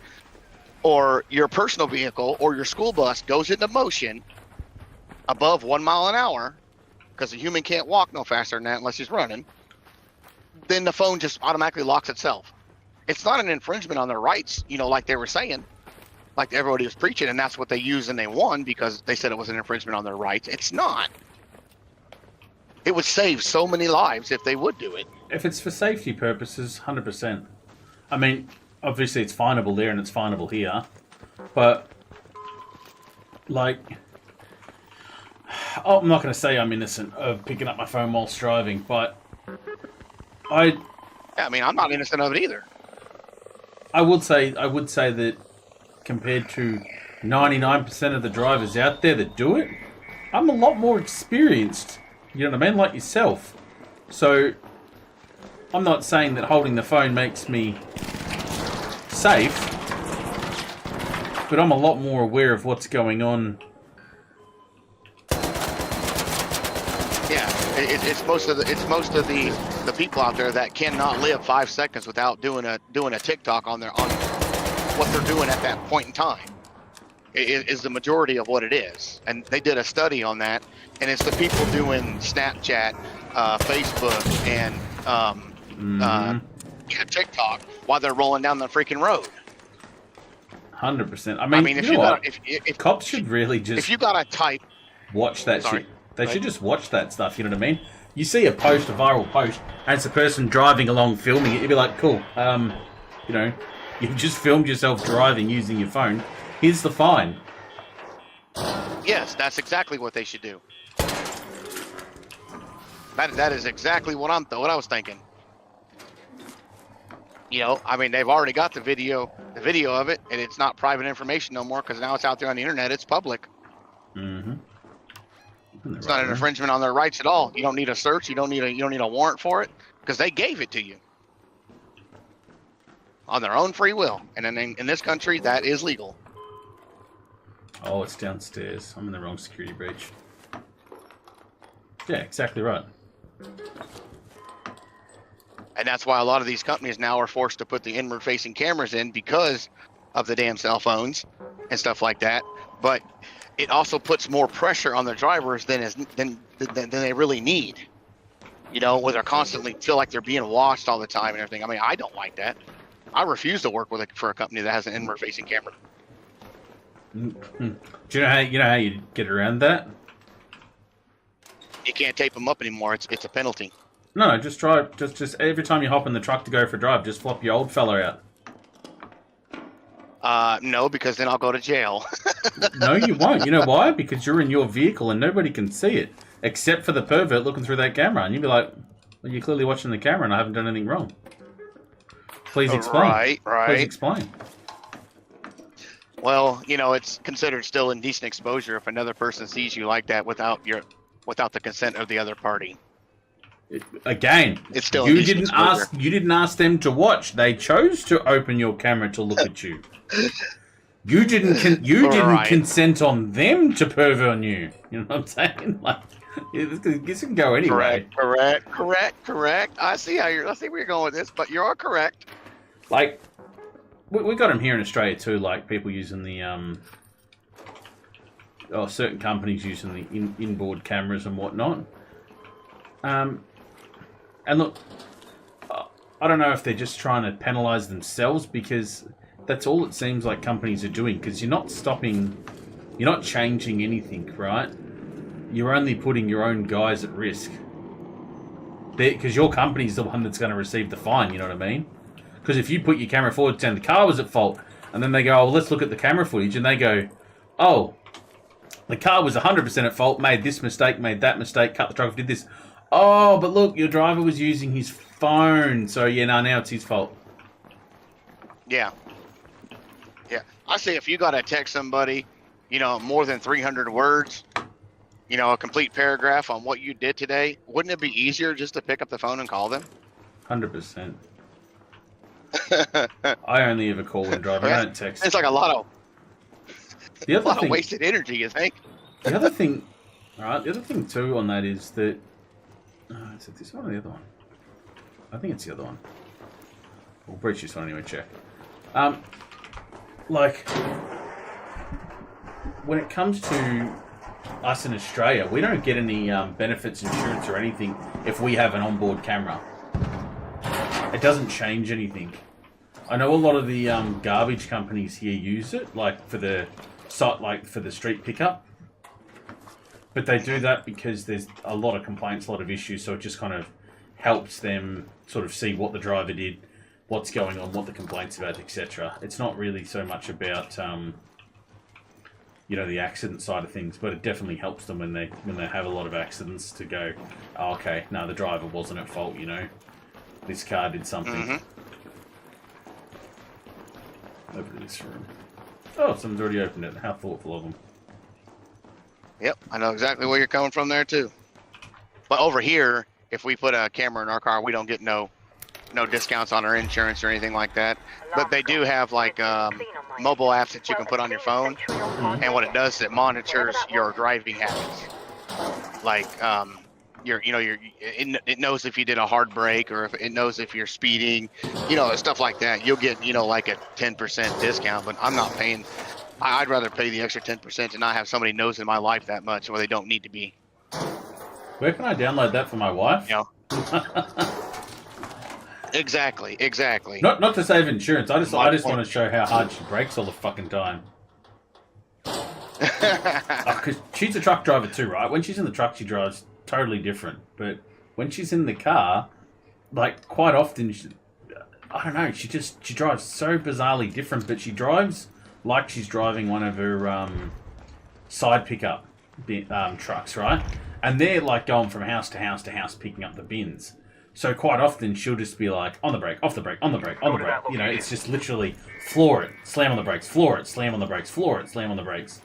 or your personal vehicle or your school bus goes into motion above 1 mile an hour, because a human can't walk no faster than that unless he's running, then the phone just automatically locks itself. It's not an infringement on their rights, like they were saying, like everybody was preaching, and that's what they used and they won because they said it was an infringement on their rights. It's not. It would save so many lives if they would do it. If it's for safety purposes, 100%. I mean, obviously it's finable there and it's finable here, but like, oh, I'm not going to say I'm innocent of picking up my phone whilst driving, but Yeah, I mean, I'm not innocent of it either. I would say that compared to 99% of the drivers out there that do it, I'm a lot more experienced. You know what I mean? Like yourself. So, I'm not saying that holding the phone makes me safe, but I'm a lot more aware of what's going on. Yeah, it's most of the people out there that cannot live 5 seconds without doing a TikTok on what they're doing at that point in time. Is the majority of what it is, and they did a study on that, and it's the people doing Snapchat, Facebook, and TikTok while they're rolling down the freaking road. 100%. I mean, if cops should really just, if you gotta type, watch that shit. They should just watch that stuff. You know what I mean? You see a viral post, and it's a person driving along filming it. You'd be like, cool. You know, you just filmed yourself driving using your phone. Here's the fine. Yes, that's exactly what they should do. That is exactly what I was thinking. You know, I mean, they've already got the video of it, and it's not private information no more because now it's out there on the internet. It's public. Mm-hmm. It's not an infringement on their rights at all. You don't need a search. You don't need a warrant for it because they gave it to you on their own free will. And in this country, that is legal. Oh, it's downstairs. I'm in the wrong security breach. Yeah, exactly right. And that's why a lot of these companies now are forced to put the inward-facing cameras in because of the damn cell phones and stuff like that. But it also puts more pressure on the drivers than they really need. You know, where they constantly feel like they're being watched all the time and everything. I mean, I don't like that. I refuse to work for a company that has an inward-facing camera. Mm-hmm. Do you know how you get around that? You can't tape them up anymore. It's a penalty. No, just try. Just every time you hop in the truck to go for a drive, just flop your old fella out. No, because then I'll go to jail. No, you won't. You know why? Because you're in your vehicle and nobody can see it except for the pervert looking through that camera, and you'd be like, "Well, you're clearly watching the camera, and I haven't done anything wrong. Please explain." Right. Please explain. Well, you know, it's considered still indecent exposure if another person sees you like that without the consent of the other party. Again, it's still you didn't ask them to watch. They chose to open your camera to look at you. You didn't consent on them to pervert on you. You know what I'm saying? Like, this can go anyway. Correct. I see where you're going with this, but you are correct. Like, we got them here in Australia too. Like people using the certain companies using the inboard cameras and whatnot. And look, I don't know if they're just trying to penalise themselves because that's all it seems like companies are doing. Because you're not changing anything, right? You're only putting your own guys at risk. Because your company's the one that's going to receive the fine, you know what I mean? Because if you put your camera forward saying the car was at fault, and then they go, oh, well, let's look at the camera footage, and they go, oh, the car was 100% at fault, made this mistake, made that mistake, cut the truck, did this. Oh, but look, your driver was using his phone, so yeah, now it's his fault. Yeah. I say if you got to text somebody, you know, more than 300 words, you know, a complete paragraph on what you did today, wouldn't it be easier just to pick up the phone and call them? 100%. I only ever call when driving. I don't text. It's like a lot of wasted energy, you think? The other thing too on that is that is it this one or the other one? I think it's the other one. We'll breach this one anyway. Check. Like when it comes to us in Australia, we don't get any benefits, insurance, or anything if we have an onboard camera. It doesn't change anything. I know a lot of the garbage companies here use it, like for the street pickup. But they do that because there's a lot of complaints, a lot of issues, so it just kind of helps them sort of see what the driver did, what's going on, what the complaint's about, etc. It's not really so much about, you know, the accident side of things, but it definitely helps them when they have a lot of accidents to go, oh, okay, no, the driver wasn't at fault, you know. This car did something. Over to this room. Oh, someone's already opened it. How thoughtful of them. Yep, I know exactly where you're coming from there too. But over here, if we put a camera in our car, we don't get no discounts on our insurance or anything like that. But they do have like mobile apps that you can put on your phone, and what it does is it monitors your driving habits. Like it knows if you did a hard break, or if it knows if you're speeding, you know, stuff like that. You'll get, you know, like a 10% discount. But I'm not paying. I'd rather pay the extra 10% and not have somebody nosing my life that much where they don't need to be. Where can I download that for my wife? You know. Exactly. Not to save insurance. I just want to show how hard she brakes all the fucking time. Because she's a truck driver too, right? When she's in the truck, she drives totally different. But when she's in the car, like quite often, I don't know. She drives so bizarrely different. But she drives like she's driving one of her side pickup trucks, right? And they're like going from house to house to house picking up the bins. So quite often she'll just be like, on the brake, off the brake, on the brake, on the brake. You know, it's just literally floor it, slam on the brakes, floor it, slam on the brakes, floor it, slam on the brakes.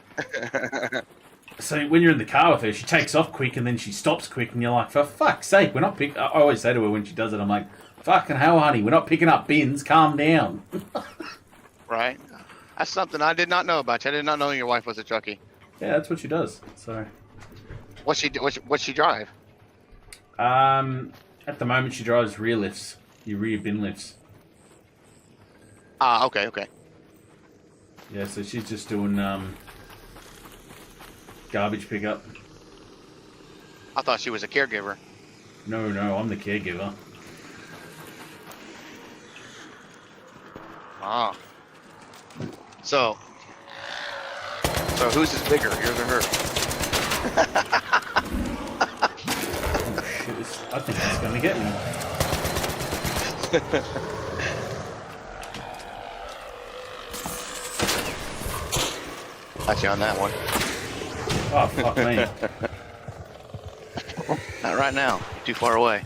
So when you're in the car with her, she takes off quick and then she stops quick and you're like, for fuck's sake, we're not picking... I always say to her when she does it, I'm like, fucking hell, honey, we're not picking up bins, calm down. Right. That's something I did not know about you. I did not know your wife was a truckie. Yeah, that's what she does. So... What's she drive? At the moment, she drives rear lifts. Your rear bin lifts. Ah, okay. Yeah, so she's just doing garbage pickup. I thought she was a caregiver. No, I'm the caregiver. Ah. So whose is bigger, yours or her? Oh shit, I think it's gonna get me. Got you on that one. Oh, fuck me. Not right now. You're too far away.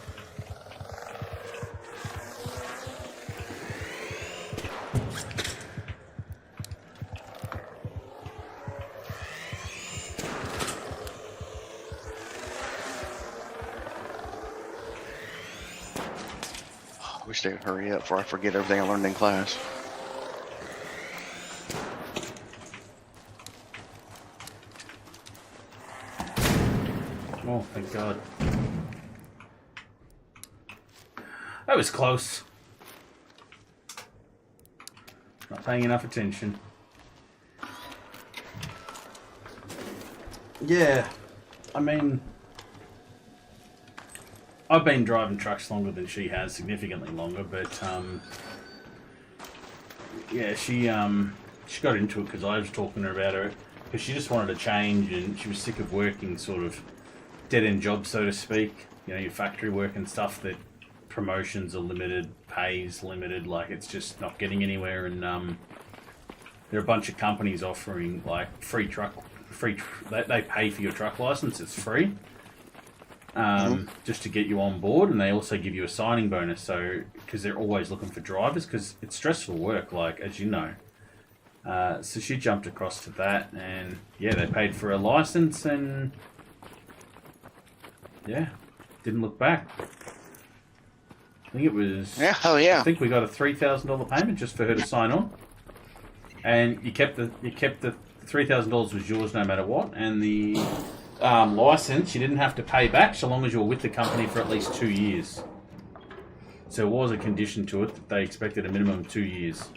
I wish they would hurry up before I forget everything I learned in class. Oh, thank God. That was close. Not paying enough attention. Yeah, I mean, I've been driving trucks longer than she has, significantly longer, but yeah, she got into it because I was talking to her about it, because she just wanted to change and she was sick of working sort of dead-end jobs, so to speak. You know, your factory work and stuff that promotions are limited, pay's limited, like it's just not getting anywhere. And there are a bunch of companies offering like they pay for your truck license, it's free, just to get you on board, and they also give you a signing bonus. So because they're always looking for drivers, because it's stressful work, like as you know. So she jumped across to that, and yeah, they paid for a license, and yeah, didn't look back. I think it was... Yeah, hell yeah. I think we got a $3,000 payment just for her to sign on. And you kept the $3,000 was yours no matter what. And the license, you didn't have to pay back so long as you were with the company for at least 2 years. So it was a condition to it that they expected a minimum of 2 years.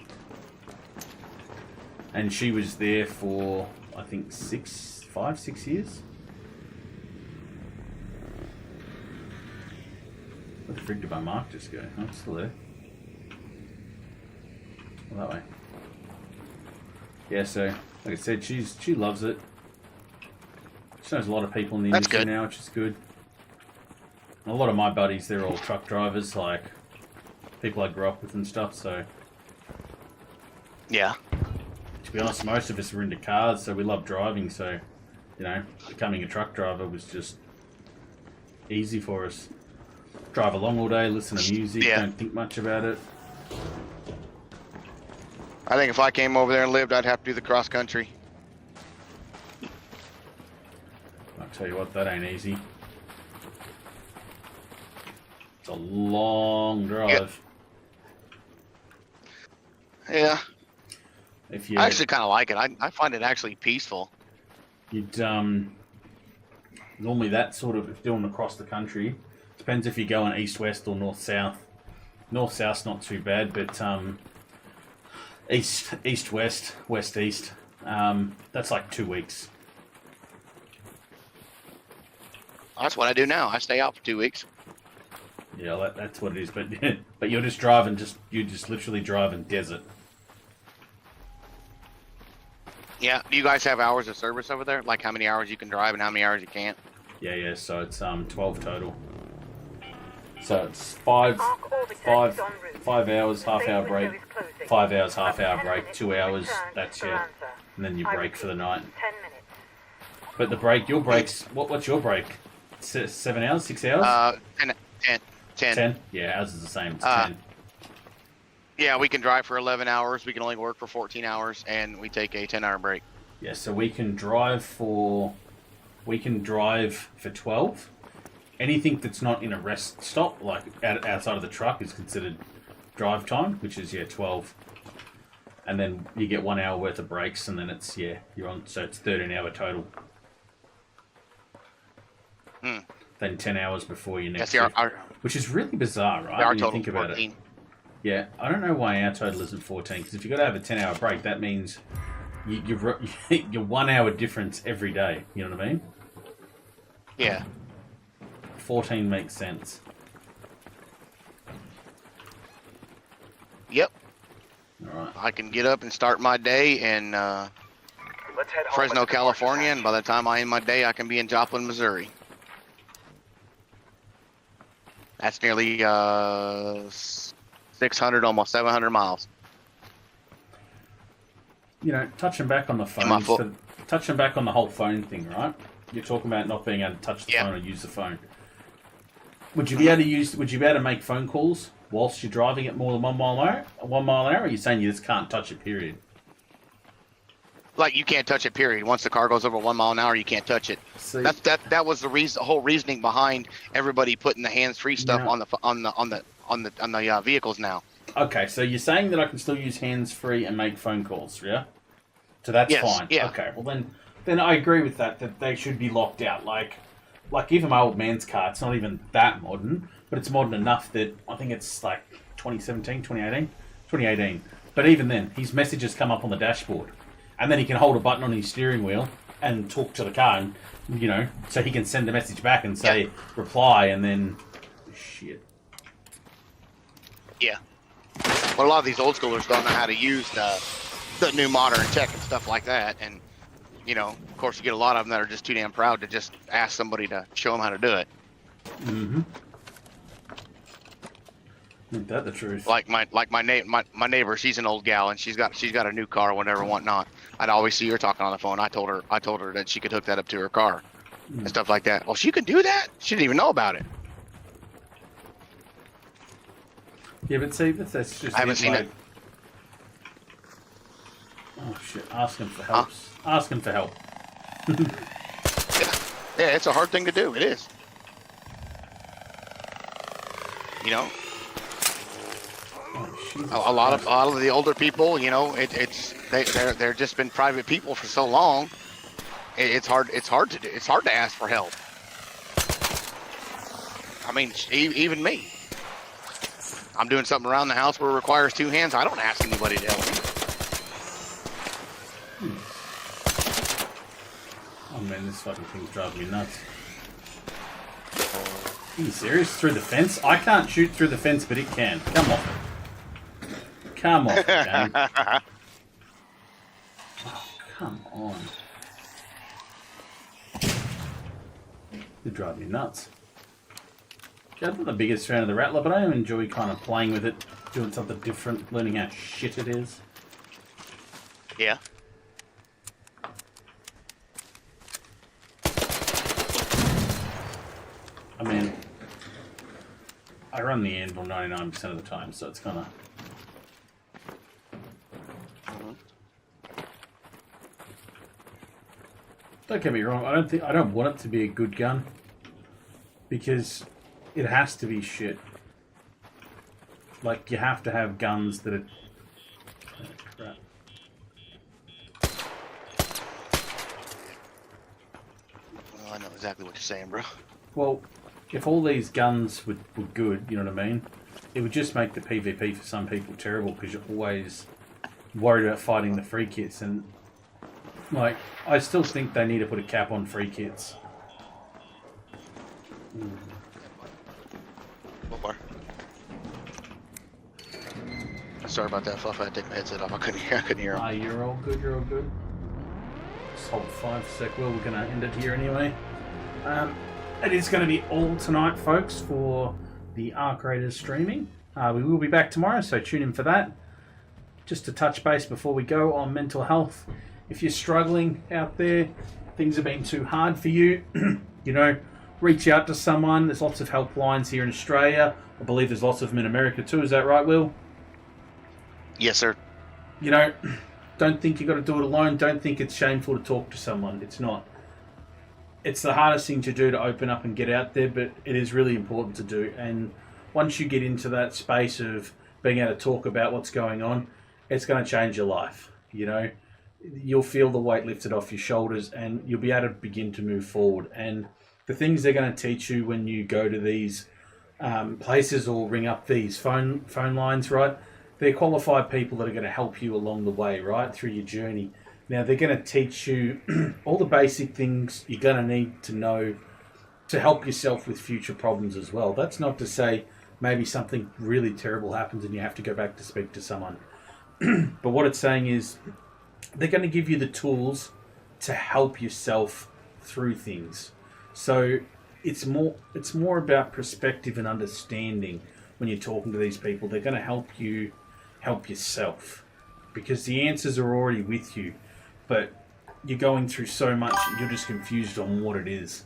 And she was there for, I think, 5, 6 years. Where the frig did my mark just go? Oh, it's still there. Well, that way. Yeah, so, like I said, she loves it. She knows a lot of people in the industry now, which is good. And a lot of my buddies, they're all truck drivers, like people I grew up with and stuff, so... Yeah. She be honest, most of us were into cars, so we love driving. So, you know, becoming a truck driver was just easy for us. Drive along all day, listen to music, don't think much about it. I think if I came over there and lived, I'd have to do the cross country. I'll tell you what, that ain't easy. It's a long drive. Yeah. If you, I actually kind of like it. I find it actually peaceful. You'd normally that sort of, if doing across the country, depends if you're going east-west or north-south. North-south's not too bad, but east-west, west-east, that's like 2 weeks. That's what I do now. I stay out for 2 weeks. Yeah, that's what it is. But but you're just driving, you just literally driving desert. Yeah. Do you guys have hours of service over there? Like how many hours you can drive and how many hours you can't? Yeah. So it's 12 total. So it's 5 hours, half-hour break, 5 hours, half-hour break, 2 hours. That's it, and then you break for the night. But the break, your breaks. What's your break? 7 hours, 6 hours? 10. Yeah, ours is the same. It's 10. Yeah, we can drive for 11 hours. We can only work for 14 hours, and we take a 10-hour break. Yeah, so we can drive for 12. Anything that's not in a rest stop, like outside of the truck, is considered drive time, which is 12. And then you get 1 hour worth of breaks, and then it's you're on. So it's 13-hour total. Then 10 hours before your next shift, which is really bizarre, right? When you think about 14. It. Yeah, I don't know why our total isn't 14, because if you've got to have a 10-hour break, that means you're 1 hour difference every day. You know what I mean? Yeah. 14 makes sense. Yep. All right. I can get up and start my day in Fresno, California, and by the time I end my day, I can be in Joplin, Missouri. That's nearly 600, almost 700 miles. You know, touching back on the phone, touching back on the whole phone thing, right? You're talking about not being able to touch the phone or use the phone. Would you be able to make phone calls whilst you're driving at more than 1 mile an hour? 1 mile an hour? Or are you saying you just can't touch it? Period. Like you can't touch it. Period. Once the car goes over 1 mile an hour, you can't touch it. See, that was the whole reasoning behind everybody putting the hands-free stuff on the vehicles now. Okay, so you're saying that I can still use hands-free and make phone calls, yeah? So that's fine. Yeah. Okay. Well then I agree with that they should be locked out. Like even my old man's car, it's not even that modern, but it's modern enough that I think it's like 2018. But even then, his messages come up on the dashboard, and then he can hold a button on his steering wheel and talk to the car, and, you know, so he can send a message back and say reply, and then shit. Yeah. But a lot of these old schoolers don't know how to use the new modern tech and stuff like that, and you know, of course, you get a lot of them that are just too damn proud to just ask somebody to show them how to do it. Mm-hmm. Ain't that the truth? Like my neighbor, she's an old gal, and she's got a new car, whatever, whatnot. I'd always see her talking on the phone. I told her that she could hook that up to her car and stuff like that. Well, she could do that. She didn't even know about it. Yeah, but see, that's just. I haven't seen it. Oh shit! Asking for help. Asking for help. Yeah, it's a hard thing to do. It is. You know, a lot of the older people, you know, they're just been private people for so long. It's hard to do. It's hard to ask for help. I mean, even me. I'm doing something around the house where it requires 2 hands. I don't ask anybody to help me. Oh man, this fucking thing's driving me nuts. Are you serious? Through the fence? I can't shoot through the fence, but it can. Come on. Come on, game. Oh, come on. They drive me nuts. I'm not the biggest fan of the Rattler, but I enjoy kind of playing with it, doing something different, learning how shit it is. Yeah. I mean, I run the anvil 99% of the time, so it's kind of... Don't get me wrong, I don't want it to be a good gun, because it has to be shit. Like, you have to have guns that are... Crap. Well, I know exactly what you're saying, bro. Well, if all these guns were good, you know what I mean? It would just make the PvP for some people terrible, because you're always worried about fighting the free kits, and like, I still think they need to put a cap on free kits. What bar? Sorry about that, Fluff. I had to take my headset off. I couldn't hear him. You're all good, you're all good. Just hold 5 sec. Well, we're going to end it here anyway. It is going to be all tonight, folks, for the Arc Raiders streaming. We will be back tomorrow, so tune in for that. Just to touch base before we go on mental health. If you're struggling out there, things have been too hard for you, you know, reach out to someone. There's lots of helplines here in Australia. I believe there's lots of them in America too. Is that right, Will? Yes, sir. You know, don't think you got to do it alone. Don't think it's shameful to talk to someone. It's not. It's the hardest thing to do, to open up and get out there, but it is really important to do. And once you get into that space of being able to talk about what's going on, it's going to change your life. You know, you'll feel the weight lifted off your shoulders, and you'll be able to begin to move forward. And the things they're going to teach you when you go to these places or ring up these phone lines, right? They're qualified people that are going to help you along the way, right, through your journey. Now, they're going to teach you all the basic things you're going to need to know to help yourself with future problems as well. That's not to say maybe something really terrible happens and you have to go back to speak to someone. But what it's saying is they're going to give you the tools to help yourself through things. So it's more about perspective and understanding when you're talking to these people. They're going to help you help yourself, because the answers are already with you, but you're going through so much you're just confused on what it is.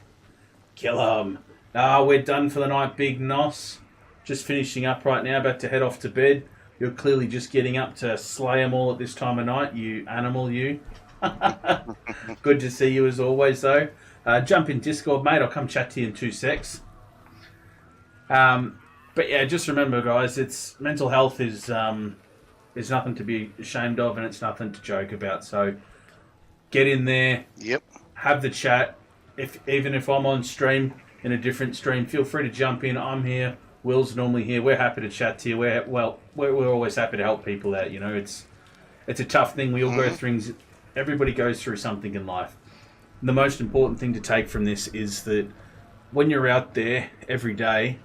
Kill 'em. We're done for the night, Big Nos. Just finishing up right now, about to head off to bed. You're clearly just getting up to slay them all at this time of night, you animal, you. Good to see you as always, though. Jump in Discord, mate. I'll come chat to you in 2 secs. But yeah, just remember, guys, it's mental health is nothing to be ashamed of, and it's nothing to joke about. So get in there. Yep. Have the chat. Even if I'm on stream in a different stream, feel free to jump in. I'm here. Will's normally here. We're happy to chat to you. We're always happy to help people out. You know, it's a tough thing. We all go through things. Everybody goes through something in life. The most important thing to take from this is that when you're out there every day,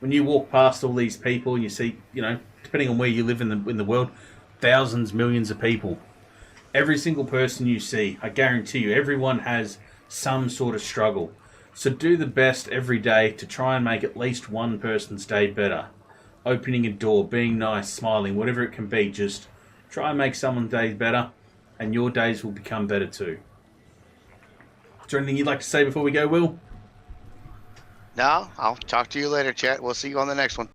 when you walk past all these people, you see, you know, depending on where you live in the world, thousands, millions of people. Every single person you see, I guarantee you, everyone has some sort of struggle. So do the best every day to try and make at least one person's day better. Opening a door, being nice, smiling, whatever it can be, just try and make someone's day better, and your days will become better too. Is there anything you'd like to say before we go, Will? No, I'll talk to you later, chat. We'll see you on the next one.